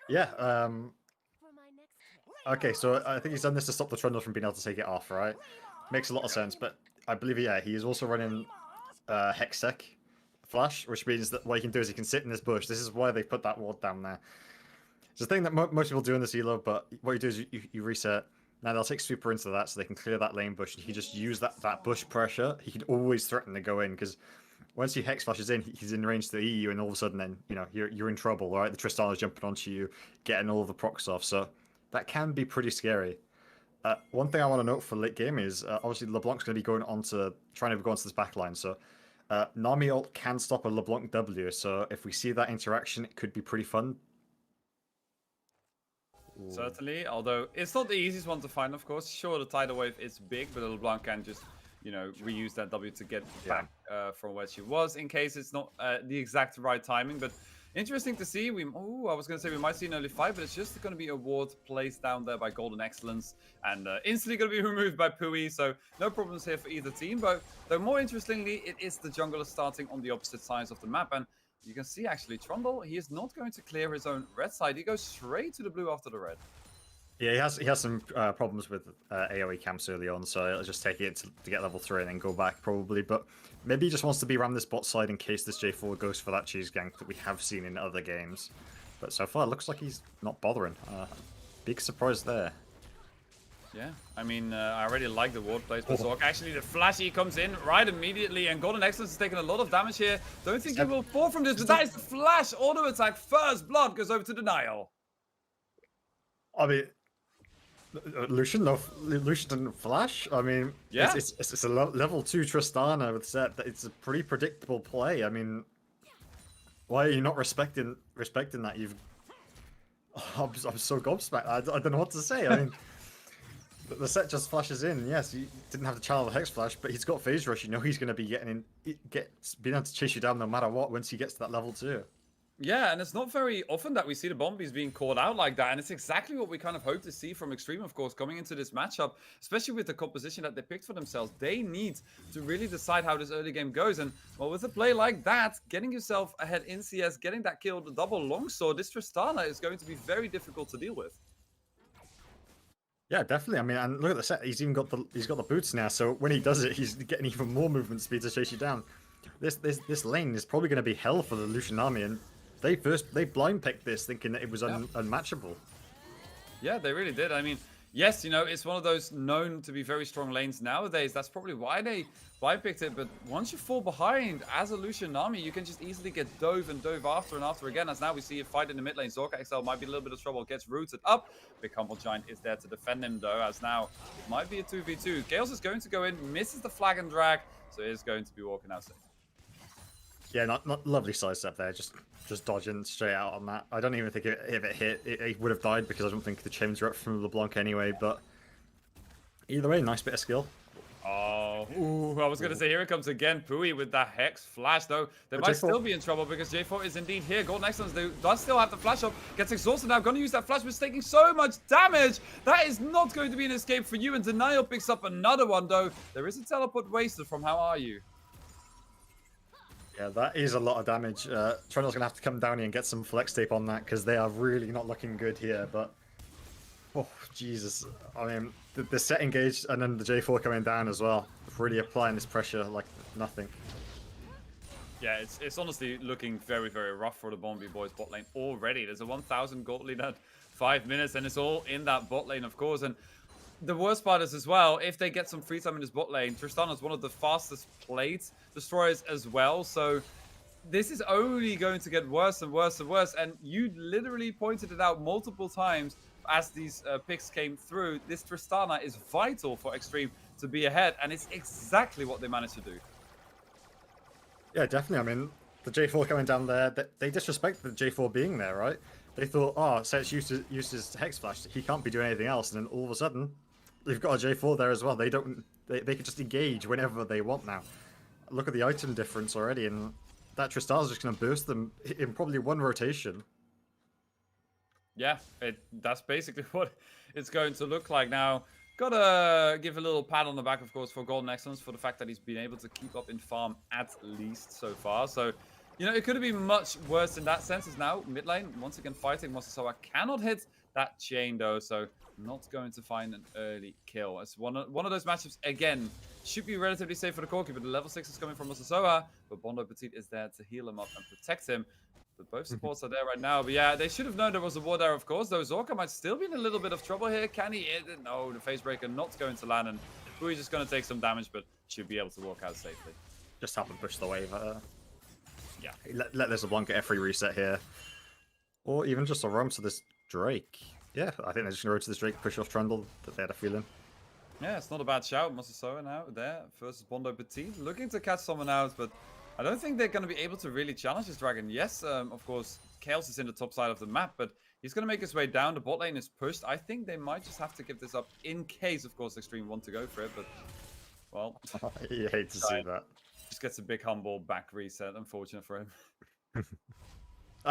Yeah. For my next hit. Okay, so I think he's done this to stop the Trundle from being able to take it off, right? Makes a lot of sense, but I believe, yeah, he is also running Hextech Flash, which means that what he can do is he can sit in this bush. This is why they put that ward down there. It's a thing that most people do in this elo, but what you do is you reset. Now they'll take super into that so they can clear that lane bush, and he can just use that bush pressure. He can always threaten to go in, because once he Hex Flashes in, he's in range to EU, and all of a sudden then, you know, you're in trouble, right? The Tristana's jumping onto you, getting all of the procs off, so that can be pretty scary. One thing I want to note for late game is, obviously LeBlanc's going to be trying to go onto this backline, so Nami ult can stop a LeBlanc W, so if we see that interaction, it could be pretty fun. Certainly, although it's not the easiest one to find, of course. Sure, the tidal wave is big, but LeBlanc can just, you know, reuse that W to get back from where she was, in case it's not the exact right timing. But interesting to see. I was going to say we might see an early fight, but it's just going to be a ward placed down there by Golden Excellence, and instantly going to be removed by Pui. So no problems here for either team. But though more interestingly, it is the jungler starting on the opposite sides of the map, and you can see actually Trundle, he is not going to clear his own red side. He goes straight to the blue after the red. Yeah, he has some problems with AoE camps early on, so he'll just take it to get level 3 and then go back probably. But maybe he just wants to be around this bot side in case this J4 goes for that cheese gank that we have seen in other games. But so far, it looks like he's not bothering. Big surprise there. Yeah, I mean, I already like the ward plays, but Zork actually, the flashy comes in right immediately, and Golden Excellence is taking a lot of damage here. Don't think he will fall from this, but that is the flash auto attack. First blood goes over to Denial. I mean, Lucian didn't flash. I mean, Yeah. it's a level 2 Tristana with Zed. It's a pretty predictable play. I mean, why are you not respecting that? I'm so gobsmacked. I don't know what to say. I mean, the set just flashes in. Yes, he didn't have the channel of Hex Flash, but he's got Phase Rush. You know he's going to be being able to chase you down no matter what once he gets to that level 2. Yeah, and it's not very often that we see the Bombies being called out like that, and it's exactly what we kind of hope to see from Extreme, of course, coming into this matchup, especially with the composition that they picked for themselves. They need to really decide how this early game goes, and well, with a play like that, getting yourself ahead in CS, getting that kill, the double longsword, this Tristana is going to be very difficult to deal with. Yeah, definitely. I mean, and look at the set. He's got the boots now, so when he does it, he's getting even more movement speed to chase you down. This lane is probably going to be hell for the Lucian army, and they blind picked this thinking that it was unmatchable. Yeah, they really did. I mean, yes, you know, it's one of those known to be very strong lanes nowadays. That's probably why they picked it. But once you fall behind as a Lucian army, you can just easily get dove after and after again. As now we see a fight in the mid lane. Zorka XL might be a little bit of trouble, gets rooted up. Big Humble Giant is there to defend him though, as now it might be a 2v2. Gales is going to go in, misses the flag and drag, so he is going to be walking out safe. Yeah, not lovely sidestep there. Just dodging straight out on that. I don't even think if it hit, it would have died because I don't think the chains were up from LeBlanc anyway. But either way, nice bit of skill. Oh, ooh, I was going to say, here it comes again. Pui with that Hex Flash, though. They might still be in trouble because J4 is indeed here. Golden Excellence does still have the flash up. Gets exhausted now. Going to use that flash, but it's taking so much damage. That is not going to be an escape for you. And Denial picks up another one, though. There is a teleport wasted from How Are You? Yeah, that is a lot of damage. Trundle's going to have to come down here and get some flex tape on that because they are really not looking good here. But, oh, Jesus. I mean, the set engaged and then the J4 coming down as well. Really applying this pressure like nothing. Yeah, it's honestly looking very, very rough for the Bombi Boys bot lane already. There's a 1,000 gold lead at 5 minutes, and it's all in that bot lane, of course. And the worst part is as well, if they get some free time in this bot lane, Tristana is one of the fastest played destroyers as well. So this is only going to get worse and worse and worse. And you literally pointed it out multiple times as these picks came through. This Tristana is vital for Extreme to be ahead, and it's exactly what they managed to do. Yeah, definitely. I mean, the J4 coming down there, they disrespected the J4 being there, right? They thought, oh, Set's used his Hex Flash, he can't be doing anything else. And then all of a sudden, they've got a J4 there as well. They can just engage whenever they want now. Look at the item difference already, and that Tristana's just going to burst them in probably one rotation. Yeah, that's basically what it's going to look like now. Gotta give a little pat on the back, of course, for Golden Excellence for the fact that he's been able to keep up in farm at least so far. So, you know, it could have been much worse in that sense. As now mid lane once again fighting. Mosasawa cannot hit that chain though, so not going to find an early kill. It's one of those matchups again. Should be relatively safe for the Corki, but the level 6 is coming from Mosasawa, but Bondo Petit is there to heal him up and protect him. But both supports are there right now. But yeah, they should have known there was a ward there, of course. Though Zorka might still be in a little bit of trouble here. Can he hit it? No, the Phase Breaker not going to land. And Pui's just going to take some damage, but should be able to walk out safely. Just happen to push the wave. Yeah. Let this LeBlanc get a free reset here. Or even just a roam to this Drake. Yeah, I think they're just going to roam to this Drake, push off Trundle, that they had a feeling. Yeah, it's not a bad shout. Mosasawa now there versus Bondo Petit. Looking to catch someone out, but I don't think they're going to be able to really challenge this dragon. Yes, of course, Chaos is in the top side of the map, but he's going to make his way down. The bot lane is pushed. I think they might just have to give this up in case, of course, Extreme want to go for it. But, well, You hate to see that. Just gets a big humble back reset. Unfortunate for him.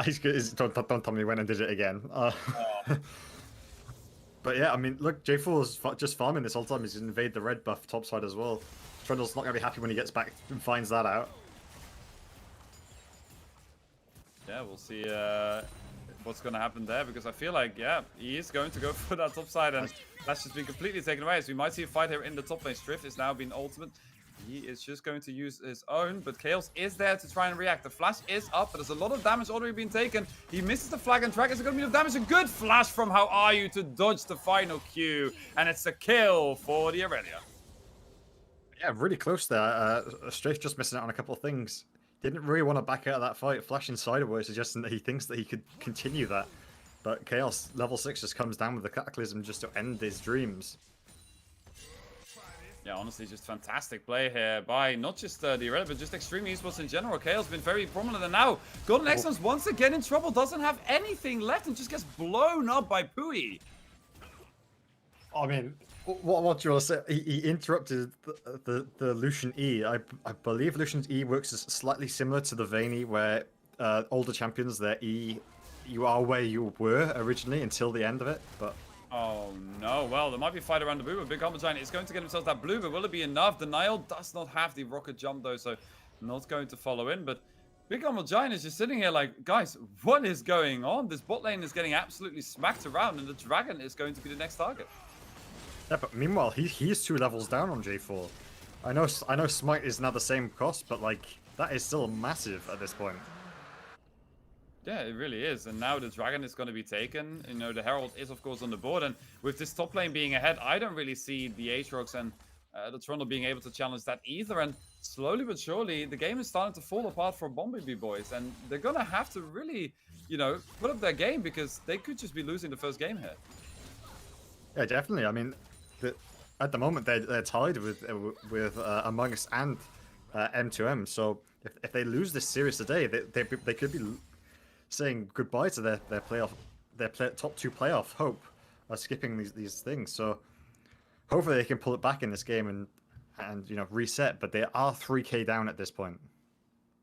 He's good. Don't tell me he went and did it again. But yeah, I mean, look, J4's just farming this whole time. He's invade the red buff topside as well. Trundle's not going to be happy when he gets back and finds that out. Yeah, we'll see what's going to happen there, because I feel like, yeah, he is going to go for that top side, and that's just been completely taken away. So we might see a fight here in the top lane. Strift is now been ultimate. He is just going to use his own, but Chaos is there to try and react. The flash is up, but there's a lot of damage already being taken. He misses the flag and track. Is it going to be enough damage? A good flash from How Are You to dodge the final Q, and it's a kill for the Aurelia. Yeah, really close there. Strafe just missing out on a couple of things. Didn't really want to back out of that fight, flashing sideways, suggesting that he thinks that he could continue that. But Chaos, level 6, just comes down with the Cataclysm just to end his dreams. Yeah, honestly, just fantastic play here by not just the Aurelia, but just Extreme Esports in general. Chaos been very prominent, and now Golden Excellence once again in trouble, doesn't have anything left and just gets blown up by Pui. I mean, what do you want to say? He interrupted the Lucian E. I believe Lucian's E works as slightly similar to the Vayne, where older champions, their E, you are where you were originally until the end of it, but... Oh no, well, there might be a fight around the blue, but Big Humble Giant is going to get himself that blue, but will it be enough? Denial does not have the rocket jump though, so not going to follow in, but Big Humble Giant is just sitting here like, guys, what is going on? This bot lane is getting absolutely smacked around, and the Dragon is going to be the next target. Yeah, but meanwhile, he's 2 levels down on J4. I know Smite is now the same cost, but like, that is still massive at this point. Yeah, it really is. And now the Dragon is going to be taken. You know, the Herald is, of course, on the board. And with this top lane being ahead, I don't really see the Aatrox and the Trundle being able to challenge that either. And slowly but surely, the game is starting to fall apart for Bumblebee boys. And they're going to have to really, you know, put up their game because they could just be losing the first game here. Yeah, definitely. I mean, at the moment, they're tied with Among Us and M2M. So if they lose this series today, they could be saying goodbye to their top 2 playoff hope, skipping these things. So hopefully they can pull it back in this game and you know, reset. But they are 3k down at this point.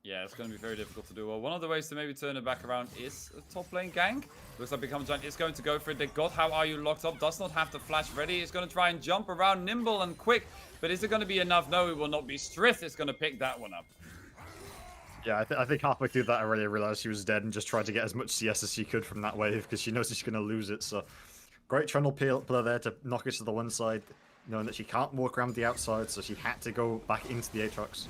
Yeah, it's going to be very difficult to do. Well, one of the ways to maybe turn it back around is a top lane gank. Looks like Big Humble Giant is going to go for it. They got How Are You locked up. Does not have the flash ready. It's going to try and jump around nimble and quick. But is it going to be enough? No, it will not be. Strith is going to pick that one up. Yeah, I think halfway through that, I already realized she was dead and just tried to get as much CS as she could from that wave because she knows she's going to lose it. So, great Trundle pillar there to knock it to the one side, knowing that she can't walk around the outside, so she had to go back into the Aatrox.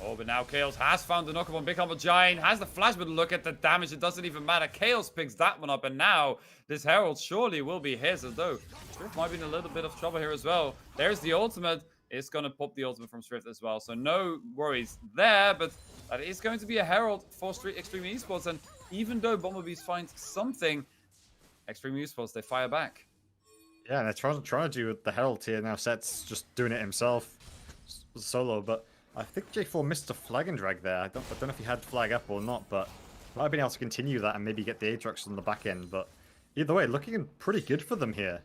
Oh, but now Chaos has found the knock-up on Big Humble Giant, has the flash, but look at the damage. It doesn't even matter. Chaos picks that one up, and now this Herald surely will be his, as though Strift might be in a little bit of trouble here as well. There's the ultimate. It's going to pop the ultimate from Strift as well, so no worries there, but that is going to be a Herald for Extreme Esports, and even though Bumblebees finds something, Extreme Esports, they fire back. Yeah, and they're trying to do the Herald here now. Set's just doing it himself, solo, but I think J4 missed a flag and drag there. I don't know if he had flag up or not, but might have been able to continue that and maybe get the Aatrox on the back end, but either way, looking pretty good for them here.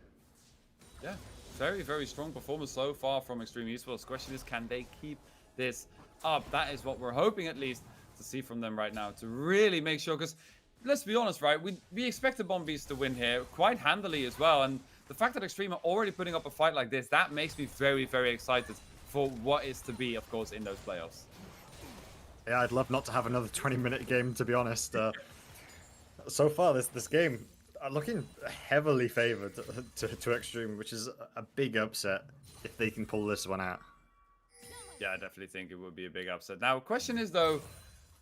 Yeah, very, very strong performance so far from Extreme Esports. The question is, can they keep this up? That is what we're hoping, at least, to see from them right now, to really make sure, because let's be honest, right, we expect the Bombees to win here quite handily as well, and the fact that Extreme are already putting up a fight like this, that makes me very, very excited for what is to be, of course, in those playoffs. Yeah, I'd love not to have another 20-minute game, to be honest. So far, this game looking heavily favored to Extreme, which is a big upset if they can pull this one out. Yeah, I definitely think it would be a big upset. Now, question is, though,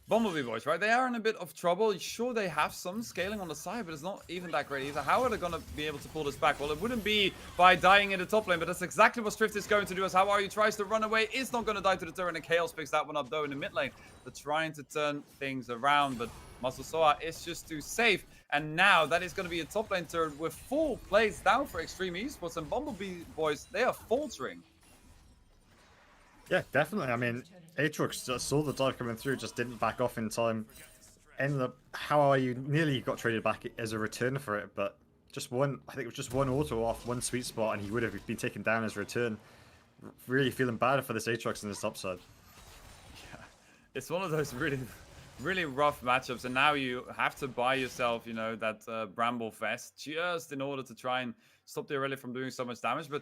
Bumblebee boys, right? They are in a bit of trouble. Sure, they have some scaling on the side, but it's not even that great either. How are they going to be able to pull this back? Well, it wouldn't be by dying in the top lane, but that's exactly what Strift is going to do, as How Are You tries to run away. Is not going to die to the turret, and Chaos picks that one up, though, in the mid lane. They're trying to turn things around, but Muscle Soa is just too safe. And now that is going to be a top lane turret with full plays down for Extreme Esports, and Bumblebee boys, they are faltering. Yeah, definitely. I mean, Aatrox just saw the dive coming through, just didn't back off in time. Ended up, How Are You nearly got traded back as a return for it, but just one, I think it was just one auto off, one sweet spot, and he would have been taken down as a return. Really feeling bad for this Aatrox in this top side. Yeah, it's one of those really, really rough matchups, and now you have to buy yourself, you know, that Bramble Vest just in order to try and stop the Aurelia from doing so much damage, but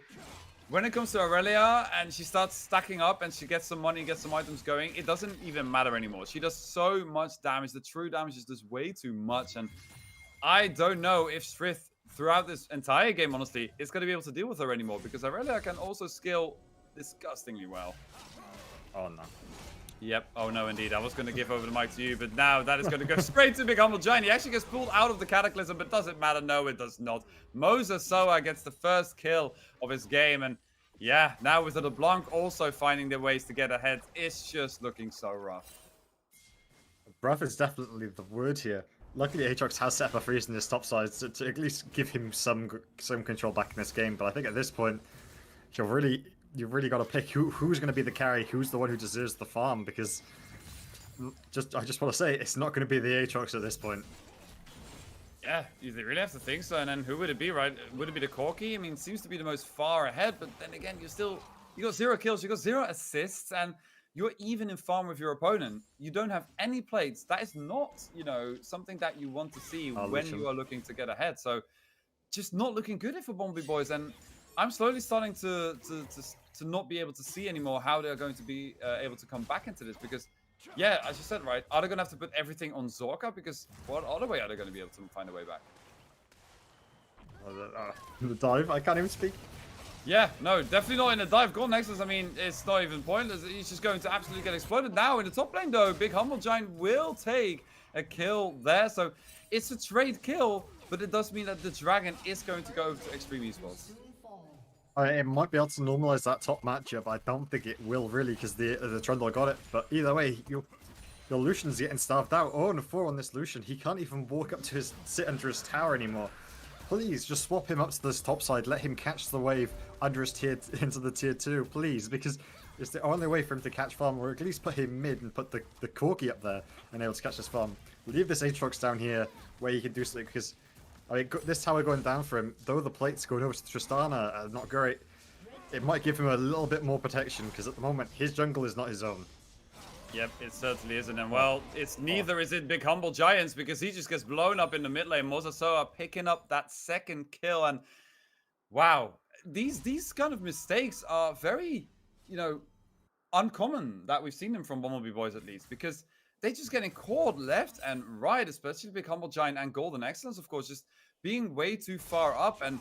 when it comes to Aurelia and she starts stacking up and she gets some money, gets some items going, it doesn't even matter anymore. She does so much damage. The true damage is just way too much. And I don't know if Strith, throughout this entire game, honestly, is going to be able to deal with her anymore, because Aurelia can also scale disgustingly well. Oh no. Yep. Oh no, indeed. I was going to give over the mic to you, but now that is going to go straight to Big Humble Giant. He actually gets pulled out of the Cataclysm, but does it matter? No, it does not. Moses Soa gets the first kill of his game, and yeah, now with the LeBlanc also finding their ways to get ahead, it's just looking so rough. Rough is definitely the word here. Luckily, Aatrox has set up a freeze in his top side to at least give him some control back in this game. But I think at this point, you've really got to pick who's going to be the carry, who's the one who deserves the farm. Because I just want to say, it's not going to be the Aatrox at this point. Yeah, you really have to think so. And then who would it be, right? Would it be the Corki? I mean, seems to be the most far ahead. But then again, you got 0 kills, you got 0 assists, and you're even in farm with your opponent. You don't have any plates. That is not, something that you want to see when you are looking to get ahead. So just not looking good for Bombi Boys. And I'm slowly starting to not be able to see anymore how they're going to be able to come back into this. Because, yeah, as you said, right, are they going to have to put everything on Zorka? Because what other way are they going to be able to find a way back? The dive, I can't even speak. Yeah, no, definitely not in the dive. Golden Nexus, I mean, it's not even pointless. He's just going to absolutely get exploded. Now, in the top lane, though, Big Humble Giant will take a kill there. So, it's a trade kill, but it does mean that the Dragon is going to go over to Extreme Esports. It might be able to normalize that top matchup. I don't think it will, really, because the Trundle got it. But either way, your Lucian's getting starved out. 0-4 on this Lucian. He can't even walk up to sit under his tower anymore. Please, just swap him up to this top side. Let him catch the wave under his into the tier 2, please, because it's the only way for him to catch farm, or at least put him mid and put the Corki up there and able to catch this farm. Leave this Aatrox down here where he can do something, because I mean, this tower going down for him, though the plates going over to Tristana are not great, it might give him a little bit more protection, because at the moment, his jungle is not his own. Yep, it certainly isn't. And well, it's neither is it Big Humble Giants, because he just gets blown up in the mid lane. Mosasoa picking up that second kill. And wow, these kind of mistakes are very, uncommon that we've seen them from Bumblebee Boys, at least, because they're just getting caught left and right, especially Big Humble Giant and Golden Excellence, of course, just being way too far up. And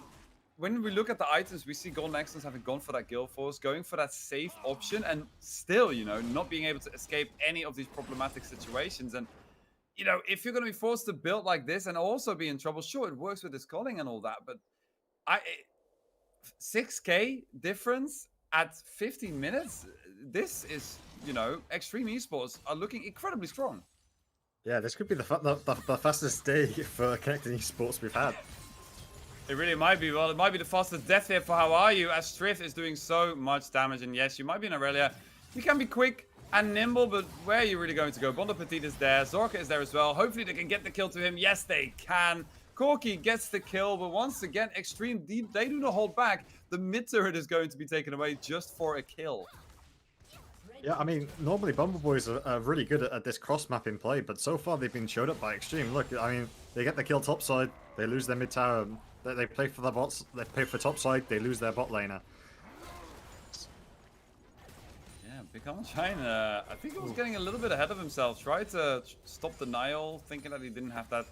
when we look at the items, we see Golden Excellence having gone for that Guild Force, going for that safe option, and still, not being able to escape any of these problematic situations. And, if you're going to be forced to build like this and also be in trouble, sure, it works with his calling and all that, but 6K difference at 15 minutes, this is, Extreme Esports are looking incredibly strong. Yeah, this could be the fastest day for connecting esports we've had. It really might be. Well, it might be the fastest death here for How Are You, as Striff is doing so much damage. And yes, you might be in Aurelia. You can be quick and nimble, but where are you really going to go? Bondo Petit is there. Zorka is there as well. Hopefully they can get the kill to him. Yes, they can. Corki gets the kill, but once again, Extreme, they do not hold back. The mid turret is going to be taken away just for a kill. Yeah, I mean, normally Bumble Boys are really good at this cross-mapping play, but so far they've been showed up by Extreme. Look, I mean, they get the kill top side, they lose their mid tower. They play for the bots. They play for top side. They lose their bot laner. Yeah, Big Humble Giant, I think he was getting a little bit ahead of himself. Tried to stop the Nile, thinking that he didn't have that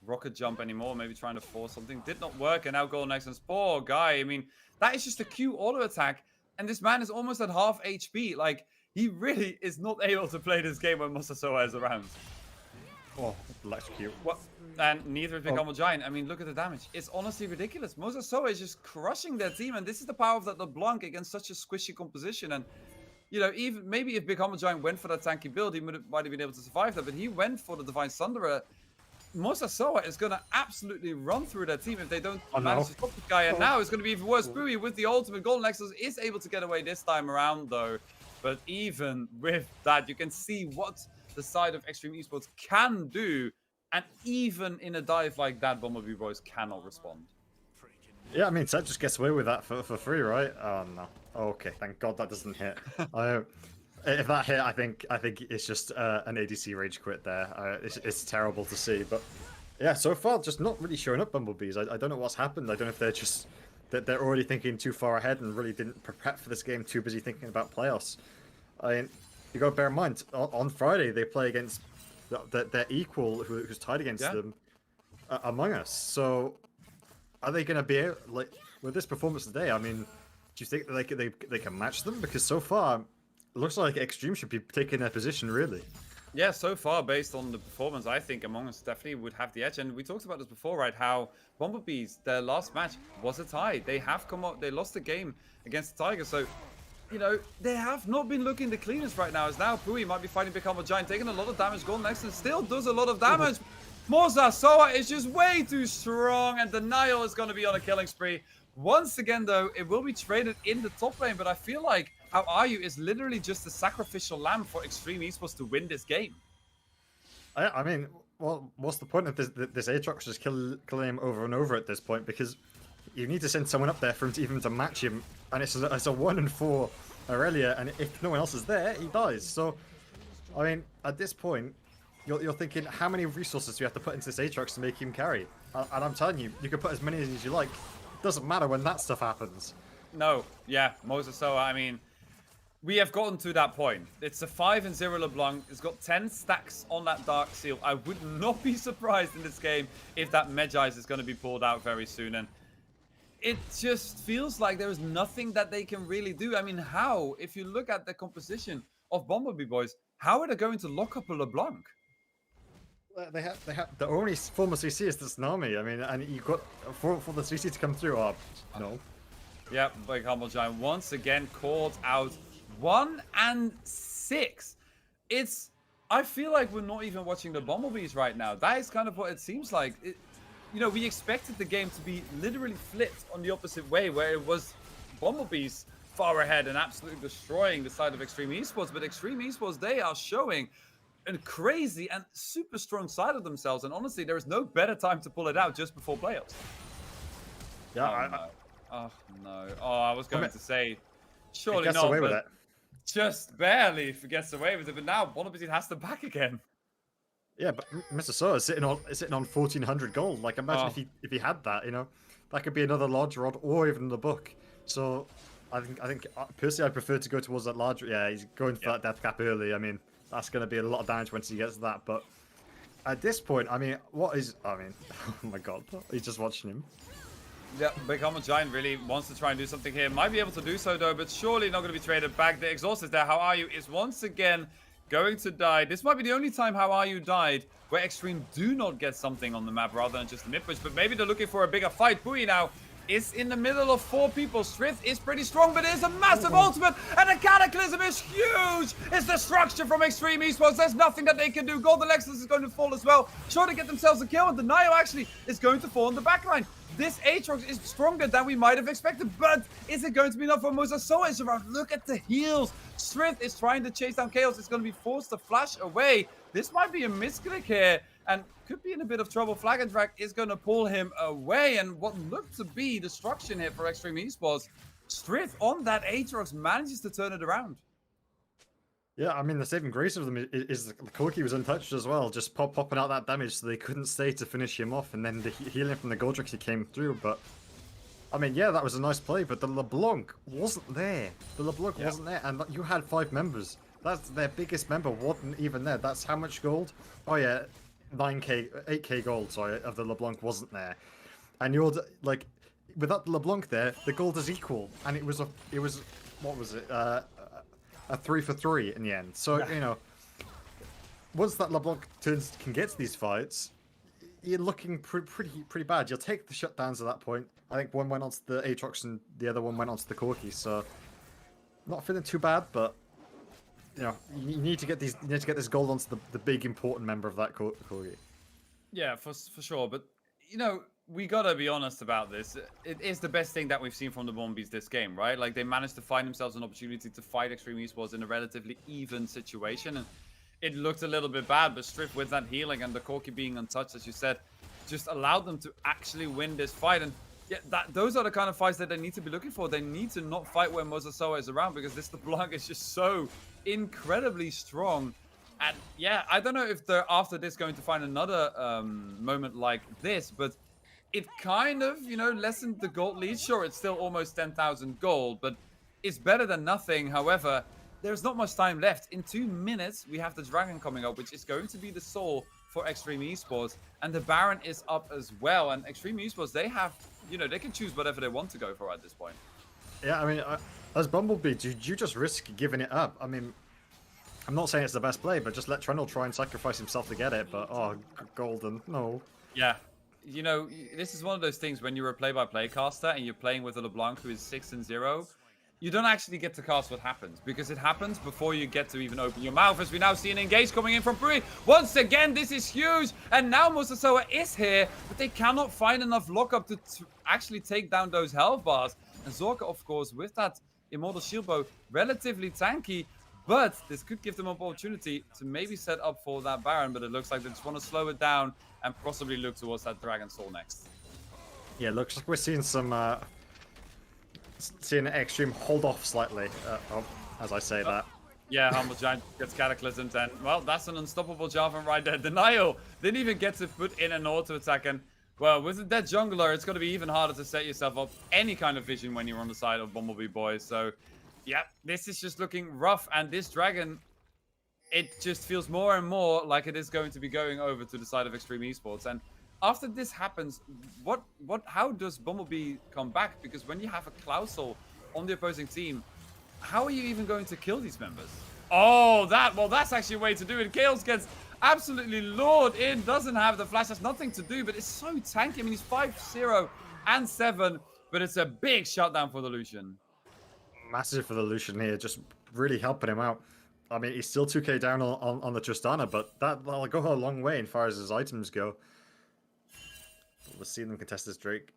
rocket jump anymore. Maybe trying to force something. Did not work, and now Golden Excellence. Poor guy. I mean, that is just a Q auto attack, and this man is almost at half HP. Like, he really is not able to play this game when Mosasoa is around. Oh, electrocute. What? And neither is Big Humble Giant. I mean, look at the damage. It's honestly ridiculous. Mosasoa is just crushing their team, and this is the power of that LeBlanc against such a squishy composition. And, even maybe if Big Humble Giant went for that tanky build, he might have been able to survive that, but he went for the Divine Sunderer. Mosasoa is going to absolutely run through their team if they don't manage to stop this guy. And now it's going to be even worse. Bowie with the ultimate. Golden Excellence is able to get away this time around, though. But even with that, you can see what the side of Extreme Esports can do. And even in a dive like that, Bumblebee Boys cannot respond. Yeah, I mean, Seth just gets away with that for free, right? Oh, no. Okay, thank God that doesn't hit. If that hit, I think it's just an ADC rage quit there. It's terrible to see. But yeah, so far, just not really showing up Bumblebees. I don't know what's happened. I don't know if they're just... that they're already thinking too far ahead and really didn't prep for this game, too busy thinking about playoffs. I mean, you got to bear in mind, on Friday, they play against their equal who's tied against them, Among Us. So, are they going to be able, like, with this performance today? I mean, do you think that they can match them? Because so far, looks like Extreme should be taking their position, really. Yeah, so far, based on the performance, I think Among Us definitely would have the edge. And we talked about this before, right? How Bumblebees, their last match was a tie. They have come up, they lost the game against the Tigers. So, you know, they have not been looking the cleanest right now. As now, Pui might be fighting Become a Giant, taking a lot of damage. Golden Nexus still does a lot of damage. Mosasawa is just way too strong, and Denial is going to be on a killing spree. Once again, though, it will be traded in the top lane, but I feel like How Are You is literally just a sacrificial lamb for Extreme Esports to win this game. I mean, well, what's the point of this Aatrox just killing him over and over at this point? Because you need to send someone up there for him to even to match him, and it's a 1-4 Aurelia, and if no one else is there, he dies. So, I mean, at this point, you're thinking, how many resources do you have to put into this Aatrox to make him carry? And I'm telling you, you can put as many as you like. Doesn't matter when that stuff happens. No, yeah, Mosasawa, I mean, we have gotten to that point. It's a 5-0 LeBlanc. It's got 10 stacks on that Dark Seal. I would not be surprised in this game if that Medjais is going to be pulled out very soon. And it just feels like there is nothing that they can really do. I mean, how? If you look at the composition of Bumblebee Boys, how are they going to lock up a LeBlanc? They have the only former CC is the Tsunami. I mean, and you got for the CC to come through. Oh, no. Yeah, Big Humble Giant once again called out 1 and 6. I feel like we're not even watching the Bumblebees right now. That is kind of what it seems like. You know, we expected the game to be literally flipped on the opposite way, where it was Bumblebees far ahead and absolutely destroying the side of Extreme Esports. But Extreme Esports, they are showing a crazy and super strong side of themselves. And honestly, there is no better time to pull it out just before playoffs. Yeah, Oh, no. Oh, I was going to say, surely gets not, away with but it. just barely gets away with it. But now, Bumblebees has to back again. Yeah, but Mr. Soa is sitting on 1,400 gold. Like, imagine if he had that, you know, that could be another large rod or even the book. So, I think personally, I prefer to go towards that large. Yeah, he's going for that death cap early. I mean, that's going to be a lot of damage once he gets to that. But at this point, I mean, oh my god, he's just watching him. Yeah, Big Humble Giant really wants to try and do something here. Might be able to do so, though, but surely not going to be traded back. The Exhaust is there. How Are You is once again going to die. This might be the only time How Are You died where Extreme do not get something on the map rather than just a mid-push, but maybe they're looking for a bigger fight. Pui now is in the middle of 4 people. Strith is pretty strong, but it is a massive ultimate, and the Cataclysm is huge. It's destruction from Extreme Esports. There's nothing that they can do. Golden Lexus is going to fall as well. Sure to get themselves a kill, and Denial actually is going to fall on the backline. This Aatrox is stronger than we might have expected, but is it going to be enough for Mosasawa is around? Look at the heals. Strith is trying to chase down Chaos. It's going to be forced to flash away. This might be a misclick here, and could be in a bit of trouble. Flag and Drag is going to pull him away, and what looked to be destruction here for Extreme Esports. Strith on that Aatrox manages to turn it around. Yeah, I mean, the saving grace of them is the Corki was untouched as well, just popping out that damage so they couldn't stay to finish him off, and then the healing from the Goldrix he came through. But I mean, yeah, that was a nice play, but the LeBlanc wasn't there. The LeBlanc wasn't there, and you had 5 members. That's their biggest member wasn't even there. That's how much gold? Oh yeah, 8k gold. Sorry, of the LeBlanc wasn't there, and you're like, without the LeBlanc there, the gold is equal, and it was what was it? A 3 for 3 in the end. So, you know, once that LeBlanc can get to these fights, you're looking pretty bad. You'll take the shutdowns at that point. I think one went onto the Aatrox and the other one went onto the Corki. So, not feeling too bad, but you know, you need to get these. You need to get this gold onto the big important member of that Corgi. Yeah, for sure. But you know, we gotta be honest about this. It is the best thing that we've seen from the Bombies this game, right? Like, they managed to find themselves an opportunity to fight Extreme Esports in a relatively even situation, and it looked a little bit bad, but Strip with that healing and the Corki being untouched, as you said, just allowed them to actually win this fight. And yeah, those are the kind of fights that they need to be looking for. They need to not fight when Mosasawa is around, because this LeBlanc is just so incredibly strong. And yeah, I don't know if they're after this going to find another moment like this, but it kind of, you know, lessened the gold lead. Sure, it's still almost 10,000 gold, but it's better than nothing. However, there's not much time left. In 2 minutes, we have the Dragon coming up, which is going to be the soul for Extreme Esports. And the Baron is up as well. And Extreme Esports, they have, you know, they can choose whatever they want to go for at this point. Yeah, I mean, As Bumblebee, did you just risk giving it up? I mean, I'm not saying it's the best play, but just let Trundle try and sacrifice himself to get it. But oh, Golden, no. Yeah. You know, this is one of those things when you're a play-by-play caster and you're playing with a LeBlanc who is 6-0, you don't actually get to cast what happens because it happens before you get to even open your mouth. As we now see an engage coming in from Pui. Once again, this is huge. And now Mosasawa is here, but they cannot find enough lockup to actually take down those health bars. And Zorka, of course, with that Immortal Shield Bow, relatively tanky. But this could give them an opportunity to maybe set up for that Baron. But it looks like they just want to slow it down and possibly look towards that Dragon Soul next. Yeah, looks like we're seeing some seeing Extreme hold off slightly as I say that. Yeah, Humble Giant gets Cataclysmed, and well, that's an unstoppable Jarvan right there. Denial didn't even get to put in an auto attack, and well, with a dead jungler, it's going to be even harder to set yourself up any kind of vision when you're on the side of Bumblebee Boys. So, yeah, this is just looking rough, and this Dragon, it just feels more and more like it is going to be going over to the side of Extreme Esports. And after this happens, how does Bumblebee come back? Because when you have a Clausel on the opposing team, how are you even going to kill these members? Oh, that's actually a way to do it. Chaos gets absolutely lured in, doesn't have the flash, has nothing to do, but it's so tanky. I mean, he's 5-0 and 7, but it's a big shutdown for the Lucian. Massive for the Lucian here, just really helping him out. I mean, he's still 2k down on the Tristana, but that'll go a long way as far as his items go. We'll see them contest this Drake.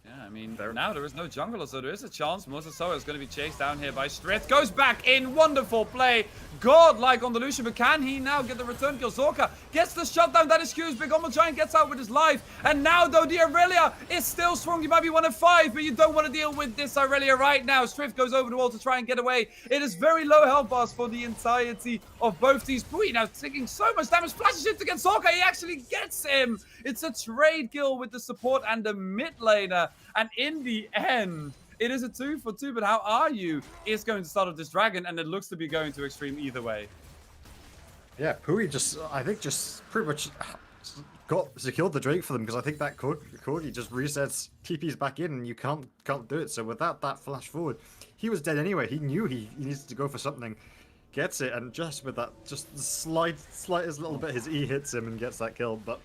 Yeah, I mean, now there is no jungler, so there is a chance Mosasawa is going to be chased down here by Strith. Goes back in, wonderful play. Godlike on the Lucian, but can he now get the return kill? Zorka gets the shutdown, that is huge. Big Humble Giant gets out with his life. And now, though, the Aurelia is still strong. You might be 1-5, but you don't want to deal with this Aurelia right now. Strith goes over the wall to try and get away. It is very low health bars for the entirety of both these. Pui now taking so much damage, flashes it against Zorka. He actually gets him. It's a trade kill with the support and the mid laner. And in the end, it is a 2-for-2, but how are you? Is going to start off this Dragon, and it looks to be going to Extreme either way. Yeah, Pui I think pretty much secured the Drake for them, because I think that Corgi just resets TPs back in, and you can't do it. So without that flash forward, he was dead anyway. He knew he needs to go for something, gets it, and just with that, just the slightest little bit, his E hits him and gets that kill. But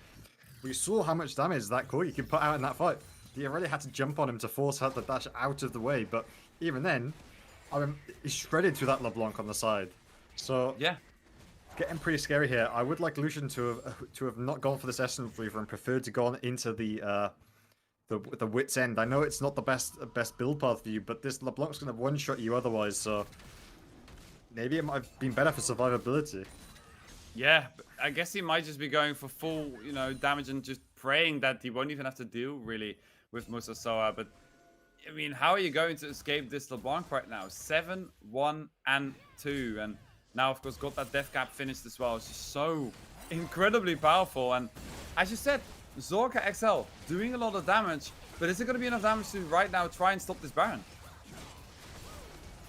we saw how much damage that Corgi can put out in that fight. He already had to jump on him to force the dash out of the way, but even then, I mean, he's shredded through that LeBlanc on the side. So yeah, getting pretty scary here. I would like Lucian to have not gone for this Essence Reaver and preferred to go on into the Wit's End. I know it's not the best build path for you, but this LeBlanc's going to one-shot you otherwise, so maybe it might have been better for survivability. Yeah, I guess he might just be going for full, damage and just praying that he won't even have to deal really with Mosasawa. But I mean, how are you going to escape this LeBlanc right now? 7, 1, and 2, and now of course got that death cap finished as well. It's just so incredibly powerful. And as you said, Zorka XL doing a lot of damage, but is it going to be enough damage to right now try and stop this Baron?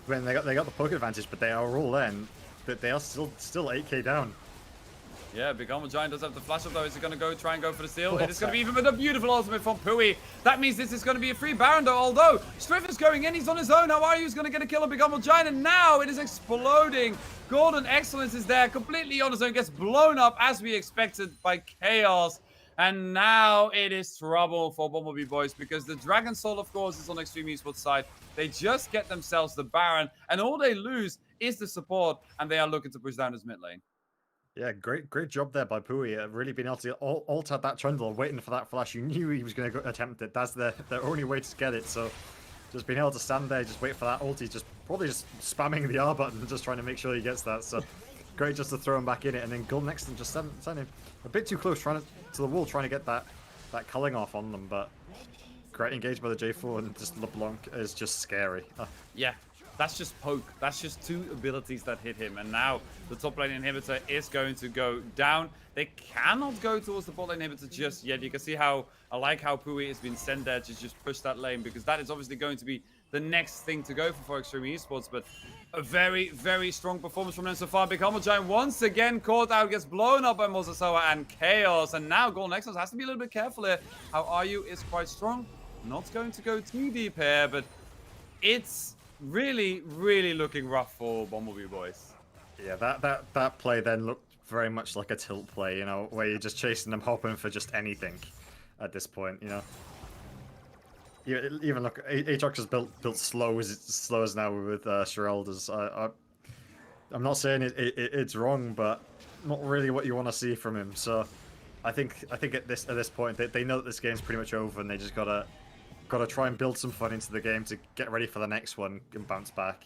When they got the poke advantage, but they are all in, but they are still 8k down. Yeah, Big Humble Giant does have the flash up though. Is he going to try and go for the steal? It is going to be even with a beautiful ultimate from Pui. That means this is going to be a free Baron though, although Striff is going in. He's on his own. How are you? He's going to get a kill on Big Humble Giant, and now it is exploding. Golden Excellence is there, completely on his own. Gets blown up as we expected by Chaos. And now it is trouble for Bumblebee Boys, because the Dragon Soul, of course, is on Extreme Esports side. They just get themselves the Baron, and all they lose is the support, and they are looking to push down his mid lane. Yeah, great job there by Pui. Really being able to alter that Trundle, waiting for that flash. You knew he was going to attempt it. That's their only way to get it. So just being able to stand there, just wait for that ulti, probably just spamming the R button, just trying to make sure he gets that. So great just to throw him back in it, and then Golden Excellence just send him a bit too close, to the wall, trying to get that culling off on them. But great engage by the J4, and just LeBlanc is just scary. Yeah. That's just poke. That's just 2 abilities that hit him. And now the top lane inhibitor is going to go down. They cannot go towards the bot lane inhibitor just yet. You can see how I like how Pui has been sent there to just push that lane, because that is obviously going to be the next thing to go for Extreme Esports. But a very, very strong performance from them so far. Big Humble Giant once again caught out, gets blown up by Mosasawa and Chaos. And now Golden Excellence has to be a little bit careful here. How are you is quite strong. Not going to go too deep here, but it's really, really looking rough for Bumblebee Boys. Yeah, that play then looked very much like a tilt play, you know, where you're just chasing them, hoping for just anything at this point, you know. Even look, Aatrox is built slow as now with Sherelda's. I'm not saying it's wrong, but not really what you want to see from him. So I think at this point they know that this game's pretty much over, and they just gotta try and build some fun into the game to get ready for the next one and bounce back.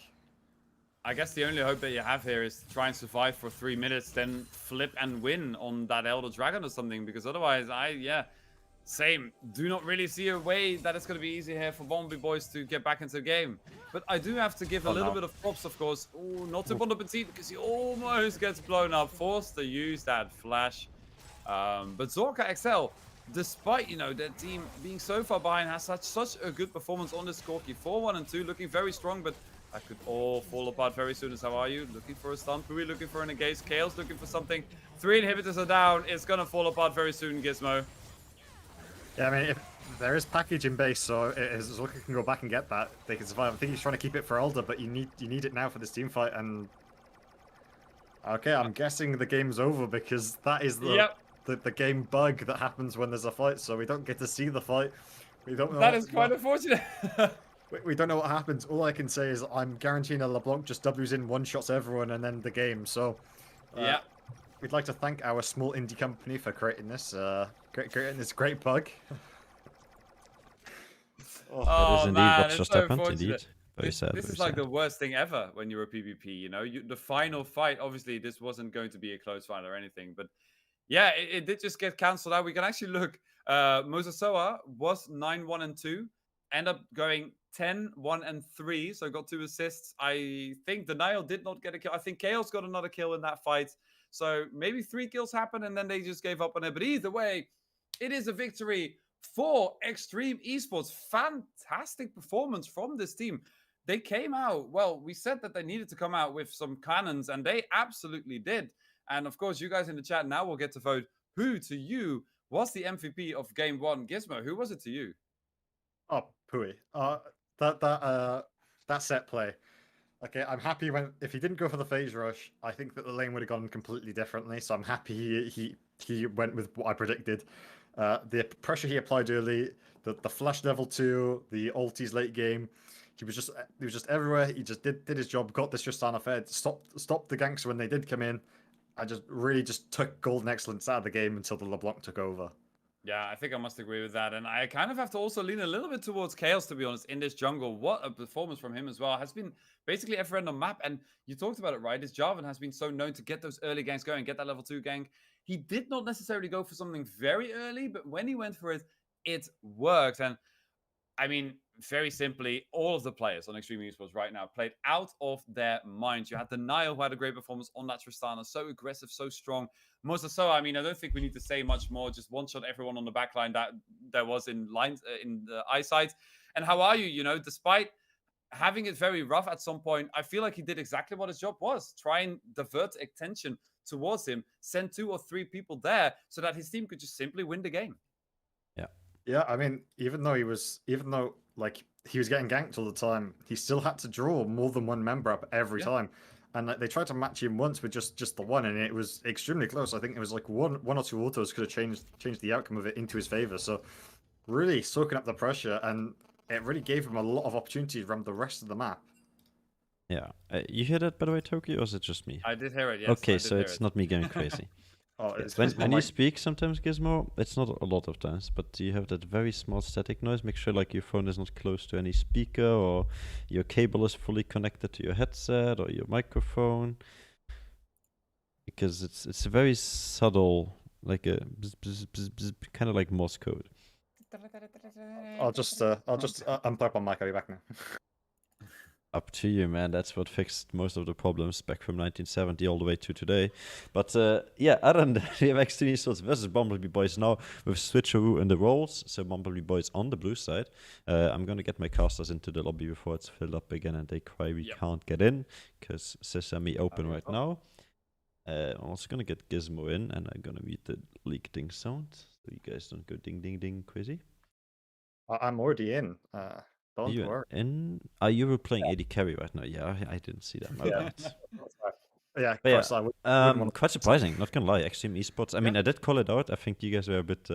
I guess the only hope that you have here is to try and survive for 3 minutes, then flip and win on that Elder Dragon or something, because otherwise, same. Do not really see a way that it's going to be easy here for Bumblebee Boys to get back into the game. But I do have to give a little bit of props, of course. Ooh, not to Bon Appetit, because he almost gets blown up. Forced to use that flash. But Zorka XL, despite, their team being so far behind, has had such a good performance on this Corki. 4-1 and 2, looking very strong, but that could all fall apart very soon. As how are you? Looking for a stun? Pui looking for an engage? Chaos looking for something? 3 inhibitors are down. It's going to fall apart very soon, Gizmo. Yeah, I mean, if there is package in base, so Zorka can go back and get that. They can survive. I think he's trying to keep it for Elder, but you need it now for this team fight. And okay, I'm guessing the game's over because that is the game bug that happens when there's a fight. So we don't get to see the fight. We don't know. That is quite unfortunate. We don't know what happens. All I can say is I'm guaranteeing a LeBlanc just W's in, one-shots everyone, and then the game. So we'd like to thank our small indie company for creating this great bug. That is indeed man, what it's just so happened. unfortunate. Indeed, very sad. This very is like sad. the worst thing ever when you're a PvP. The final fight, obviously, this wasn't going to be a close fight or anything, but yeah, it did just get cancelled out. We can actually look. Mosasoa was 9-1 and 2, end up going 10-1 and 3, so got 2 assists. I think Denial did not get a kill. I think Chaos got another kill in that fight. So maybe 3 kills happened and then they just gave up on it. But either way, it is a victory for Extreme Esports. Fantastic performance from this team. They came out, well, we said that they needed to come out with some cannons, and they absolutely did. And of course, you guys in the chat now will get to vote who to you was the MVP of Game 1. Gizmo, who was it to you? Oh, Pui. That set play. Okay, I'm happy if he didn't go for the phase rush, I think that the lane would have gone completely differently. So I'm happy he went with what I predicted. The pressure he applied early, the flash level 2, the ultis late game, he was just everywhere. He just did his job, got this Tristana fed, stopped the ganks when they did come in. I just took Golden Excellence out of the game until the LeBlanc took over. Yeah, I think I must agree with that. And I kind of have to also lean a little bit towards Chaos, to be honest, in this jungle. What a performance from him as well. Has been basically every random map. And you talked about it, right? This Jarvan has been so known to get those early ganks going, get that level 2 gank. He did not necessarily go for something very early, but when he went for it, it worked. And I mean, very simply, all of the players on Extreme Esports right now played out of their minds. You had Denial, who had a great performance on that Tristana, so aggressive, so strong. Mosasoa, I mean, I don't think we need to say much more. Just one-shot everyone on the back line that there was in the eyesight. And how are you? Despite having it very rough at some point, I feel like he did exactly what his job was. Try and divert attention towards him, send 2 or 3 people there so that his team could just simply win the game. Yeah, I mean, even though he was getting ganked all the time, he still had to draw more than one member up every time. And they tried to match him once with just the one, and it was extremely close. I think it was like one or 2 autos could have changed the outcome of it into his favor. So really soaking up the pressure, and it really gave him a lot of opportunities around the rest of the map. Yeah, you hear that by the way, Toki, or is it just me? I did hear it. Yes. Okay, so it's not me going crazy. When you speak sometimes, Gizmo, it's not a lot of times, but you have that very small static noise. Make sure like your phone is not close to any speaker, or your cable is fully connected to your headset or your microphone, because it's a very subtle, like a kind of like Morse code. I'll just unplug my mic. I'll be back now. Up to you, man. That's what fixed most of the problems back from 1970 all the way to today. But yeah, other than that, we have Extreme Esports versus Bumblebee Boys now with switcheroo in the roles. So Bumblebee Boys on the blue side. I'm going to get my casters into the lobby before it's filled up again and they cry we can't get in because Sesame open right now. I'm also going to get Gizmo in and I'm going to mute the leak ding sound so you guys don't go ding ding ding crazy. I'm already in. Don't You worry. you were playing AD carry right now? Yeah, I didn't see that. My Yeah. bad. Yeah, of But course, I wouldn't want quite surprising. Not gonna lie, Extreme Esports. I mean, I did call it out. I think you guys were a bit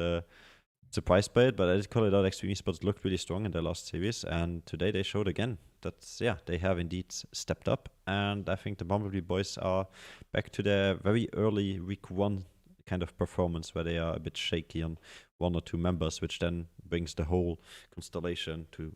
surprised by it, but I did call it out. Extreme Esports looked really strong in their last series, and today they showed again that they have indeed stepped up. And I think the Bumblebee boys are back to their very early week 1 kind of performance, where they are a bit shaky on 1 or 2 members, which then brings the whole constellation to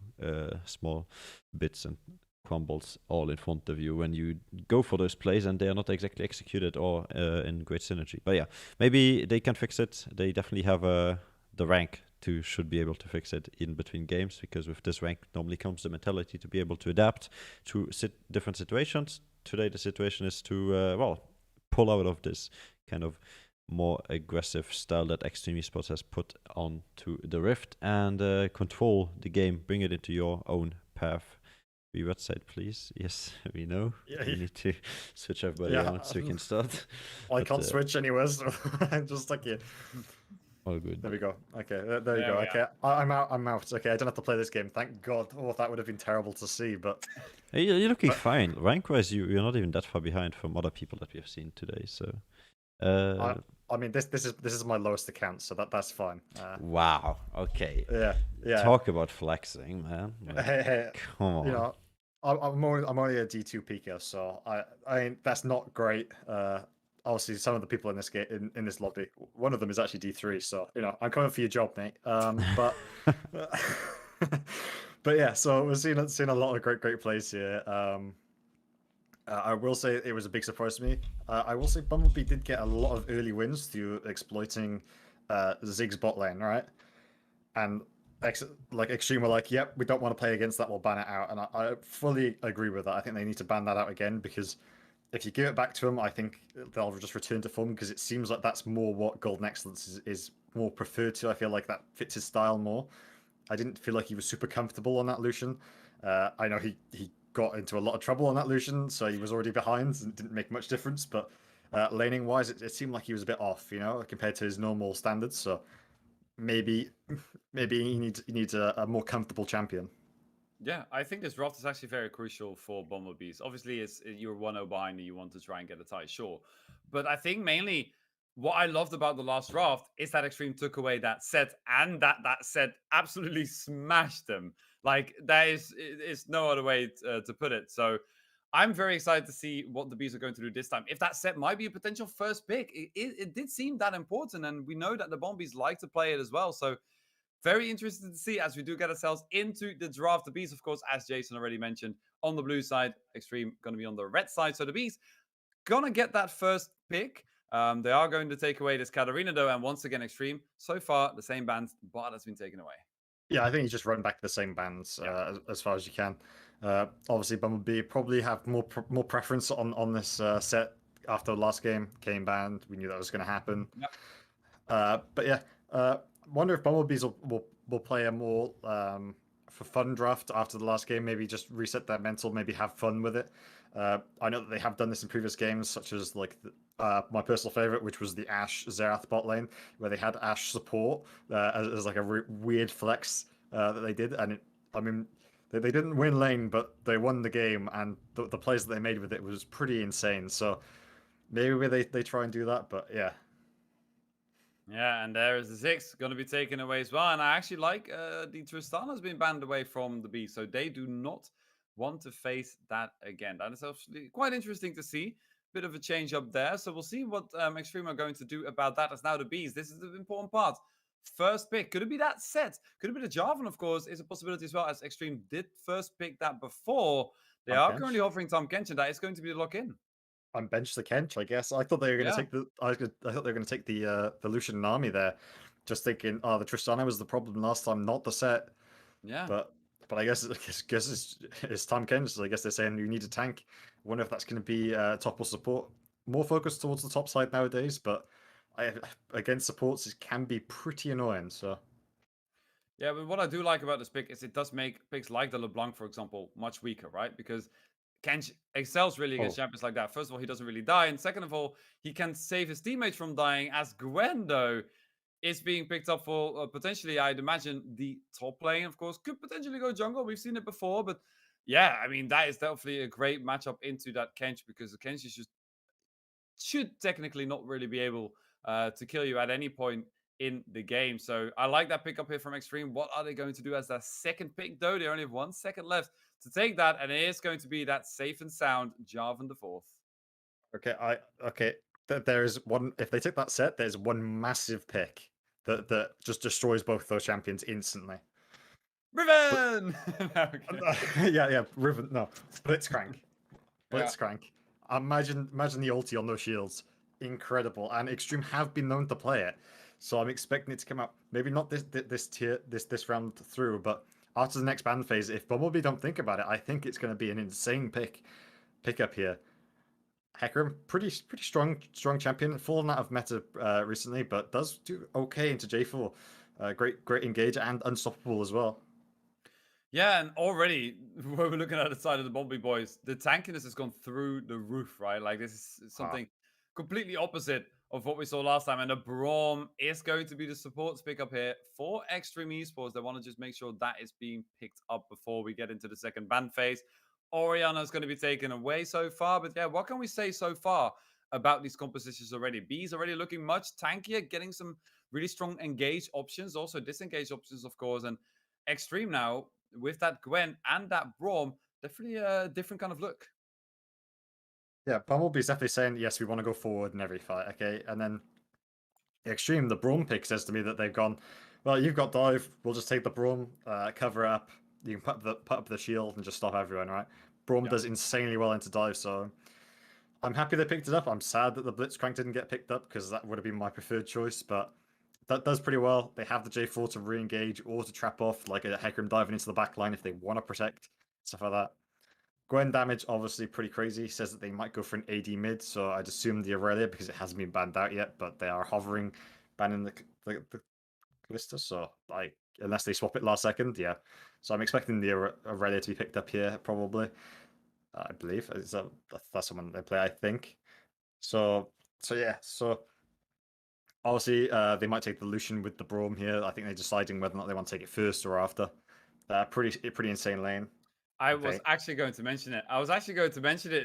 small bits and crumbles all in front of you when you go for those plays and they are not exactly executed or in great synergy. But yeah, maybe they can fix it. They definitely have the rank to should be able to fix it in between games, because with this rank normally comes the mentality to be able to adapt to different situations. Today the situation is to pull out of this kind of more aggressive style that Extreme Esports has put onto the Rift and control the game, bring it into your own path. Reward side, please. Yes, we know. Yeah, We need to switch everybody Yeah, on so we can start. I But, can't switch anywhere, so I'm just stuck here. All good. There we go. Okay, there you There go. we Okay, I'm out. I'm out. Okay, I don't have to play this game. Thank God. Oh, that would have been terrible to see, but Hey, you're looking fine. Rank-wise, you're not even that far behind from other people that we have seen today. So, I mean, this is my lowest account, so that's fine. wow. Okay. Yeah. Talk about flexing, man. Like, Hey, come on. you know, I'm only a D2 peaker, so I that's not great. Obviously, some of the people in this game in this lobby, one of them is actually D3, so you know, I'm coming for your job, mate. But but yeah, so we're seeing a lot of great plays here. I will say it was a big surprise to me. I will say Bumblebee did get a lot of early wins through exploiting Zig's bot lane, right? And Extreme were like, yep, we don't want to play against that, we'll ban it out. And I fully agree with that. I think they need to ban that out again, because if you give it back to them, I think they'll just return to form, because it seems like that's more what Golden Excellence is more preferred to. I feel like that fits his style more. I didn't feel like he was super comfortable on that Lucian. I know he got into a lot of trouble on that Lucian, so he was already behind and didn't make much difference. But laning wise, it seemed like he was a bit off, you know, compared to his normal standards. So maybe he needs a more comfortable champion. Yeah, I think this draft is actually very crucial for Bumblebees. Obviously, you're 1-0 behind and you want to try and get a tie, sure. But I think mainly what I loved about the last draft is that Extreme took away that set, and that set absolutely smashed them. Like, there is no other way to put it. So I'm very excited to see what the Bees are going to do this time. If that set might be a potential first pick, it did seem that important, and we know that the Bumblebees like to play it as well. So very interested to see as we do get ourselves into the draft. The Bees, of course, as Jason already mentioned, on the blue side, Extreme going to be on the red side. So the Bees going to get that first pick. They are going to take away this Katarina, though, and once again, Extreme, so far, the same band, but has been taken away. Yeah, I think you just run back to the same bands as far as you can. Obviously, Bumblebee probably have more preference on this set after the last game. Came banned. We knew that was going to happen. Yep. But yeah, wonder if Bumblebees will play a more for fun draft after the last game. Maybe just reset their mental. Maybe have fun with it. I know that they have done this in previous games, such as like my personal favorite, which was the Ashe Xerath bot lane, where they had Ashe support as like a weird flex that they did. And I mean, they didn't win lane, but they won the game, and the plays that they made with it was pretty insane. So maybe they try and do that, but yeah. Yeah, and there is the 6 going to be taken away as well. And I actually like the Tristana has been banned away from the B, so they do not want to face that again. That is actually quite interesting to see. Bit of a change up there. So we'll see what Extreme are going to do about that, as now the Bees. This is the important part. First pick. Could it be that set? Could it be the Jarvan, of course, is a possibility as well, as Extreme did first pick that before. They Tahm are Kench. currently offering Tahm Kench, and that is going to be the lock-in. On bench the Kench, I guess. I thought they were going to Yeah. take the. I thought they were going to take the Lucian Nami there, just thinking, oh, the Tristana was the problem last time, not the set. Yeah. But I guess it's Tahm Kench. So I guess they're saying you need a tank. I wonder if that's going to be top or support. More focused towards the top side nowadays, but against supports, it can be pretty annoying. So Yeah, but what I do like about this pick is it does make picks like the LeBlanc, for example, much weaker, right? Because Kench excels really against champions like that. First of all, he doesn't really die. And second of all, he can save his teammates from dying. As Gwen, though, is being picked up for potentially, I'd imagine, the top lane, of course, could potentially go jungle. We've seen it before, but yeah, I mean, that is definitely a great matchup into that Kench because the Kench is just should technically not really be able to kill you at any point in the game. So I like that pickup here from Extreme. What are they going to do as their second pick, though? They only have 1 second left to take that, and it is going to be that safe and sound Jarvan the Fourth. Okay. There is one. If they take that set, there's one massive pick that just destroys both those champions instantly. Riven! Yeah. Riven. No, Blitzcrank. Yeah. Blitzcrank. Imagine the ulti on those shields. Incredible. And Extreme have been known to play it, so I'm expecting it to come out. Maybe not this round through, but after the next ban phase, if Bumblebee don't think about it, I think it's going to be an insane pickup here. Hecarim, pretty strong champion, fallen out of meta recently, but does do okay into J4. Great engage and unstoppable as well. Yeah, and already when we're looking at the side of the Bumblebee boys, the tankiness has gone through the roof, right? Like this is something completely opposite of what we saw last time. And the Braum is going to be the supports pickup here for Extreme Esports. They want to just make sure that is being picked up before we get into the second ban phase. Orianna is going to be taken away so far, but yeah, what can we say so far about these compositions already? B's already looking much tankier, getting some really strong engage options, also disengage options, of course, and Extreme now with that Gwen and that Braum, definitely a different kind of look. Yeah, Bumblebee's definitely saying, yes, we want to go forward in every fight, okay? And then Extreme, the Braum pick says to me that they've gone, well, you've got dive, we'll just take the Braum, cover it up, you can put up the shield and just stop everyone, right? Braum does insanely well into dive, so I'm happy they picked it up. I'm sad that the Blitzcrank didn't get picked up because that would have been my preferred choice, but that does pretty well. They have the J4 to re-engage or to trap off, like a Hecarim diving into the back line if they want to protect, stuff like that. Gwen damage, obviously pretty crazy. Says that they might go for an AD mid, so I'd assume the Aurelia because it hasn't been banned out yet, but they are hovering, banning the Calista, so like unless they swap it last second, yeah. So I'm expecting the Aurelia to be picked up here, probably. I believe that's someone they play, I think. So yeah. So obviously, they might take the Lucian with the Braum here. I think they're deciding whether or not they want to take it first or after. Pretty insane lane. I was actually going to mention it.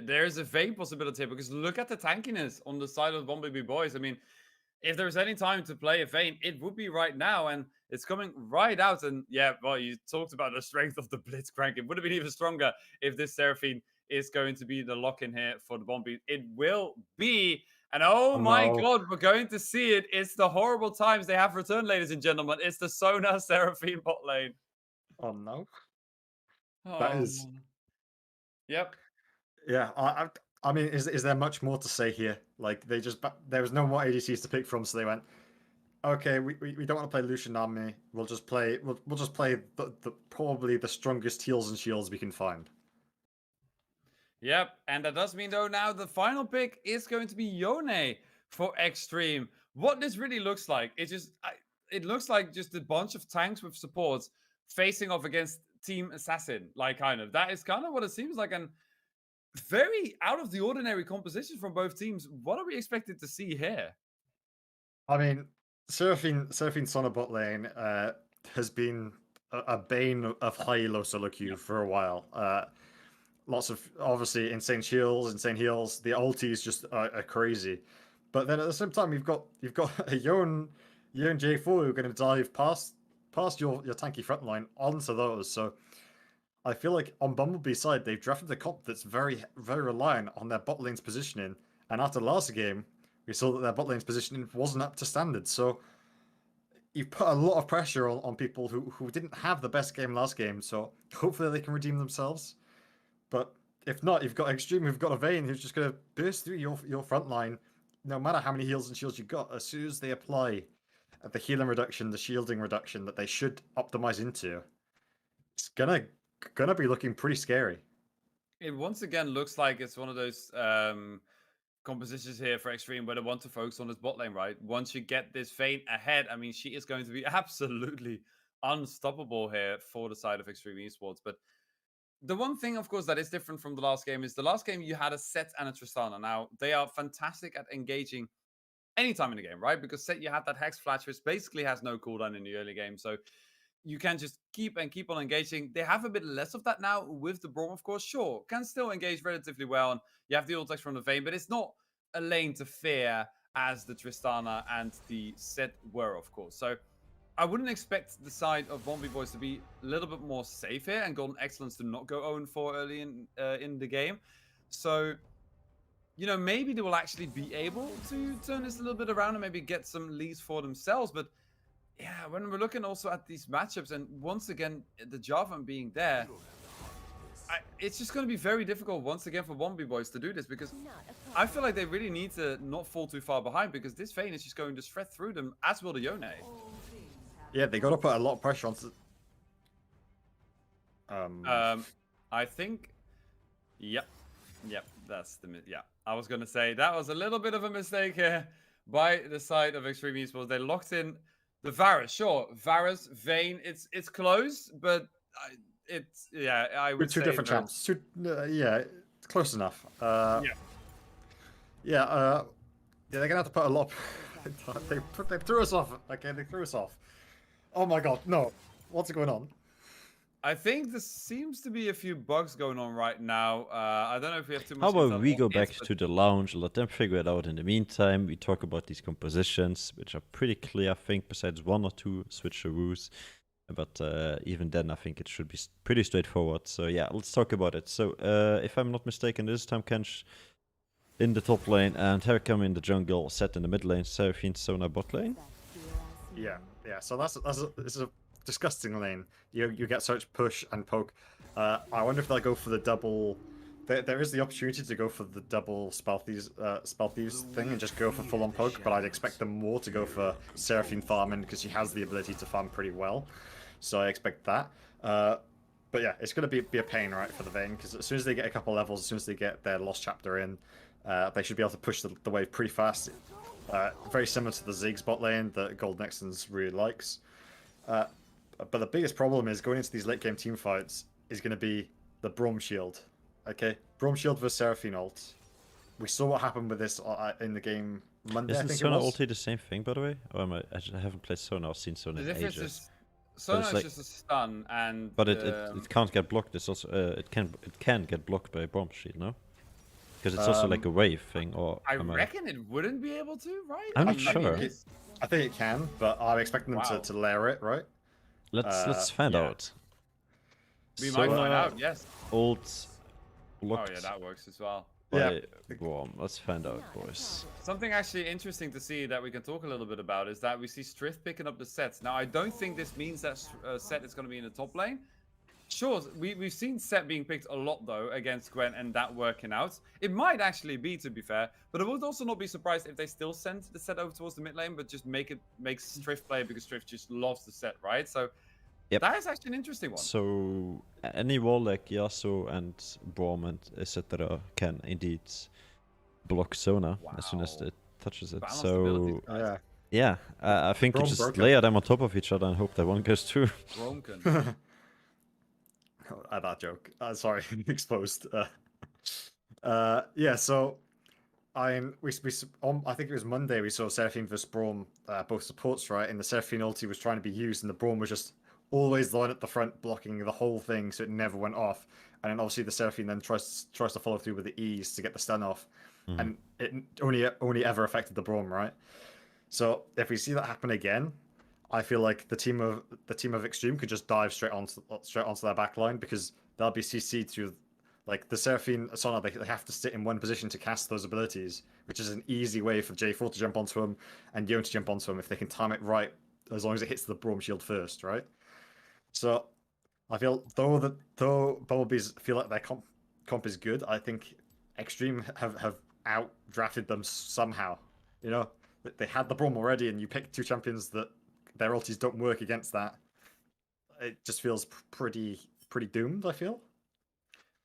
There is a Vayne possibility here because look at the tankiness on the side of the Bumblebee boys. I mean, if there's any time to play a Vayne, it would be right now, and it's coming right out. And yeah, well, you talked about the strength of the Blitzcrank. It would have been even stronger if this Seraphine is going to be the lock-in here for the Bumblebee. It will be. And oh my God, we're going to see it. It's the horrible times they have returned, ladies and gentlemen. It's the Sona Seraphine bot lane. Oh no. Oh, That is. Yep. Yeah, I mean, is there much more to say here? Like there was no more ADCs to pick from, so they went, okay, we don't want to play Lucian Army. We'll just play the probably the strongest heals and shields we can find. Yep, and that does mean though now the final pick is going to be Yone for Extreme. What this really looks like, it looks like just a bunch of tanks with supports facing off against Team Assassin, like kind of. That is kind of what it seems like, and very out of the ordinary composition from both teams. What are we expected to see here? I mean, Seraphine Sona bot lane has been a bane of high elo solo queue for a while. Lots of obviously insane shields, insane heals. The ultis just are crazy, but then at the same time you've got a Yone J4 who are going to dive past your tanky front line onto those. So I feel like on Bumblebee's side they've drafted a comp that's very reliant on their bot lane's positioning, and after last game we saw that their bot lane's positioning wasn't up to standard. So you've put a lot of pressure on people who didn't have the best game last game. So hopefully they can redeem themselves. But if not, you've got Extreme, who've got a Vayne who's just going to burst through your front line, no matter how many heals and shields you've got. As soon as they apply the healing reduction, the shielding reduction that they should optimize into, it's gonna be looking pretty scary. It once again looks like it's one of those compositions here for Extreme where they want to focus on this bot lane, right? Once you get this Vayne ahead, I mean, she is going to be absolutely unstoppable here for the side of Extreme Esports. But the one thing, of course, that is different from the last game is the last game you had a Sett and a Tristana. Now, they are fantastic at engaging any time in the game, right? Because set you have that Hex Flash, which basically has no cooldown in the early game. So you can just keep on engaging. They have a bit less of that now with the Braum, of course. Sure, can still engage relatively well. And you have the ult text from the Vayne, but it's not a lane to fear as the Tristana and the Set were, of course. So I wouldn't expect the side of Bombi Boys to be a little bit more safe here and Golden Excellence to not go 0-4 early in the game. So, you know, maybe they will actually be able to turn this a little bit around and maybe get some leads for themselves. But yeah, when we're looking also at these matchups, and once again, the Jarvan being there, it's just going to be very difficult once again for Bombi Boys to do this, because I feel like they really need to not fall too far behind, because this Vayne is just going to shred through them, as will the Yone. Yeah, they got to put a lot of pressure on. I think, yep, that's the yeah. I was gonna say that was a little bit of a mistake here by the side of Extreme Esports. They locked in the Varus. Sure, Varus, Vayne, it's close, but I would Two say different that- champs. Yeah, close enough. They're gonna have to put a lot. They threw us off. Okay, they threw us off. Oh my god, no! What's going on? I think there seems to be a few bugs going on right now. I don't know if we have too much. How about intel we on go it, back but- to the lounge, let them figure it out in the meantime. We talk about these compositions, which are pretty clear, I think, besides one or two switcheroos. But even then, I think it should be pretty straightforward. So yeah, let's talk about it. So if I'm not mistaken, this time Kench in the top lane and Hercam in the jungle, Set in the mid lane, Seraphine, Sona bot lane. Yeah. So this is a disgusting lane. You get such push and poke. I wonder if they'll go for the double. There is the opportunity to go for the double spell thieves thing and just go for full on poke, but I'd expect them more to go for Seraphine farming because she has the ability to farm pretty well. So I expect that. But yeah, it's going to be a pain, right, for the Vayne, because as soon as they get a couple levels, as soon as they get their Lost Chapter in, they should be able to push the wave pretty fast. Very similar to the Ziggs bot lane that Golden Excellence really likes. But the biggest problem is going into these late game team fights is going to be the Braum shield. Okay, Braum shield versus Seraphine ult. We saw what happened with this in the game Monday. I Isn't think Sona it was. ulti the same thing, by the way? Or am I haven't played Sona or seen Sona The in difference ages. is Sona is like- just a stun, and But it can't get blocked. It's also it can get blocked by Bomb Shield, no? Because it's also like a wave thing, or I am reckon it wouldn't be able to, right? I'm not I mean, sure. it's- I think it can, but I'm expecting them Wow. to layer it, right? Let's find yeah. out. We might find Sona out. Yes. ult Oh blocked yeah, that works as well. by Braum. Let's find out, boys. Something actually interesting to see that we can talk a little bit about is that we see Strift picking up the sets. Now, I don't think this means that Set is going to be in the top lane. Sure, we've seen Set being picked a lot, though, against Gwen and that working out. It might actually be, to be fair, but I would also not be surprised if they still send the Set over towards the mid lane, but just make Strift play because Strift just loves the Set, right? So Yep. that is actually an interesting one. So any wall like Yasuo and Braum and etc. can indeed block Sona as soon as Wow. it touches it. Balanced So abilities, guys. Yeah. I think we Braum just broke it. layer them on top of each other and hope that one goes through. Bromkin. That joke. Sorry, exposed. Yeah. So, I think it was Monday we saw Seraphine versus Braum, both supports, right? And the Seraphine ulti was trying to be used, and the Braum was just always the line at the front, blocking the whole thing, so it never went off. And then obviously the Seraphine then tries to follow through with the E's to get the stun off, and it only ever affected the Braum, right? So if we see that happen again, I feel like the team of Extreme could just dive straight onto their back line, because they'll be CC'd through, like the Seraphine Sona, they have to sit in one position to cast those abilities, which is an easy way for J4 to jump onto him and Yon to jump onto him if they can time it right, as long as it hits the Braum shield first, right? So I feel though Bumblebees feel like their comp is good, I think Extreme have out drafted them somehow. You know, they had the Braum already, and you pick two champions that their ultis don't work against that. It just feels pretty doomed, I feel.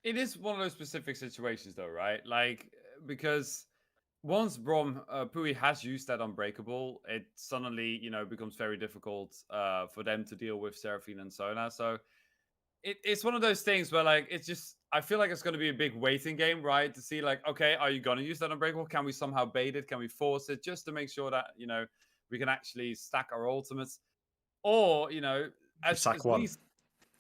It is one of those specific situations, though, right? Like, because once Pui has used that Unbreakable, it suddenly, becomes very difficult for them to deal with Seraphine and Sona. So it's one of those things where, like, it's just, I feel like it's going to be a big waiting game, right? To see like, okay, are you going to use that Unbreakable? Can we somehow bait it? Can we force it? Just to make sure that, we can actually stack our ultimates. Or, sack as one. least,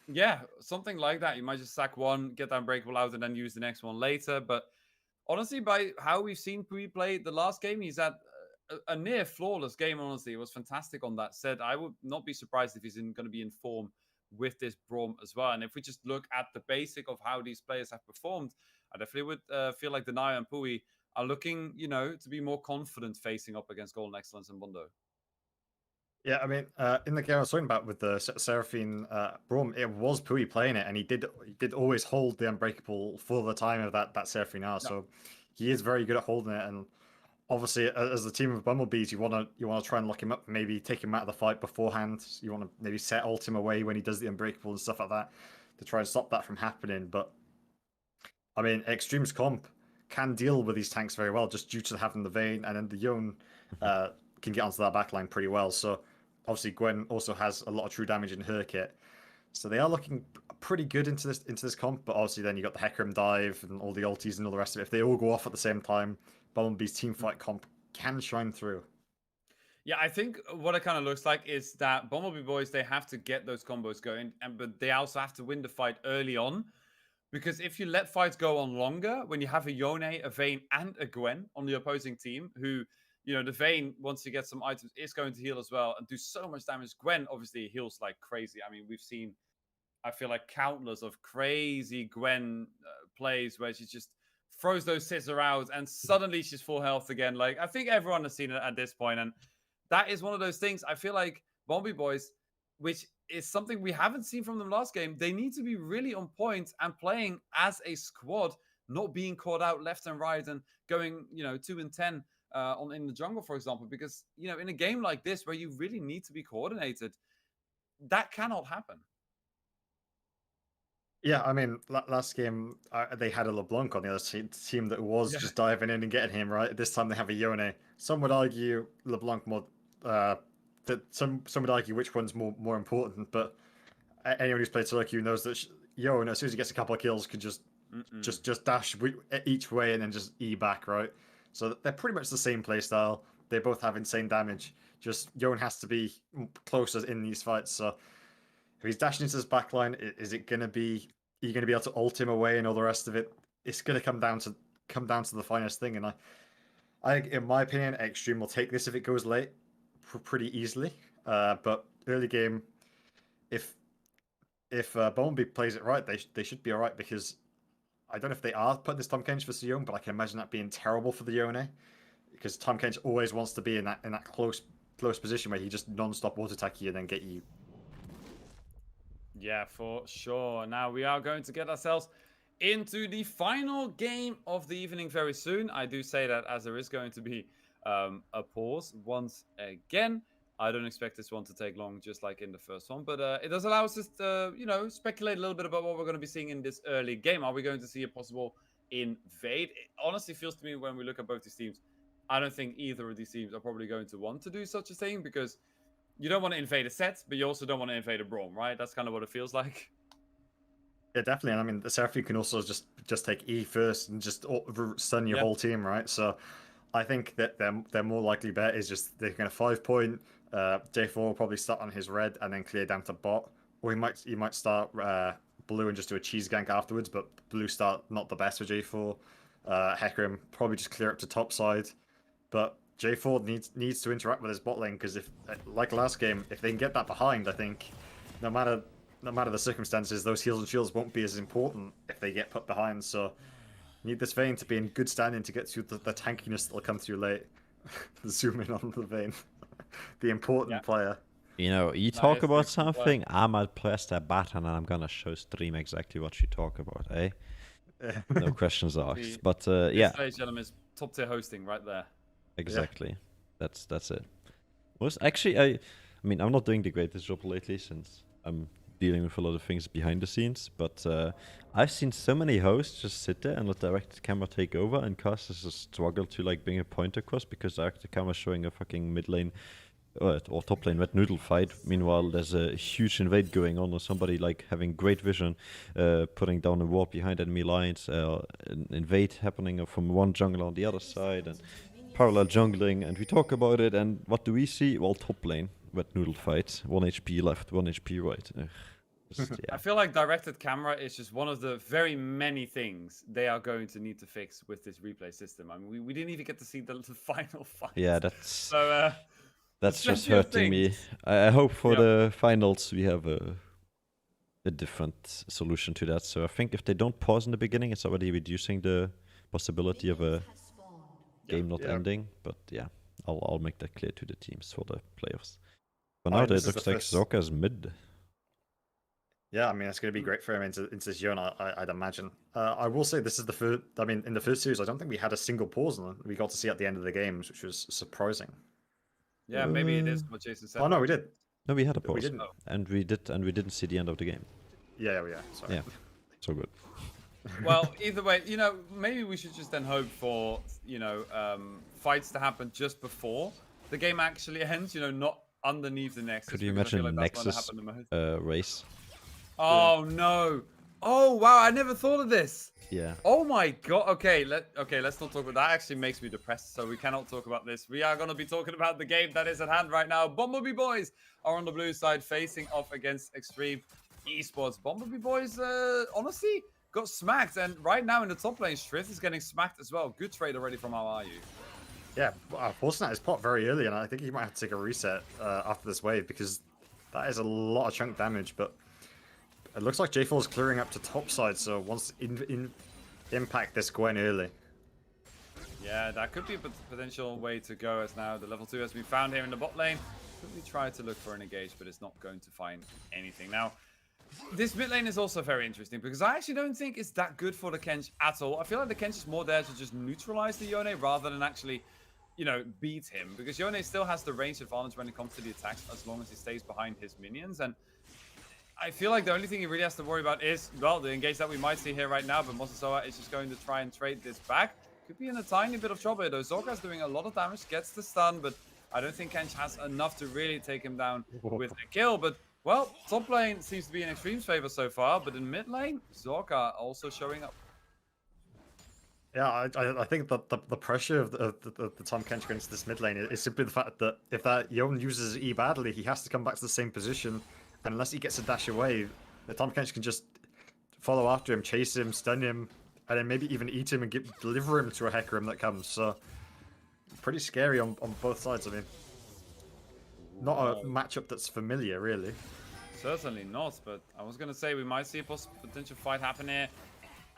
yeah, something like that. You might just sack one, get that Unbreakable out, and then use the next one later. But honestly, by how we've seen Pui play the last game, he's had a near flawless game. Honestly, it was fantastic on that set. I would not be surprised if he's going to be in form with this Braum as well. And if we just look at the basic of how these players have performed, I definitely would feel like Denia and Pui are looking, to be more confident facing up against Golden Excellence and Bondo. Yeah, I mean, in the game I was talking about with the Seraphine Braum, it was Pui playing it, and he did always hold the Unbreakable for the time of that Seraphine R. So he is very good at holding it, and obviously, as the team of Bumblebees, you want to try and lock him up, maybe take him out of the fight beforehand. You want to maybe set ult him away when he does the Unbreakable and stuff like that to try and stop that from happening. But I mean, Extreme's comp can deal with these tanks very well, just due to having the Vayne, and then the Yone can get onto that backline pretty well. So obviously, Gwen also has a lot of true damage in her kit. So they are looking pretty good into this comp. But obviously, then you got the Hecarim dive and all the ultis and all the rest of it. If they all go off at the same time, Bumblebee's team fight comp can shine through. Yeah, I think what it kind of looks like is that Bumblebee boys, they have to get those combos going, but they also have to win the fight early on. Because if you let fights go on longer, when you have a Yone, a Vayne, and a Gwen on the opposing team, who, the Vayne, once you get some items, is going to heal as well and do so much damage. Gwen obviously heals like crazy. I mean, we've seen, I feel like, countless of crazy Gwen plays where she just throws those scissor out and suddenly she's full health again. Like, I think everyone has seen it at this point, and that is one of those things. I feel like Bumblebee boys, which is something we haven't seen from them last game, they need to be really on point and playing as a squad, not being caught out left and right and going, 2 and 10 in the jungle, for example, because, in a game like this where you really need to be coordinated, that cannot happen. Yeah, I mean, last game they had a LeBlanc on the other team that was just diving in and getting him, right? This time they have a Yone. Some would argue LeBlanc more, that some would argue which one's more important, but anyone who's played solo queue knows that Yone, as soon as he gets a couple of kills, can just dash each way and then just E back, right? So they're pretty much the same playstyle. They both have insane damage. Just Yone has to be closer in these fights. So if he's dashing into his backline, is it going to be? Are you going to be able to ult him away and all the rest of it? It's going to come down to the finest thing. And I, in my opinion, Extreme will take this if it goes late, pretty easily. But early game, if Bumblebee plays it right, they should be all right, because I don't know if they are putting this Tahm Kench for Sion, but I can imagine that being terrible for the Yone, because Tahm Kench always wants to be in that close position where he just non-stop auto attack you and then get you. Yeah, for sure. Now we are going to get ourselves into the final game of the evening very soon. I do say that as there is going to be a pause once again. I don't expect this one to take long, just like in the first one, but it does allow us to, speculate a little bit about what we're going to be seeing in this early game. Are we going to see a possible invade? It honestly feels to me, when we look at both these teams, I don't think either of these teams are probably going to want to do such a thing, because you don't want to invade a set, but you also don't want to invade a Braum, right? That's kind of what it feels like. Yeah, definitely. And I mean, the Seraphine can also just take E first and just stun your whole team, right? So I think that their more likely bet is just they're going to 5-point. J4 will probably start on his red and then clear down to bot, or he might start blue and just do a cheese gank afterwards. But blue start not the best for J4. Hecarim probably just clear up to top side, but J4 needs to interact with his bot lane, because if, like last game, if they can get that behind, I think no matter the circumstances, those heals and shields won't be as important if they get put behind. So you need this Vayne to be in good standing to get through the tankiness that'll come through late. Zoom in on the Vayne, the important player. You talk about something, I might press that button and I'm gonna show stream exactly what you talk about, eh? No questions asked. But yeah, ladies and gentlemen, is top tier hosting right there. Exactly. Yeah. That's it. Actually, I mean, I'm not doing the greatest job lately since I'm dealing with a lot of things behind the scenes, but I've seen so many hosts just sit there and let direct camera take over, and casters just struggle to like bring a point across because direct camera showing a fucking mid lane or top lane red noodle fight. Meanwhile, there's a huge invade going on, or somebody like having great vision, putting down a ward behind enemy lines, an invade happening from one jungler on the other side, and parallel jungling. And we talk about it, and what do we see? Well, top lane red noodle fight, 1 HP left, 1 HP right. Just, I yeah. feel like directed camera is just one of the very many things they are going to need to fix with this replay system. I mean, we didn't even get to see the final fight. Yeah, that's So that's there's just plenty of hurting me. things. I hope for Yep. the finals we have a different solution to that. So I think if they don't pause in the beginning, it's already reducing the possibility of a game not Yeah. ending. But yeah, I'll make that clear to the teams for the playoffs. For I now, mean, this it is looks the like first- Zorka's mid. Yeah, I mean, it's going to be great for him into this year, and I'd imagine. I will say this is the first. I mean, in the first series, I don't think we had a single pause on it. We got to see at the end of the games, which was surprising. Yeah, maybe it is what Jason said. Oh no, we did. No, we had a We pause, didn't. and we didn't see the end of the game. Yeah. Sorry. Yeah, so good. Well, either way, maybe we should just then hope for, fights to happen just before the game actually ends, not underneath the Nexus. Could you because I feel imagine like that's when it Nexus happened the most. race? Oh, no. Oh, wow, I never thought of this. Yeah. Oh my god. Okay, let's not talk about that. Actually makes me depressed, so we cannot talk about this. We are going to be talking about the game that is at hand right now. Bumblebee Boys are on the blue side facing off against Extreme Esports. Bumblebee Boys, honestly, got smacked, and right now in the top lane, Strith is getting smacked as well. Good trade already from How Are You? Yeah, Forcenet is pot very early, and I think he might have to take a reset after this wave because that is a lot of chunk damage. But it looks like J4 is clearing up to top side, so wants to impact this Gwen early. Yeah, that could be a potential way to go, as now the level 2 has been found here in the bot lane. Could we try to look for an engage, but it's not going to find anything. Now, this mid lane is also very interesting because I actually don't think it's that good for the Kench at all. I feel like the Kench is more there to just neutralize the Yone rather than actually, beat him. Because Yone still has the range advantage when it comes to the attacks as long as he stays behind his minions. And I feel like the only thing he really has to worry about is, well, the engage that we might see here right now. But Mosasawa is just going to try and trade this back. Could be in a tiny bit of trouble though. Zorka's doing a lot of damage, gets the stun, but I don't think Kench has enough to really take him down with a kill. But well, top lane seems to be in Extreme's favor so far, but in mid lane, Zorka also showing up. Yeah, I think that the pressure of the Tahm Kench going into this mid lane is simply the fact that if that Yone uses E badly, he has to come back to the same position. And unless he gets a dash away, the Tahm Kench can just follow after him, chase him, stun him, and then maybe even eat him and deliver him to a Hecarim that comes. So, pretty scary on both sides. I mean, not a matchup that's familiar, really. Certainly not, but I was going to say we might see a potential fight happen here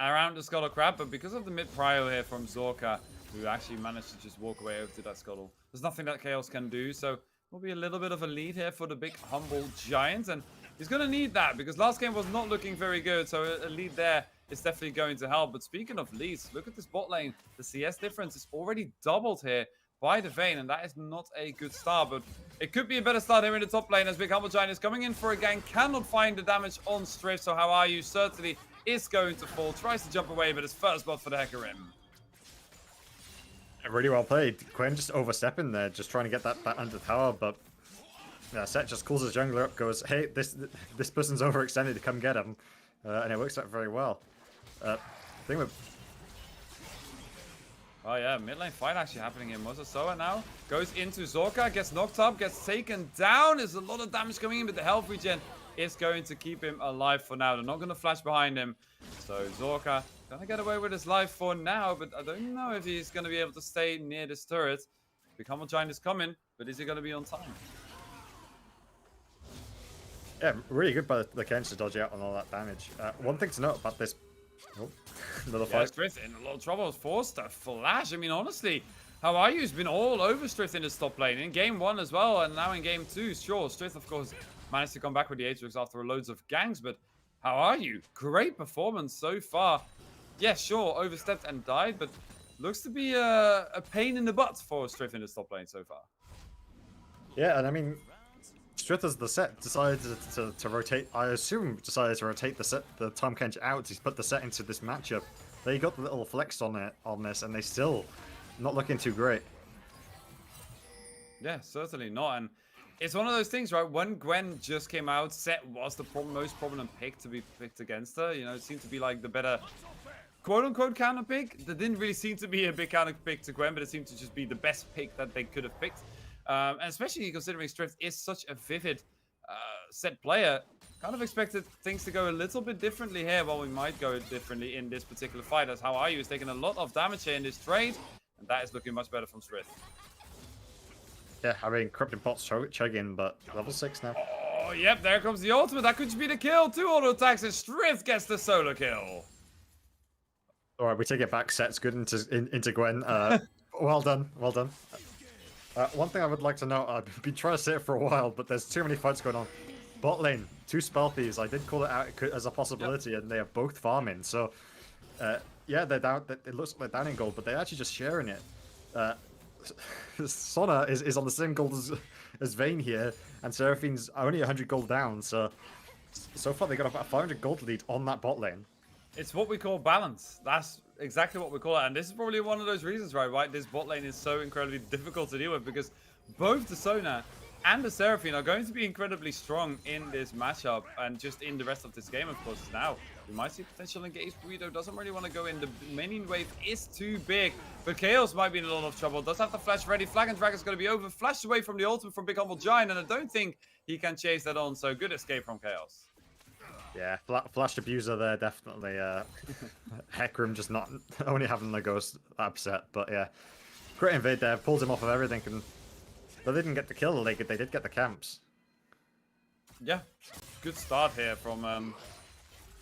around the Scuttle Crab, but because of the mid prio here from Zorka, who actually managed to just walk away over to that Scuttle, there's nothing that Chaos can do, so will be a little bit of a lead here for the big humble Giants, and he's going to need that because last game was not looking very good, so a lead there is definitely going to help. But speaking of leads, look at this bot lane. The CS difference is already doubled here by the Vayne, and that is not a good start, but it could be a better start here in the top lane as Big Humble Giant is coming in for a gang, cannot find the damage on Strift, so How Are You certainly is going to fall, tries to jump away, but it's first blood for the Hecarim. Really well played. Gwen just overstepping there, just trying to get that under tower, but yeah, Set just calls his jungler up, goes, hey, this person's overextended to come get him, and it works out very well. Thing with Oh yeah, mid lane fight actually happening here. Mosasawa now goes into Zorka, gets knocked up, gets taken down. There's a lot of damage coming in, but the health regen is going to keep him alive for now. They're not going to flash behind him. So Zorka gonna get away with his life for now, but I don't know if he's going to be able to stay near this turret. Big Humble Giant is coming, but is he going to be on time? Yeah, really good by the Kench to dodge out on all that damage. One thing to note about this... Oh, another Yeah, fight. Strith in a lot of trouble. Forced to flash. I mean, honestly, How Are You's been all over Strith in this top lane. In game 1 as well, and now in game 2. Sure, Strith, of course, managed to come back with the Atrix after loads of gangs, but How Are You? Great performance so far. Yeah, sure, overstepped and died, but looks to be a pain in the butt for Strith in this top lane so far. Yeah, and I mean, Strith as the Set decided to rotate, I assume decided to rotate the Tahm Kench out to put the Set into this matchup. They got the little flex on this, and they still not looking too great. Yeah, certainly not. And It's one of those things, right? When Gwen just came out, Set was the most prominent pick to be picked against her. You know, it seemed to be like the better quote-unquote counter pick. There didn't really seem to be a big counter pick to Gwen, but it seemed to just be the best pick that they could have picked. And especially considering Strift is such a vivid Set player, kind of expected things to go a little bit differently here. Well, we might go differently in this particular fight, as How Are You is taking a lot of damage here in this trade, and that is looking much better from Strift. Yeah, I mean, Corrupting Pot's chugging, but level 6 now. Oh, yep, there comes the ultimate. That could be the kill. 2 auto attacks, and Strift gets the solo kill. All right, we take it back. Set's good into Gwen. Well done, well done. One thing I would like to note, I've been trying to say it for a while, but there's too many fights going on. Bot lane, 2 spell thieves. I did call it out as a possibility, and they are both farming. So, yeah, they're down. It looks like they're down in gold, but they're actually just sharing it. Sona is on the same gold as Vayne here, and Seraphine's only 100 gold down. So far they got about 500 gold lead on that bot lane. It's what we call balance. That's exactly what we call it. And this is probably one of those reasons, right? This bot lane is so incredibly difficult to deal with, because both the Sona and the Seraphine are going to be incredibly strong in this matchup, and just in the rest of this game, of course. Now we might see potential engage. Burrito doesn't really want to go in. The minion wave is too big, but Chaos might be in a lot of trouble. Does have the flash ready. Flag and Dragon's going to be over. Flashed away from the ultimate from Big Humble Giant, and I don't think he can chase that on. So good escape from Chaos. Yeah, flash abuser there, definitely. Hecarim just not only having the ghost upset, but yeah. Great invade there, pulled him off of everything, and they didn't get the kill, they did get the camps. Yeah, good start here from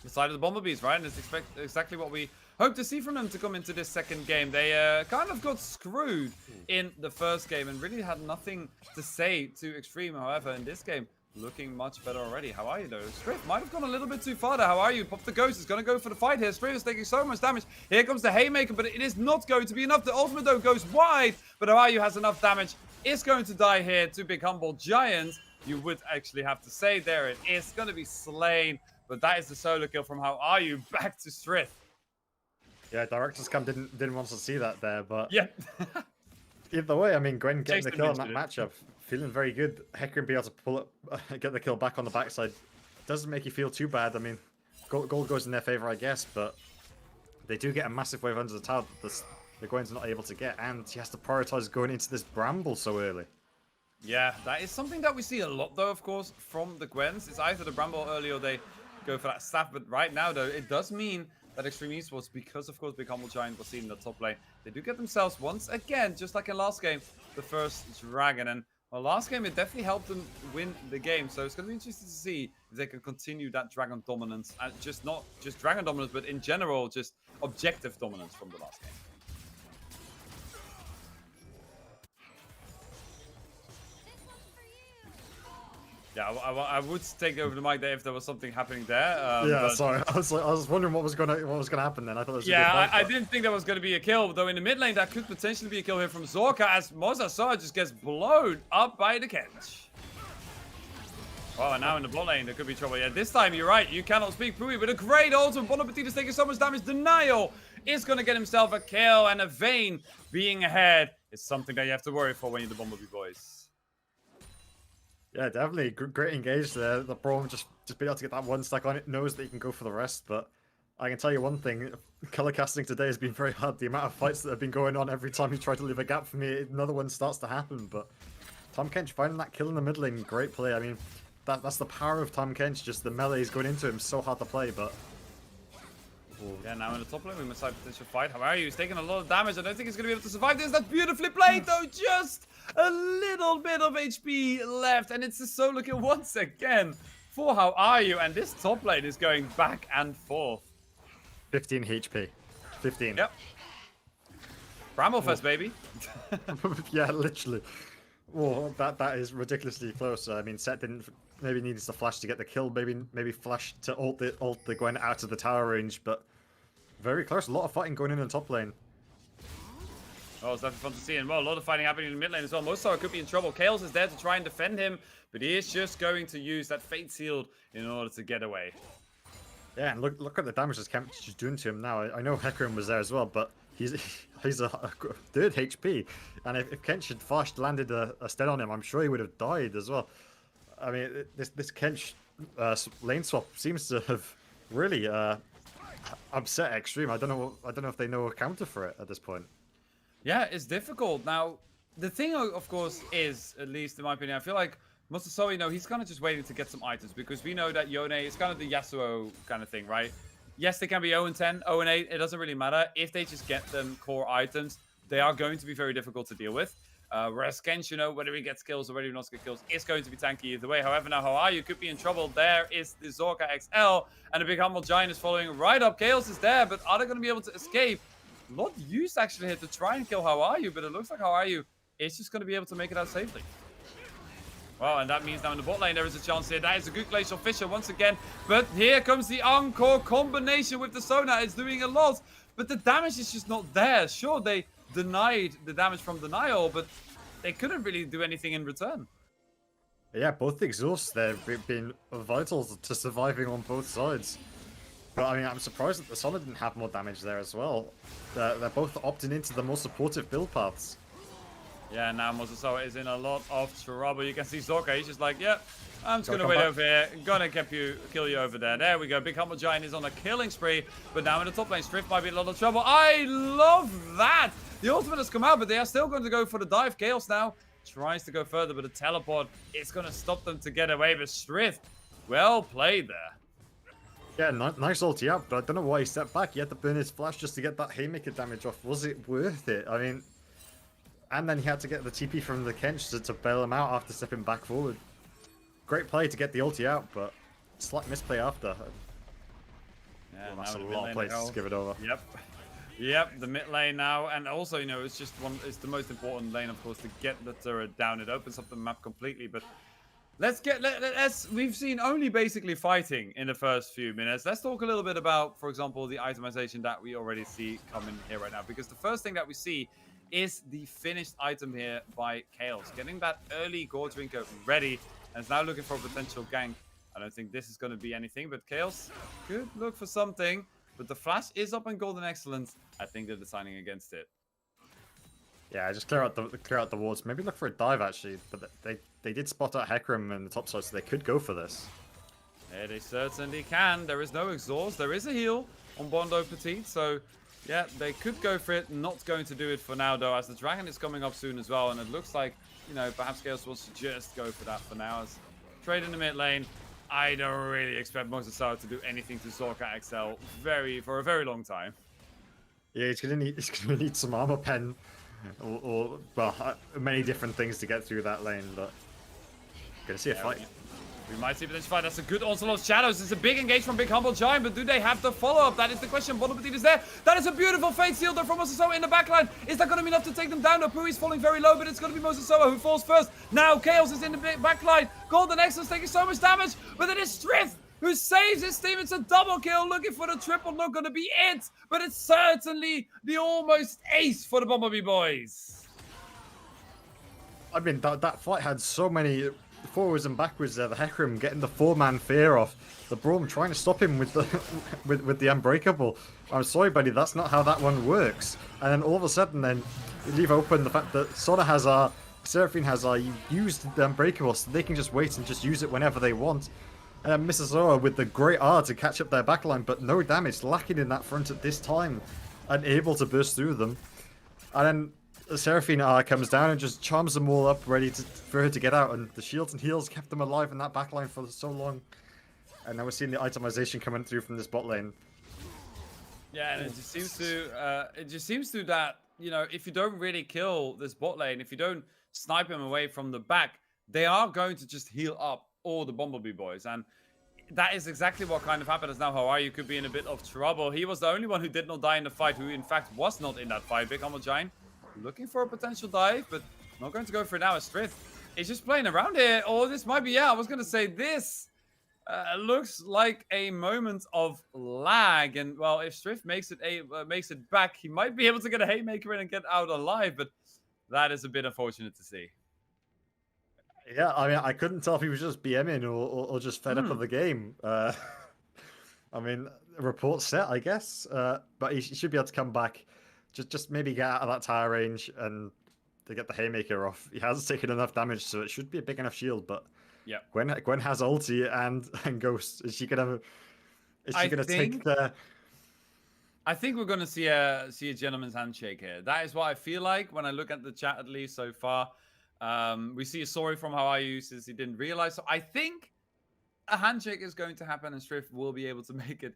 the side of the Bumblebees, right? And it's exactly what we hope to see from them to come into this second game. They kind of got screwed in the first game and really had nothing to say to Extreme. However, in this game, looking much better already. How are you, though? Strift might have gone a little bit too far there. How are you? Pop the ghost. Is going to go for the fight here. Strift is taking so much damage. Here comes the Haymaker, but it is not going to be enough. The ultimate, though, goes wide, but How Are You has enough damage. Is going to die here to Big Humble Giant. You would actually have to say there it is. Going to be slain, but that is the solo kill from How Are You. Back to Strift. Yeah, Director's Cam didn't want to see that there, but yeah. Either way, I mean, Gwen getting Chase the them kill in into that matchup, feeling very good. Hecarim be able to pull up, get the kill back on the backside, doesn't make you feel too bad. I mean, gold goes in their favor, I guess, but they do get a massive wave under the tower that the Gwen's not able to get, and he has to prioritize going into this bramble so early. Yeah, that is something that we see a lot, though, of course, from the Gwens. It's either the bramble early or they go for that staff, but right now, though, it does mean that Extreme Esports, because of course Big Humble Giant was seen in the top lane, they do get themselves once again, just like in last game, the first dragon. And well, last game it definitely helped them win the game, so it's going to be interesting to see if they can continue that dragon dominance, and just not just dragon dominance, but in general just objective dominance from the last game. Yeah, I would take over the mic there if there was something happening there. Yeah, but... sorry. I was wondering what was gonna happen then. I thought it was I didn't think that was going to be a kill, though in the mid lane that could potentially be a kill here from Zorka, as Mozasar just gets blown up by the Kench. Oh, and now in the bot lane there could be trouble. Yeah, this time you're right. You cannot speak Pui with a great ultimate. Bon Appetit is taking so much damage. Denial is going to get himself a kill, and a Vayne being ahead is something that you have to worry for when you're the Bumblebee boys. Yeah, definitely. Great engage there. The Braum just being able to get that one stack on it, knows that he can go for the rest, but I can tell you one thing, color casting today has been very hard. The amount of fights that have been going on, every time you try to leave a gap for me, another one starts to happen, but Tahm Kench finding that kill in the mid lane, great play. I mean, that's the power of Tahm Kench, just the melee is going into him, so hard to play, but... Yeah, now in the top lane, we must have potential fight. How are you? He's taking a lot of damage. I don't think he's going to be able to survive this. That's beautifully played, though. Just a little bit of HP left. And it's a solo kill once again for How Are You? And this top lane is going back and forth. 15 HP. 15. Yep. Bramble first, baby. Yeah, literally. Well, that is ridiculously close. I mean, Set didn't maybe needs to flash to get the kill. Maybe flash to ult the Gwen out of the tower range, but very close. A lot of fighting going in the top lane. Oh, it's definitely fun to see. And well, a lot of fighting happening in the mid lane as well. Mozasar could be in trouble. Chaos is there to try and defend him, but he is just going to use that Fate Shield in order to get away. Yeah, and look at the damage this Kench is doing to him now. I know Hecarim was there as well, but he's he's a third HP, and if Kench had fast landed a stun on him, I'm sure he would have died as well. I mean, this Kench lane swap seems to have really upset Extreme. I don't know if they know a counter for it at this point. Yeah, it's difficult. Now, the thing, of course, is, at least in my opinion, I feel like Mosasawa, you know, he's kind of just waiting to get some items because we know that Yone is kind of the Yasuo kind of thing, right? Yes, they can be 0-10, 0-8. It doesn't really matter. If they just get them core items, they are going to be very difficult to deal with. Whereas Kench, you know, whether he gets kills or whether he not get kills, it's going to be tanky either way. However, now Hawaii could be in trouble. There is the Zorka XL, and the Big Humble Giant is following right up. Chaos is there, but are they going to be able to escape? Lot used actually here to try and kill Hawaii, but it looks like Hawaii is just going to be able to make it out safely. Well, and that means now in the bot lane there is a chance here. That is a good Glacial Fissure once again. But here comes the Encore combination with the Sona. It's doing a lot, but the damage is just not there. Sure, they denied the damage from denial, but they couldn't really do anything in return. Yeah, both exhausts they've been vital to surviving on both sides. But I mean, I'm surprised that the Sona didn't have more damage there as well. They're both opting into the more supportive build paths. Yeah, now Mosasawa is in a lot of trouble. You can see Zorka, he's just like, yeah, I'm just going to wait over here. Gonna kill you over there. There we go. Big Humble Giant is on a killing spree. But now in the top lane, Strift might be in a lot of trouble. I love that. The ultimate has come out, but they are still going to go for the dive. Chaos now tries to go further, but the teleport is going to stop them to get away. But Strift, well played there. Yeah, nice ulti up, but I don't know why he stepped back. He had to burn his flash just to get that Haymaker damage off. Was it worth it? I mean... And then he had to get the TP from the Kench to bail him out after stepping back forward. Great play to get the ulti out, but slight misplay after. Yeah, Well, that's a now lot of places to give it over. Yep, the mid lane now, and also, you know, it's the most important lane, of course, to get the turret down. It opens up the map completely, but we've seen only basically fighting in the first few minutes. Let's talk a little bit about, for example, the itemization that we already see coming here right now, because the first thing that we see is the finished item here by Chaos. Getting that early Gore Drinker ready, and is now looking for a potential gank. I don't think this is going to be anything, but Chaos could look for something. But the flash is up in Golden Excellence. I think they're deciding against it. Yeah, just clear out the wards. Maybe look for a dive actually, but they did spot out Hecarim in the top side, so they could go for this. Yeah, they certainly can. There is no exhaust. There is a heal on Bondo Petit, so yeah, they could go for it. Not going to do it for now, though, as the Dragon is coming up soon as well. And it looks like, you know, perhaps Chaos wants to just go for that for now. As trade in the mid lane, I don't really expect Mosasawa to do anything to Zorka XL for a very long time. Yeah, he's gonna need some armor pen, or many different things to get through that lane. But gonna see a fight. We might see a potential fight. That's a good Onslaught Shadows. It's a big engage from Big Humble Giant, but do they have the follow-up? That is the question. Bondo Petit is there. That is a beautiful Fate Seal though from Mosasawa in the backline. Is that going to be enough to take them down? No, Pui's falling very low, but it's going to be Mosasawa who falls first. Now Chaos is in the backline. Golden Excellence taking so much damage, but it is Strift who saves his team. It's a double kill. Looking for the triple. Not going to be it, but it's certainly the almost ace for the Bumblebee boys. I mean, that fight had so many forwards and backwards there. The Hecarim getting the 4-man fear off. The Braum trying to stop him with the with the Unbreakable. I'm sorry, buddy, that's not how that one works. And then all of a sudden, then you leave open the fact that Sona has Seraphine has used the Unbreakable, so they can just wait and just use it whenever they want. And then Mosasawa with the great R to catch up their backline, but no damage, lacking in that front at this time, unable to burst through them. And then Seraphine comes down and just charms them all up, ready for her to get out. And the shields and heals kept them alive in that backline for so long. And now we're seeing the itemization coming through from this bot lane. Yeah, and it just seems to that, you know, if you don't really kill this bot lane, if you don't snipe him away from the back, they are going to just heal up all the Bumblebee boys. And that is exactly what kind of happened, as now Hawaii could be in a bit of trouble. He was the only one who did not die in the fight, who in fact was not in that fight. Big Humble Giant looking for a potential dive, but not going to go for it now as Strift is just playing around here. Or this might be, yeah, I was going to say this looks like a moment of lag. And well, if Strift makes it back, he might be able to get a Haymaker in and get out alive, but that is a bit unfortunate to see. Yeah, I mean, I couldn't tell if he was just BMing or just fed up of the game. I mean, report set, I guess. But he should be able to come back just maybe get out of that tower range and to get the haymaker off. He has taken enough damage, so it should be a big enough shield. But Yeah. Gwen has ulti and Ghost. Is she gonna I take think- the? I think we're going to see a gentleman's handshake here. That is what I feel like when I look at the chat, at least so far. We see a sorry from How Are You since he didn't realize. So I think a handshake is going to happen and Strift will be able to make it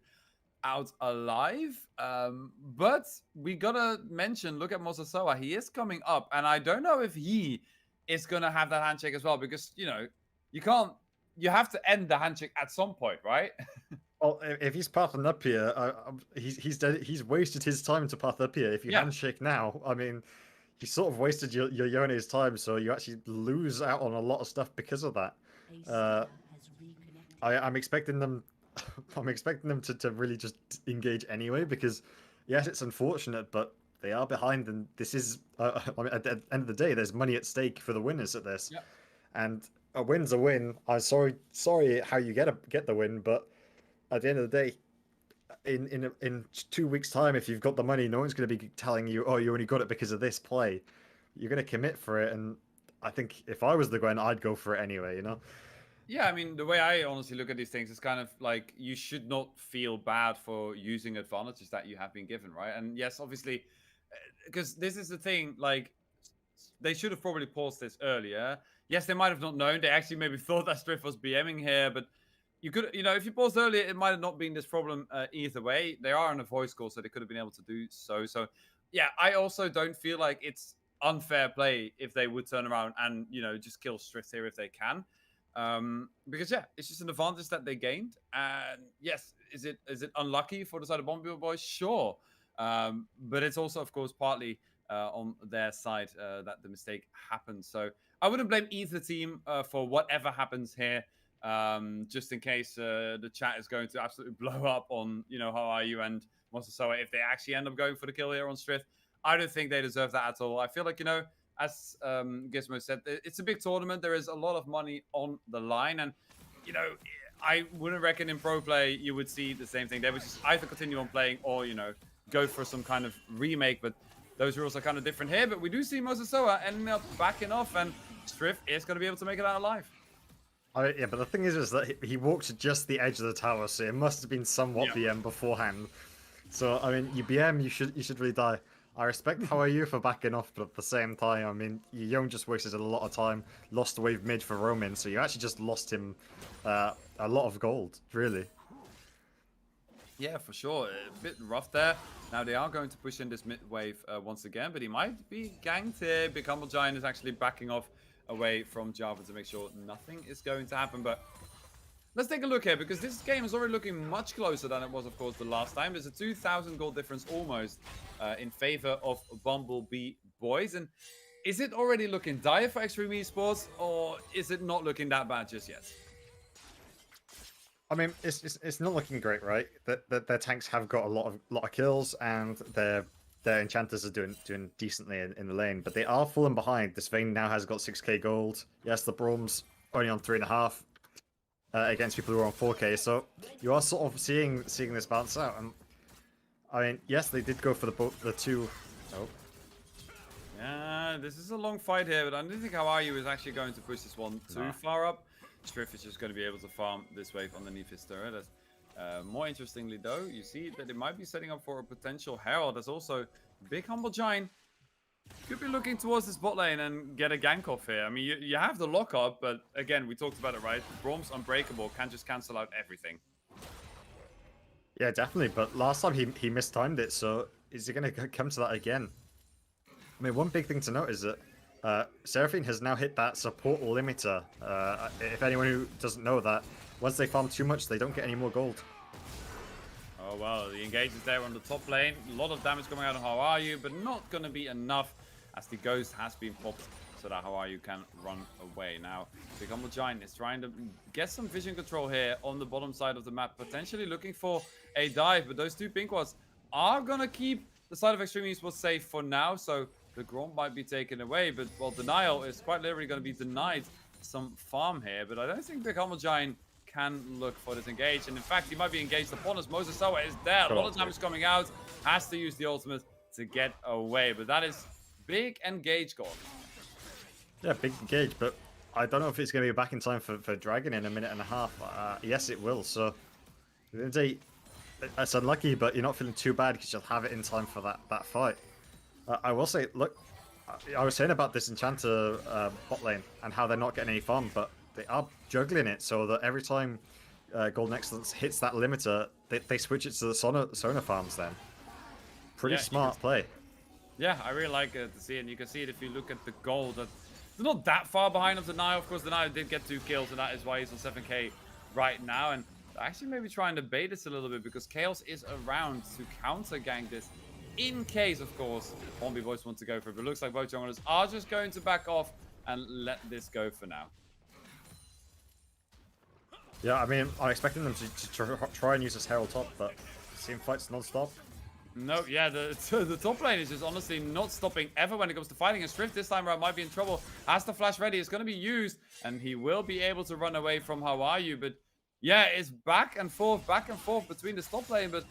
out alive. But we got to mention, look at Mosasawa. He is coming up. And I don't know if he is going to have that handshake as well. Because, you know, you have to end the handshake at some point, right? Well, if he's pathing up here, he's wasted his time to path up here. If you Yeah. handshake now, I mean, he sort of wasted your Yone's time, so you actually lose out on a lot of stuff because of that. I'm expecting them. I'm expecting them to really just engage anyway, because yes, it's unfortunate, but they are behind, and this is. I mean, at the end of the day, there's money at stake for the winners at this, Yep. and a win's a win. I'm sorry how you get the win, but at the end of the day, in 2 weeks' time, if you've got the money, no one's going to be telling you, "Oh, you only got it because of this play." You're going to commit for it, and I think if I was the Gwen, I'd go for it anyway. You know. Yeah, I mean, the way I honestly look at these things is kind of like you should not feel bad for using advantages that you have been given, right? And yes, obviously, because this is the thing, like, they should have probably paused this earlier. Yes, they might have not known. They actually maybe thought that Strift was BMing here, but you could, you know, if you paused earlier, it might have not been this problem either way. They are on a voice call, so they could have been able to do so. So, yeah, I also don't feel like it's unfair play if they would turn around and, you know, just kill Strift here if they can. Because yeah, it's just an advantage that they gained. And yes, is it unlucky for the side of Bombi Boys? Sure. But it's also, of course, partly on their side that the mistake happened. So I wouldn't blame either team for whatever happens here. Just in case the chat is going to absolutely blow up on, you know, How Are You and Mosasawa if they actually end up going for the kill here on Strift. I don't think they deserve that at all. I feel like, you know, as Gizmo said, it's a big tournament. There is a lot of money on the line. And, you know, I wouldn't reckon in pro play you would see the same thing. They would just either continue on playing or, you know, go for some kind of remake. But those rules are kind of different here. But we do see Mosasawa ending up backing off. And Strift is going to be able to make it out alive. Yeah, but the thing is that he walked to just the edge of the tower, so it must have been somewhat BM beforehand. So I mean, you BM, you should really die. I respect How Are You for backing off, but at the same time, I mean, Young just wasted a lot of time, lost the wave mid for Roman, so you actually just lost him a lot of gold, really. Yeah, for sure. A bit rough there. Now they are going to push in this mid wave once again, but he might be ganked here. Big Humble Giant is actually backing off away from Java to make sure nothing is going to happen. But let's take a look here, because this game is already looking much closer than it was, of course, the last time. There's a 2,000 gold difference almost in favor of Bumblebee Boys. And is it already looking dire for Extreme Esports, or is it not looking that bad just yet? I mean, it's not looking great, right? That their tanks have got a lot of kills, and their enchanters are doing decently in the lane, but they are falling behind. This Vayne now has got 6k gold. Yes, the Brom's only on 3.5 against people who are on 4k. So you are sort of seeing this bounce out. And I mean, yes, they did go for the two. Oh, Yeah, this is a long fight here, but I don't think How Are You is actually going to push this one too far up. Strift is just going to be able to farm this wave underneath his turret. More interestingly, though, you see that it might be setting up for a potential Herald. There's also Big Humble Giant. Could be looking towards this bot lane and get a gank off here. I mean, you have the lockup, but again, we talked about it, right? Brom's unbreakable, can just cancel out everything. yeah, definitely. But last time he mistimed it, so is he going to come to that again? I mean, one big thing to note is that Seraphine has now hit that support limiter. If anyone who doesn't know that, once they farm too much, they don't get any more gold. Oh, well, the engage is there on the top lane. A lot of damage coming out of How Are You, but not going to be enough as the Ghost has been popped so that How Are You can run away. Now, Big Humble Giant is trying to get some vision control here on the bottom side of the map, potentially looking for a dive, but those two pink ones are going to keep the side of Extreme Esports safe for now, so the Grom might be taken away, but, well, Denial is quite literally going to be denied some farm here, but I don't think Big Humble Giant can look for this engage, and in fact, he might be engaged upon us. Mosasawa is there, a lot of damage coming out, has to use the ultimate, to get away. But that is big engage gone. Yeah, big engage, but I don't know if it's going to be back in time for Dragon in a minute and a half. Yes, it will. So it's unlucky, but you're not feeling too bad because you'll have it in time for that fight. I will say, look, I was saying about this Enchanter bot lane and how they're not getting any farm, but they are juggling it so that every time Golden Excellence hits that limiter, they switch it to the Sona farms then. Pretty Yeah, smart play. Yeah, I really like to see it. And you can see it if you look at the gold. That they're not that far behind of Denial. Of course, Denial did get 2 kills, and that is why he's on 7k right now. And actually maybe trying to bait this a little bit because Chaos is around to counter gank this. In case, of course, Bombi Boys want to go for it. But it looks like both junglers are just going to back off and let this go for now. Yeah, I mean, I'm expecting them to try and use this Herald top, but same fights non-stop. No, yeah, the top lane is just honestly not stopping ever when it comes to fighting. And Strift this time around might be in trouble. Has the flash ready, it's going to be used, and he will be able to run away from How Are You. But yeah, it's back and forth between the top lane. But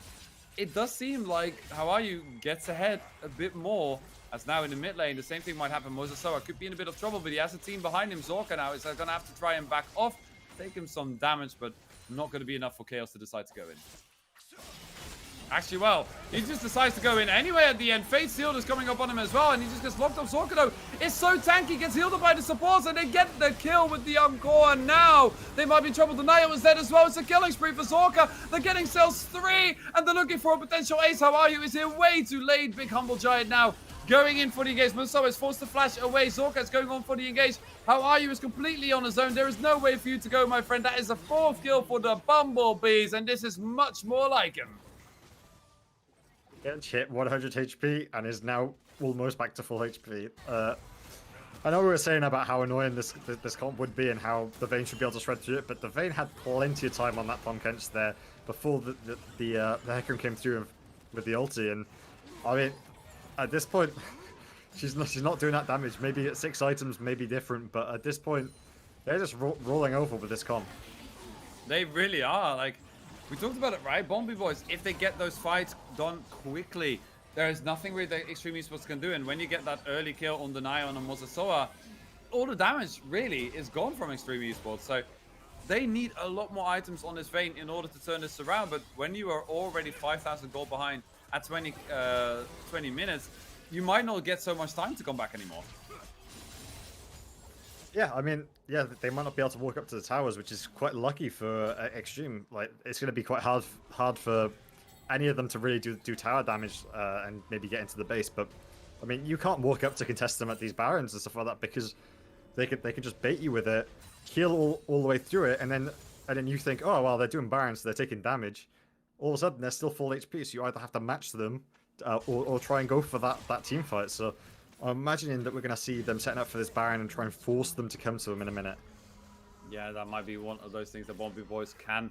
it does seem like How Are You gets ahead a bit more. As now in the mid lane, the same thing might happen. Mosasoa could be in a bit of trouble, but he has a team behind him. Zorka now is going to have to try and back off. Take him some damage, but not going to be enough for Chaos to decide to go in. Actually, well, he just decides to go in anyway at the end. Fate Shield is coming up on him as well, and he just gets locked up. Zorka, though, is so tanky, gets healed up by the supports, and they get the kill with the Encore. And now they might be in trouble. Denial was dead as well. It's a killing spree for Zorka. They're getting cells 3, and they're looking for a potential ace. How Are You is here way too late. Big Humble Giant now going in for the engage. Muso is forced to flash away. Zorka is going on for the engage. How Are You is completely on his own. There is no way for you to go, my friend. That is a 4th kill for the Bumblebees, and this is much more like him. Gets hit 100 HP and is now almost back to full HP. I know we were saying about how annoying this comp would be and how the Vayne should be able to shred through it, but the Vayne had plenty of time on that Tahm Kench there before the Hecarim came through with the ulti. And I mean, at this point, she's not doing that damage. Maybe at 6 items, maybe different, but at this point, they're just rolling over with this comp. They really are. Like, we talked about it, right? Bombi Boys, if they get those fights done quickly, there is nothing really that Extreme Esports can do. And when you get that early kill on Denial and on Mosasoa, all the damage really is gone from Extreme Esports. So they need a lot more items on this Vayne in order to turn this around. But when you are already 5,000 gold behind at 20 minutes, you might not get so much time to come back anymore. Yeah, I mean, yeah, they might not be able to walk up to the towers, which is quite lucky for Extreme. Like, it's going to be quite hard for any of them to really do tower damage and maybe get into the base. But I mean, you can't walk up to contest them at these barons and stuff like that because they can just bait you with it, heal all the way through it, and then you think, oh well, they're doing barons, so they're taking damage. All of a sudden, they're still full HP, so you either have to match them or try and go for that team fight. So I'm imagining that we're going to see them setting up for this Baron and try and force them to come to him in a minute. Yeah, that might be one of those things that Bombi Boys can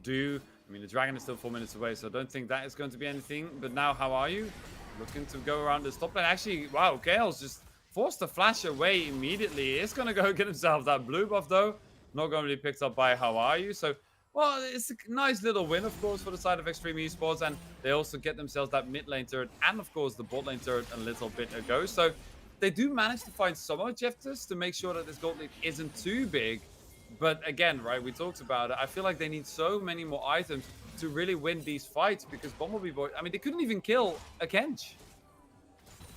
do. I mean, the Dragon is still 4 minutes away, so I don't think that is going to be anything. But now, How Are You? Looking to go around this top lane. Actually, wow, Gale's just forced to flash away immediately. He's going to go get himself that blue buff, though. Not going to be picked up by How Are You? So, well, it's a nice little win, of course, for the side of Extreme Esports. And they also get themselves that mid lane turret and, of course, the bot lane turret a little bit ago. So they do manage to find some objectives to make sure that this gold lead isn't too big. But again, right, we talked about it. I feel like they need so many more items to really win these fights because Bumblebee Boy, I mean, they couldn't even kill a Kench.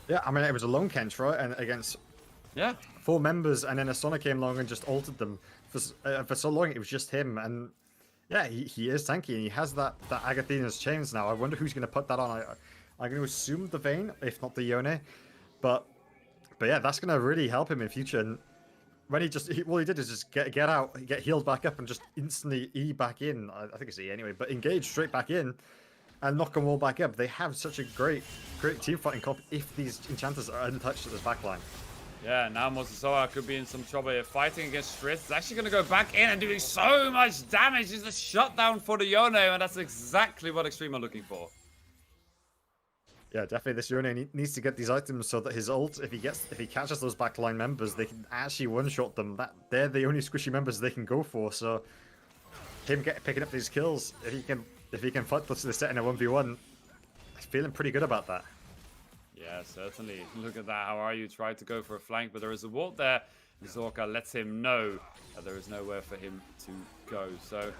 Yeah, I mean, it was a lone Kench, right? And against 4 members, and then a Sona came along and just altered them. For so long, it was just him. And yeah, he is tanky, and he has that Agathena's chains now. I wonder who's going to put that on. I'm going to assume the Vayne, if not the Yone. But yeah, that's going to really help him in future. And when he all he did is just get out, get healed back up, and just instantly E back in. I think it's E anyway, but engage straight back in and knock them all back up. They have such a great team fighting comp if these enchanters are untouched at this backline. Yeah, now Mosasoa could be in some trouble here. Fighting against Striz. It's actually going to go back in and doing so much damage. It's a shutdown for the Yone, and that's exactly what Extreme are looking for. Yeah, definitely. This Yone needs to get these items so that his ult, if he catches those backline members, they can actually one-shot them. They're the only squishy members they can go for. So him picking up these kills, if he can fight this set in a 1v1, he's feeling pretty good about that. Yeah, certainly. Look at that. How are you? Tried to go for a flank, but there is a wall there. Zorka lets him know that there is nowhere for him to go. So,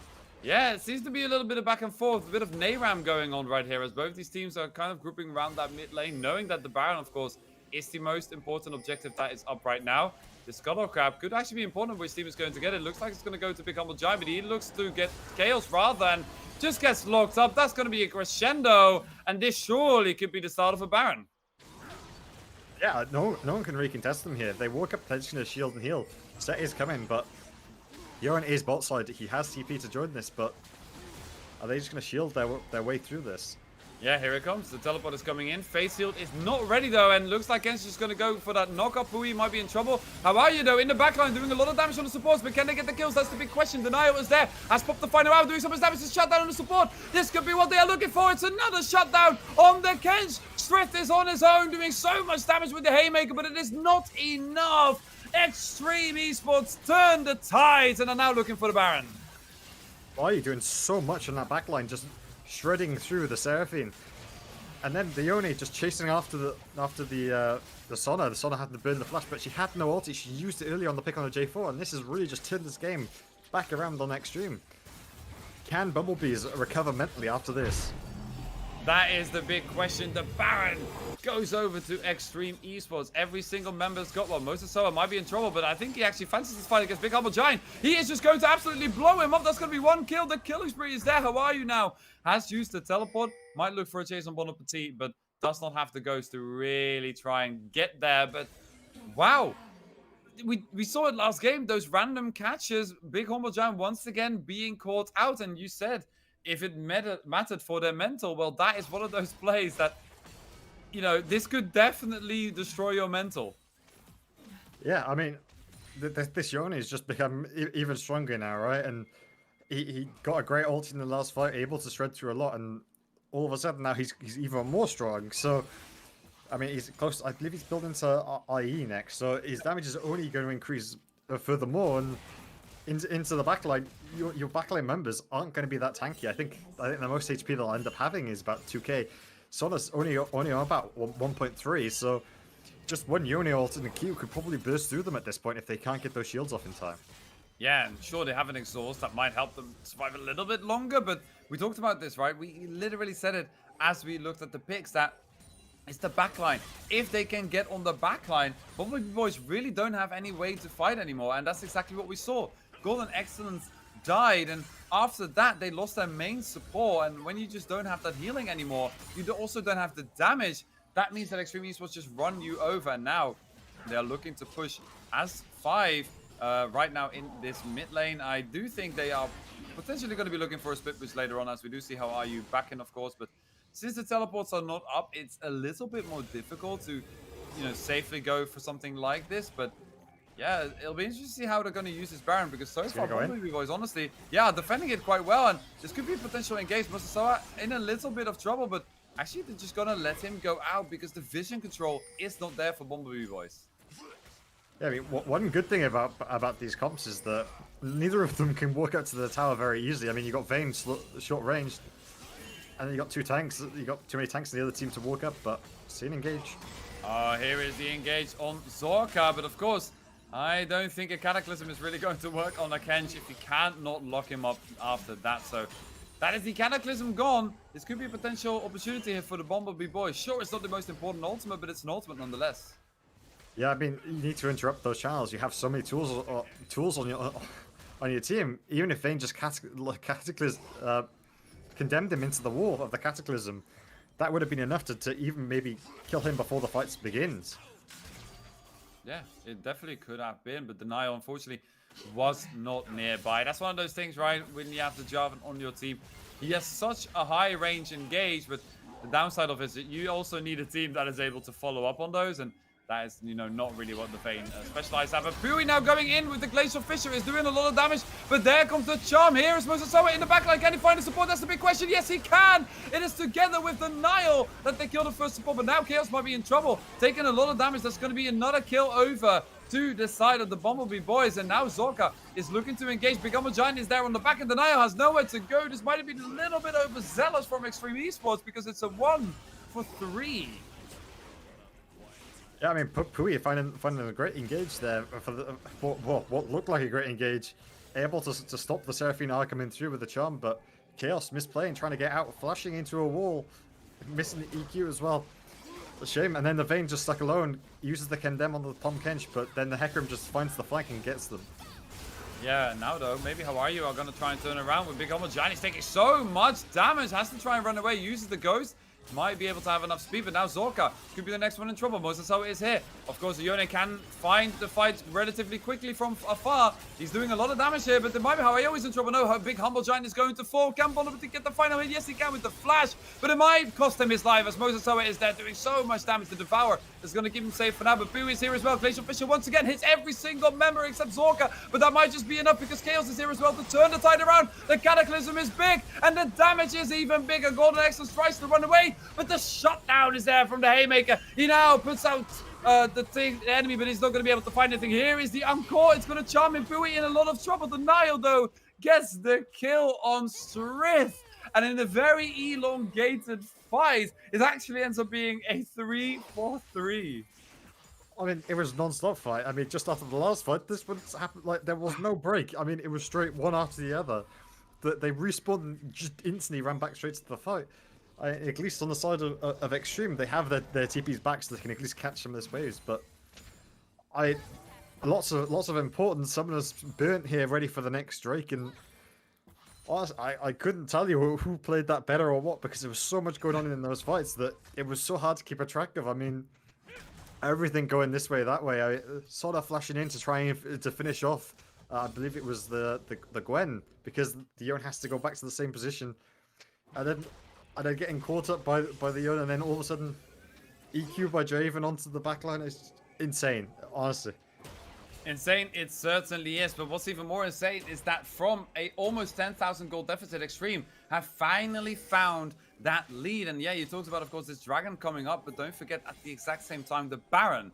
yeah, it seems to be a little bit of back and forth, a bit of Nayram going on right here as both these teams are kind of grouping around that mid lane, knowing that the Baron, of course, is the most important objective that is up right now. The Scuttle Crab could actually be important which team is going to get it. Looks like it's going to go to Big Humble Giant, but he looks to get Chaos rather and just gets locked up. That's going to be a crescendo, and this surely could be the start of a Baron. Yeah, no one can recontest them here. If they walk up pledging a shield and heal, Set is coming, but Yoran is bot side. He has TP to join this, but are they just going to shield their way through this? Yeah, here it comes. The teleport is coming in. Face Shield is not ready, though, and looks like Gen's just going to go for that knock-up. Pui might be in trouble. How are you, though? In the backline, doing a lot of damage on the supports, but can they get the kills? That's the big question. Denial is there. Has popped the final out, doing so much damage to shut down on the support. This could be what they are looking for. It's another shutdown on the Kench. Strith is on his own, doing so much damage with the Haymaker, but it is not enough. Extreme Esports turn the tides and are now looking for the Baron. Why are you doing so much on that backline, just shredding through the Seraphine? And then the Yone just chasing after the Sona. The Sona had to burn the flash, but she had no ulti. She used it early on the pick on the J4, and this has really just turned this game back around on Extreme. Can Bumblebees recover mentally after this? That is the big question. The Baron goes over to Extreme Esports. Every single member's got one. Most of Soa might be in trouble, but I think he actually fancies this fight against Big Humble Giant. He is just going to absolutely blow him up. That's going to be one kill. The killing spree is there. How are you now? Has used the teleport. Might look for a chase on Bon Appetit, but does not have the ghost to really try and get there. But wow. We saw it last game. Those random catches. Big Humble Giant once again being caught out. And you said if it mattered for their mental, well, that is one of those plays that, you know, this could definitely destroy your mental. Yeah, I mean, this Yone has just become even stronger now, right? And he got a great ult in the last fight, able to shred through a lot, and all of a sudden now he's even more strong. So, I mean, he's close. I believe he's building to IE next, so his damage is only going to increase furthermore. And into the backline, your backline members aren't going to be that tanky. I think the most HP they'll end up having is about 2k. Sona's only on about 1.3, so just one Yone ult in the queue could probably burst through them at this point if they can't get those shields off in time. Yeah, and sure, they have an exhaust that might help them survive a little bit longer, but we talked about this, right? We literally said it as we looked at the picks that it's the backline. If they can get on the backline, Bumblebee Boys really don't have any way to fight anymore, and that's exactly what we saw. Golden Excellence died, and after that they lost their main support, and when you just don't have that healing anymore, you also don't have the damage. That means that Extreme Esports just run you over, and now they are looking to push as 5 right now in this mid lane. I do think they are potentially going to be looking for a split push later on, as we do see how are you back in, of course, but since the teleports are not up, it's a little bit more difficult to, you know, safely go for something like this. But yeah, it'll be interesting to see how they're going to use this Baron, because so far, Bumblebee Boys, honestly, yeah, defending it quite well, and this could be a potential engage. Mosasawa in a little bit of trouble, but actually they're just going to let him go out because the vision control is not there for Bumblebee Boys. Yeah, I mean, one good thing about these comps is that neither of them can walk up to the tower very easily. I mean, you got Vayne short range, and then you got 2 tanks. You got too many tanks in the other team to walk up, but see an engage. Here is the engage on Zorka, but of course, I don't think a Cataclysm is really going to work on a Kench if you can't not lock him up after that. So that is the Cataclysm gone. This could be a potential opportunity here for the Bumblebee Boys. Sure, it's not the most important ultimate, but it's an ultimate nonetheless. Yeah, I mean, you need to interrupt those channels. You have so many tools on your team. Even if Vayne just condemned him into the wall of the Cataclysm, that would have been enough to even maybe kill him before the fight begins. Yeah, it definitely could have been, but Denial, unfortunately, was not nearby. That's one of those things, right, when you have the Jarvan on your team. He has such a high range engage, but the downside of it is that you also need a team that is able to follow up on those, and that is, you know, not really what the Vayne specialized have. But Pui now going in with the Glacial Fissure is doing a lot of damage, but there comes the charm. Here is Mosasawa in the backline. Can he find the support? That's the big question. Yes, he can. It is together with the Nile that they kill the first support, but now Chaos might be in trouble. Taking a lot of damage. That's going to be another kill over to the side of the Bumblebee Boys, and now Zorka is looking to engage. Big Humble Giant is there on the back, and the Nile has nowhere to go. This might have been a little bit overzealous from Extreme Esports because it's a 1 for 3. Yeah, I mean, Pui finding a great engage there for what looked like a great engage, able to stop the Seraphine R coming through with the charm, but Chaos misplaying, trying to get out, flashing into a wall, missing the EQ as well. A shame. And then the Vayne just stuck alone, uses the Condemn on the Pom Kench, but then the Hecarim just finds the flank and gets them. Yeah, now though, maybe How Are You are going to try and turn around with Big Humble Giant. He's taking so much damage, has to try and run away, uses the Ghost. Might be able to have enough speed, but now Zorka could be the next one in trouble. Mosasawa is here. Of course, the Yone can find the fight relatively quickly from afar. He's doing a lot of damage here, but there might be How Are You is in trouble. No, her Big Humble Giant is going to fall. Can Bolivity get the final hit? Yes, he can with the flash, but it might cost him his life as Mosasawa is there doing so much damage. The Devour is going to keep him safe for now, but Boo is here as well. Glacial Fissure once again hits every single member except Zorka, but that might just be enough because Chaos is here as well to turn the tide around. The Cataclysm is big, and the damage is even bigger. Golden Excellence tries to run away, but the shutdown is there from the Haymaker. He now puts out the enemy, but he's not going to be able to find anything. Here is the Encore. It's going to charm him. Bowie in a lot of trouble. The Nile, though, gets the kill on Strith. And in a very elongated fight, it actually ends up being a 3-4-3. I mean, it was non-stop fight. I mean, just after the last fight, this one happened like there was no break. I mean, it was straight one after the other. They respawned and just instantly ran back straight to the fight. At least on the side of Extreme, they have their TPs back, so they can at least catch some of this waves. But lots of important summoners burnt here, ready for the next Drake. And honestly, I couldn't tell you who played that better or what, because there was so much going on in those fights that it was so hard to keep a track of. I mean, everything going this way, that way. I sort of flashing in to try to finish off. I believe it was the Gwen, because the Yone has to go back to the same position, and then getting caught up by the Yone, and then all of a sudden EQ by Draven onto the backline is insane, honestly. Insane, it certainly is. But what's even more insane is that from a almost 10,000 gold deficit, Extreme have finally found that lead. And yeah, you talked about, of course, this Dragon coming up, but don't forget at the exact same time, the Baron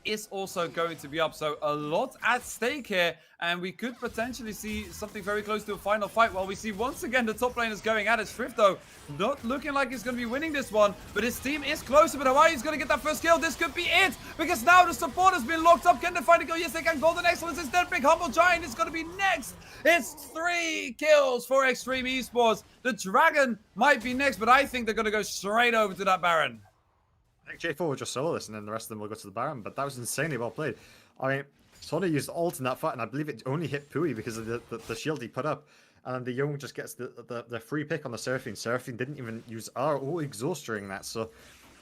is also going to be up. So a lot at stake here, and we could potentially see something very close to a final fight. While we see once again the top lane is going at it. Strift, though, not looking like he's going to be winning this one, but his team is closer. But Hawaii's going to get that first kill. This could be it, because now the support has been locked up. Can they find a kill? Yes, they can. Golden Excellence is dead. Big Humble Giant is going to be next. It's 3 kills for Extreme Esports. The Dragon might be next, but I think they're going to go straight over to that Baron. I think J4 will just solo this, and then the rest of them will go to the Baron, but that was insanely well played. I mean, Sona used ult in that fight, and I believe it only hit Pui because of the shield he put up. And then the Young just gets the free pick on the Seraphine. Seraphine didn't even use R or exhaust during that, so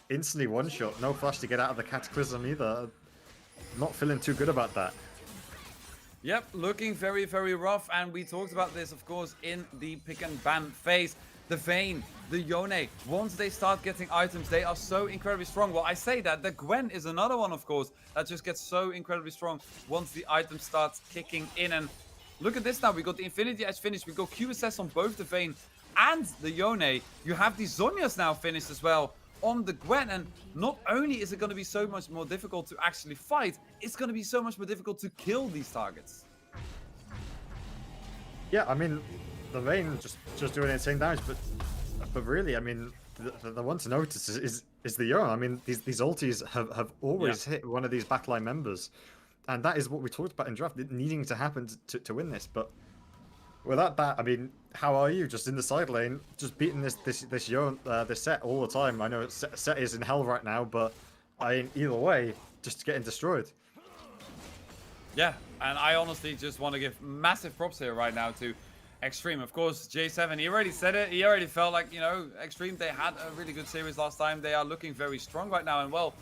instantly one shot. No flash to get out of the Cataclysm either. Not feeling too good about that. Yep, looking very, very rough. And we talked about this, of course, in the pick and ban phase. The Vayne, the Yone, once they start getting items, they are so incredibly strong. Well, I say that. The Gwen is another one, of course, that just gets so incredibly strong once the item starts kicking in. And look at this now. We got the Infinity Edge finish. We got QSS on both the Vayne and the Yone. You have the Zhonya's now finished as well on the Gwen. And not only is it going to be so much more difficult to actually fight, it's going to be so much more difficult to kill these targets. Yeah, I mean, the Vayne just doing insane damage, but really, I mean, the one to notice is the Yone. I mean, these ultis have always hit one of these backline members, and that is what we talked about in draft, needing to happen to win this. But without that, I mean, How Are You just in the side lane, just beating this Yone, this set all the time? I know set is in hell right now, but I mean, either way, just getting destroyed. Yeah, and I honestly just want to give massive props here right now to Extreme. Of course, J7, he already said it. He already felt like, you know, Extreme, they had a really good series last time. They are looking very strong right now. And, well,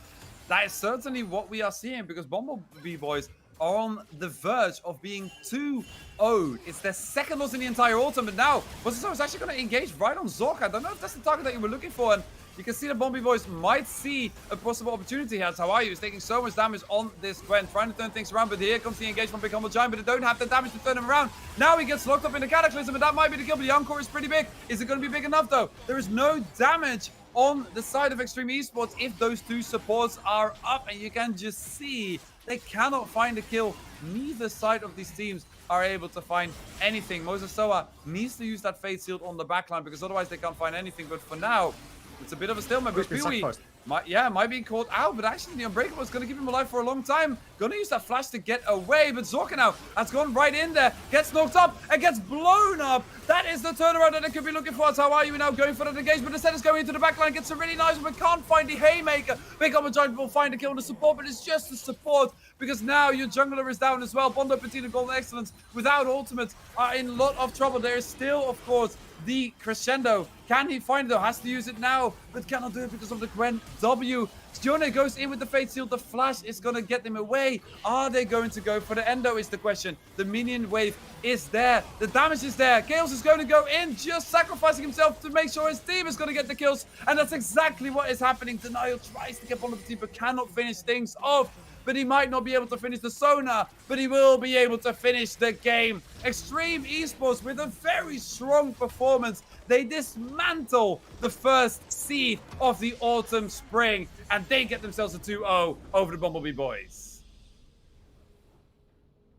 that is certainly what we are seeing, because Bumblebee Boys are on the verge of being 2-0'd. It's their second loss in the entire autumn. But now, Mosasawa is actually going to engage right on Zorka. I don't know if that's the target that you were looking for. And you can see the Bumblebee Boys might see a possible opportunity here. How Are You is taking so much damage on this Gwen, trying to turn things around, but here comes the engage from Big Humble Giant, but they don't have the damage to turn him around. Now he gets locked up in the Cataclysm, and that might be the kill, but the Encore is pretty big. Is it going to be big enough, though? There is no damage on the side of Extreme Esports if those two supports are up, and you can just see they cannot find a kill. Neither side of these teams are able to find anything. Mosasawa needs to use that Fate Shield on the backline, because otherwise they can't find anything, but for now, it's a bit of a stalemate. But Pui might be caught out, but actually the Unbreakable is going to keep him alive for a long time. Going to use that flash to get away, but Zorka now has gone right in there, gets knocked up, and gets blown up. That is the turnaround that they could be looking for. How are you now going for the engagement? Instead is going into the backline, gets a really nice one, but can't find the Haymaker. Pick up a giant will find the kill on the support, but it's just the support, because now your jungler is down as well. Bondo, Petita, Golden Excellence, without ultimate, are in a lot of trouble. There is still, of course, the crescendo. Can he find it though? Has to use it now, but cannot do it because of the Gwen W. Stione goes in with the Fate Seal. The flash is going to get them away. Are they going to go for the Endo is the question. The minion wave is there. The damage is there. Chaos is going to go in, just sacrificing himself to make sure his team is going to get the kills. And that's exactly what is happening. Denial tries to get on the team, but cannot finish things off. But he might not be able to finish the Sona, but he will be able to finish the game. Extreme Esports with a very strong performance. They dismantle the first seed of the autumn spring, and they get themselves a 2-0 over the Bumblebee boys.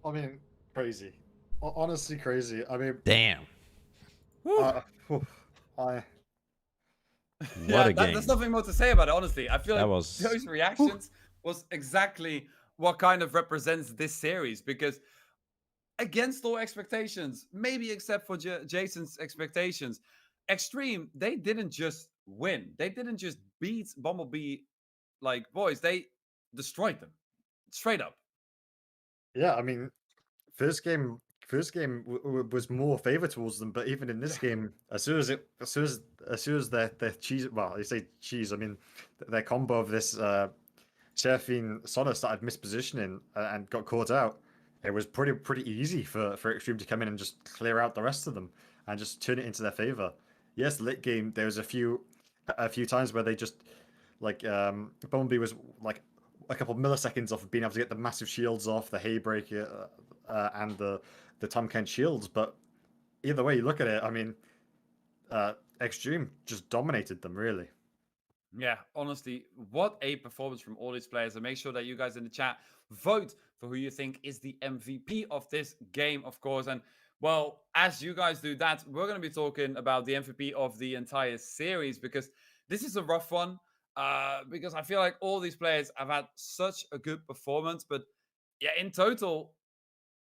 I mean, crazy. Honestly, crazy. I mean, Damn. I What Yeah, a game. there's nothing more to say about it, honestly. I feel That like was- those reactions was exactly what kind of represents this series, because against all expectations, maybe except for Jason's expectations, Extreme, they didn't just win. They didn't just beat Bumblebee like boys. They destroyed them straight up. yeah, I mean, first game was more favor towards them, but even in this game, as soon as their cheese, well, I say cheese, I mean their combo of this Seraphine Sona started mispositioning and got caught out, it was pretty easy for Extreme to come in and just clear out the rest of them and just turn it into their favor. Yes, late game there was a few times where they just like Bumblebee was like a couple of milliseconds off of being able to get the massive shields off, the Haybreaker and the Tom Kent shields, but either way you look at it, I mean, Extreme just dominated them really. Yeah, honestly, what a performance from all these players. And make sure that you guys in the chat vote for who you think is the MVP of this game, of course. And well, as you guys do that, we're going to be talking about the MVP of the entire series, because this is a rough one. Because I feel like all these players have had such a good performance. But yeah, in total,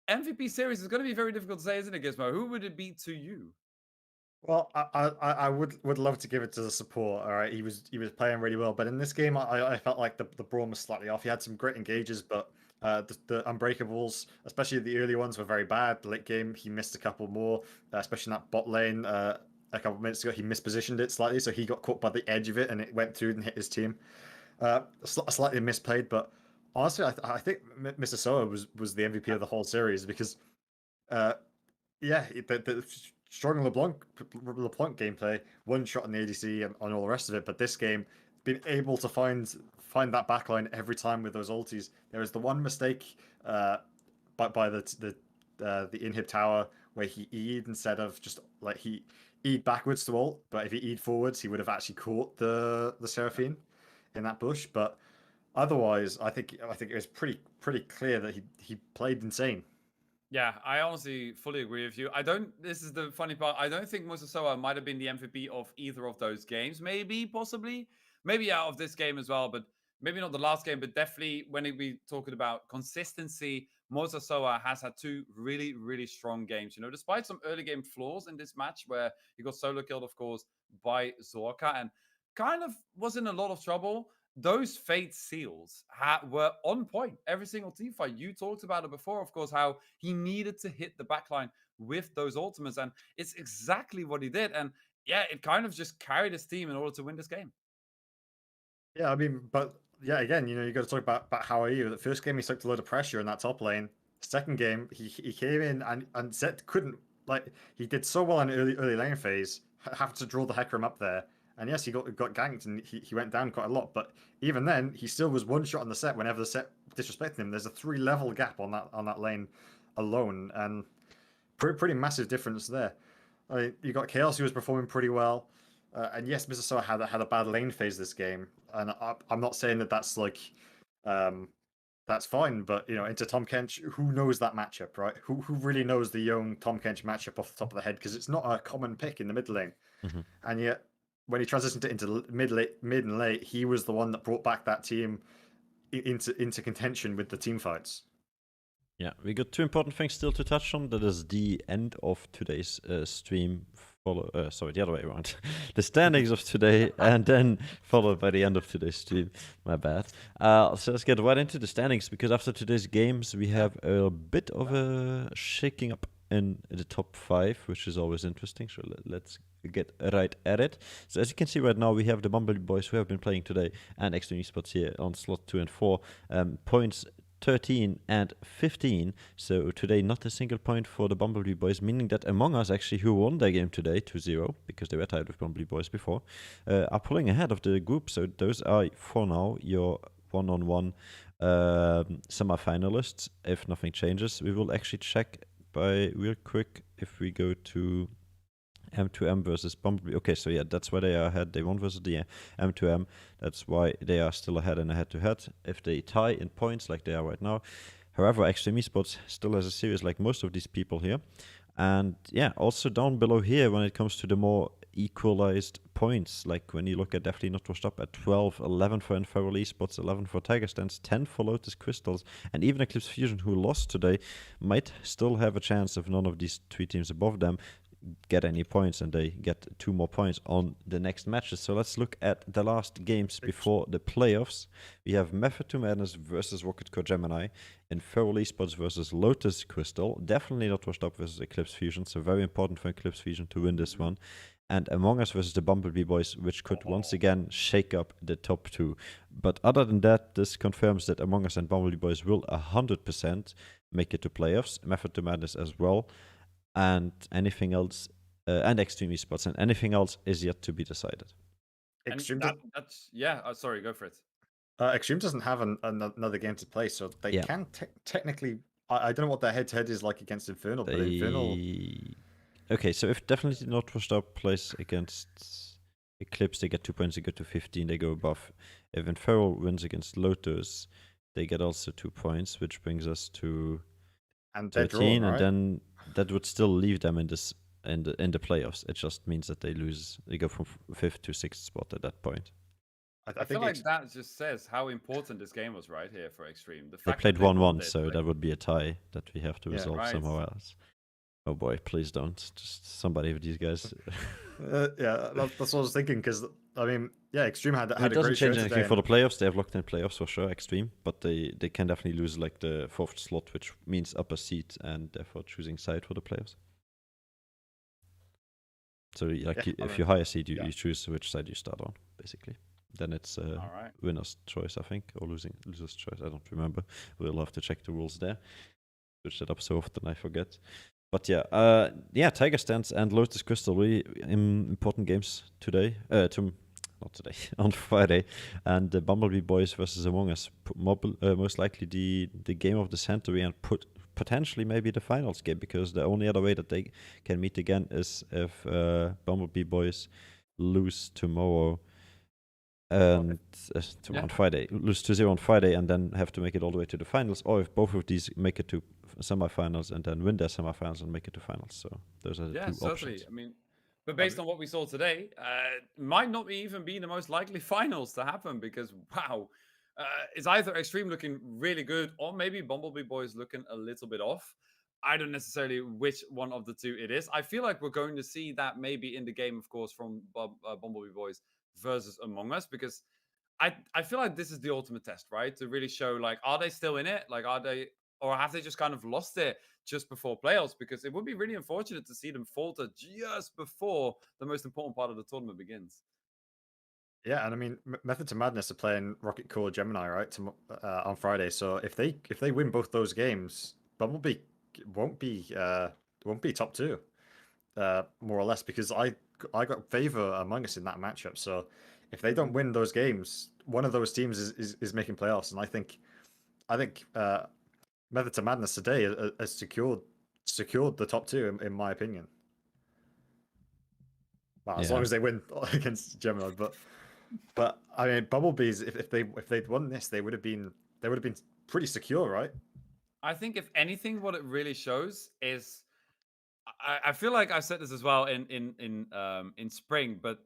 MVP series is going to be very difficult to say, isn't it, Gizmo? Who would it be to you? Well, I would love to give it to the support. All right, he was playing really well, but in this game, I felt like the brawn was slightly off. He had some great engages, but the Unbreakables, especially the early ones, were very bad. The late game, he missed a couple more, especially in that bot lane. A couple of minutes ago, he mispositioned it slightly, so he got caught by the edge of it, and it went through and hit his team. Slightly misplayed, but honestly, I think Mr. Soa was the MVP of the whole series, because yeah, the strong LeBlanc gameplay, one shot in the ADC and all the rest of it. But this game, being able to find that backline every time with those ultis. There was the one mistake by the inhib tower where he E'd instead of just like he E'd backwards to ult, but if he E'd forwards, he would have actually caught the Seraphine in that bush. But otherwise, I think it was pretty clear that he played insane. Yeah, I honestly fully agree with you. This is the funny part. I don't think Mosasoa might have been the MVP of either of those games. Maybe, possibly. Maybe out of this game as well, but maybe not the last game, but definitely when we talking about consistency, Mosasoa has had two really, really strong games. You know, despite some early game flaws in this match where he got solo killed, of course, by Zorka and kind of was in a lot of trouble. Those Fate Seals were on point every single team fight. You talked about it before, of course, how he needed to hit the backline with those ultimates, and it's exactly what he did. And yeah, it kind of just carried his team in order to win this game. Yeah, I mean, but yeah, again, you know, you got to talk about how are you. The first game, he took a load of pressure in that top lane. Second game, he came in and Zed couldn't, like, he did so well in the early lane phase, have to draw the Hecarim up there. And yes, he got ganked and he went down quite a lot. But even then, he still was one shot on the set whenever the set disrespected him. There's a 3-level gap on that lane alone, and pretty massive difference there. I mean, you got Chaos, who was performing pretty well. And yes, Mr. Soa had a bad lane phase this game, and I'm not saying that's like that's fine, but you know, into Tahm Kench, who knows that matchup, right? Who really knows the young Tahm Kench matchup off the top of the head, because it's not a common pick in the mid lane, and yet when he transitioned it into mid and late, he was the one that brought back that team into contention with the team fights. Yeah, we got two important things still to touch on. That is the end of today's stream. Sorry, the other way around. The standings of today, and then followed by the end of today's stream. My bad. So let's get right into the standings, because after today's games, we have a bit of a shaking up in the top 5, which is always interesting. So let's get right at it. So as you can see right now, we have the Bumblebee Boys who have been playing today, and Extreme Esports here on slot 2 and 4. Points 13 and 15. So today not a single point for the Bumblebee Boys, meaning that Among Us, actually, who won their game today 2-0, because they were tied with Bumblebee Boys before, are pulling ahead of the group. So those are, for now, your one-on-one semi-finalists, if nothing changes. We will actually check by real quick if we go to M2M versus Bumblebee. Okay, so yeah, that's why they are ahead. They won versus the M2M. That's why they are still ahead in a head-to-head. If they tie in points like they are right now. However, Extreme Esports still has a series like most of these people here. And yeah, also down below here when it comes to the more equalized points, like when you look at Definitely Not Washed Up at 12, 11 for Inferral Esports, 11 for Tiger Stance, 10 for Lotus Crystals, and even Eclipse Fusion, who lost today, might still have a chance if none of these 3 teams above them get any points, and they get 2 more points on the next matches. So let's look at the last games before the playoffs. We have Method to Madness versus Rocket Core Gemini, Inferral Esports versus Lotus Crystal, Definitely Not Washed Up versus Eclipse Fusion, so very important for Eclipse Fusion to win this one, and Among Us versus the Bumblebee Boys, which could once again shake up the top 2. But other than that, this confirms that Among Us and Bumblebee Boys will 100% make it to playoffs, Method to Madness as well, and anything else, and Extreme Esports, and anything else is yet to be decided. And Extreme, that's yeah. Sorry, go for it. Extreme doesn't have another game to play, so they can technically. I don't know what their head-to-head is like against Infernal, but Infernal. Okay, so if Definitely Not Washed Up plays against Eclipse, they get 2 points, they go to 15, they go above. If Inferral wins against Lotus, they get also 2 points, which brings us to And 13, drawn, right? and then that would still leave them in this in the playoffs. It just means that they lose. They go from 5th to 6th spot at that point. I feel like that just says how important this game was right here for Extreme. The They fact played that won 1-1, this, so like- that would be a tie that we have to Yeah, resolve right. somehow else. Oh boy, please don't. Just somebody with these guys. Yeah, that's what I was thinking, because I mean, yeah, Extreme had It a doesn't great show change anything today. for the playoffs. They have locked in playoffs for sure, Extreme, but they can definitely lose like the 4th slot, which means upper seed, and therefore choosing side for the playoffs. So like Yeah, if you higher seed, you yeah. choose which side you start on, basically. Then it's All right. winner's choice, I think, or loser's choice. I don't remember. We'll have to check the rules there. Switch that up so often I forget. But yeah, Tiger Stance and Lotus Crystal, really important games today. Not today, on Friday. And the Bumblebee Boys versus Among Us, most likely the game of the century, and potentially maybe the finals game, because the only other way that they can meet again is if Bumblebee Boys lose tomorrow. And on Friday, lose 2-0 on Friday, and then have to make it all the way to the finals, or if both of these make it to semifinals and then win their semifinals and make it to finals. So those are the two certainly. options. I mean, but based on what we saw today, might not even be the most likely finals to happen, because wow, it's either Extreme looking really good, or maybe Bumblebee Boys looking a little bit off. I don't necessarily which one of the two it is. I feel like we're going to see that maybe in the game, of course, from Bumblebee Boys versus Among Us, because I feel like this is the ultimate test, right? To really show, like, are they still in it? Like, are they, or have they just kind of lost it just before playoffs? Because it would be really unfortunate to see them falter just before the most important part of the tournament begins. Yeah, and I mean, Method to Madness are playing Rocket Core Gemini, right, on Friday. So if they win both those games, Bumblebee won't be top 2, more or less, because I got favor Among Us in that matchup. So if they don't win those games, one of those teams is making playoffs, and I think Method to Madness today has secured the top 2 in my opinion. Well, as long as they win against Gemini, but I mean, Bumblebees, if they'd won this, they would have been pretty secure, right? I think if anything, what it really shows is, I feel like I said this as well in spring, but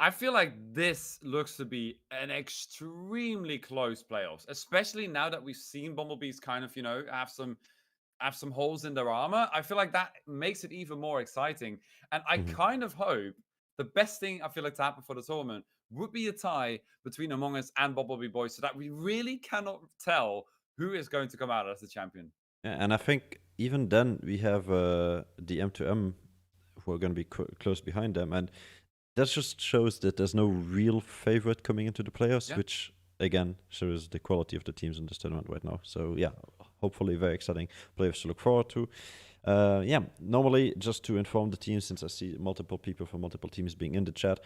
I feel like this looks to be an extremely close playoffs, especially now that we've seen Bumblebees kind of, have some holes in their armor. I feel like that makes it even more exciting. And I kind of hope the best thing I feel like to happen for the tournament would be a tie between Among Us and Bumblebee Boys, so that we really cannot tell who is going to come out as the champion. Yeah, and I think even then we have the M2M who are going to be close behind them, and that just shows that there's no real favorite coming into the playoffs, which again shows the quality of the teams in this tournament right now. So yeah, hopefully very exciting playoffs to look forward to. Normally, just to inform the teams, since I see multiple people from multiple teams being in the chat,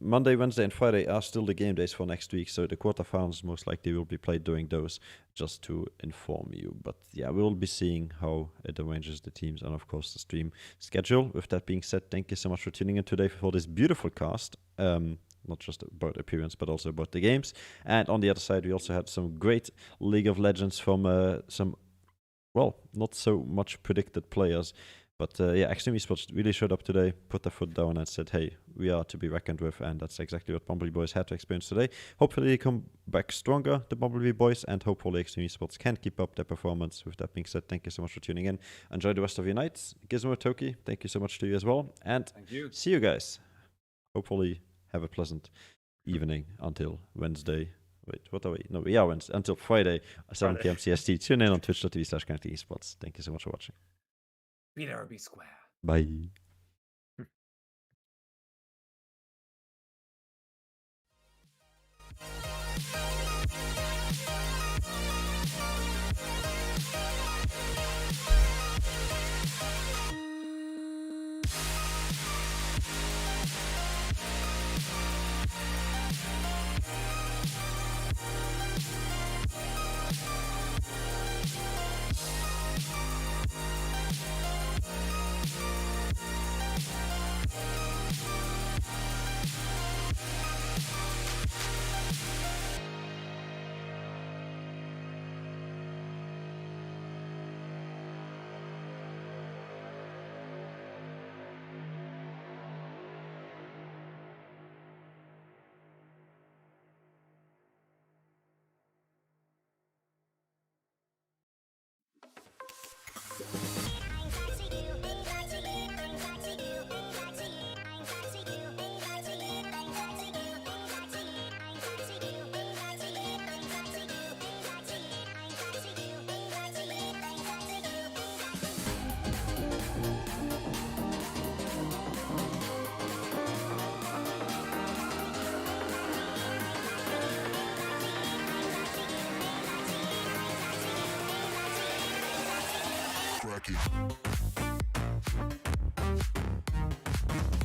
Monday, Wednesday, and Friday are still the game days for next week, so the quarterfinals most likely will be played during those, just to inform you. But yeah, we'll be seeing how it arranges the teams and, of course, the stream schedule. With that being said, thank you so much for tuning in today for this beautiful cast. Not just about appearance, but also about the games. And on the other side, we also had some great League of Legends from some, not so much predicted players. But Extreme Esports really showed up today, put their foot down and said, hey, we are to be reckoned with. And that's exactly what Bumblebee Boys had to experience today. Hopefully they come back stronger, the Bumblebee Boys, and hopefully Extreme Esports can keep up their performance. With that being said, thank you so much for tuning in. Enjoy the rest of your night. Gizmo, Toki, thank you so much to you as well. And thank you. See you guys. Hopefully have a pleasant evening until Wednesday. Wait, what are we? No, we are Wednesday. Until Friday, 7 p.m. CST. Tune in on twitch.tv/ConnectingEsports. Thank you so much for watching. Be there or be square. Bye. Cracky.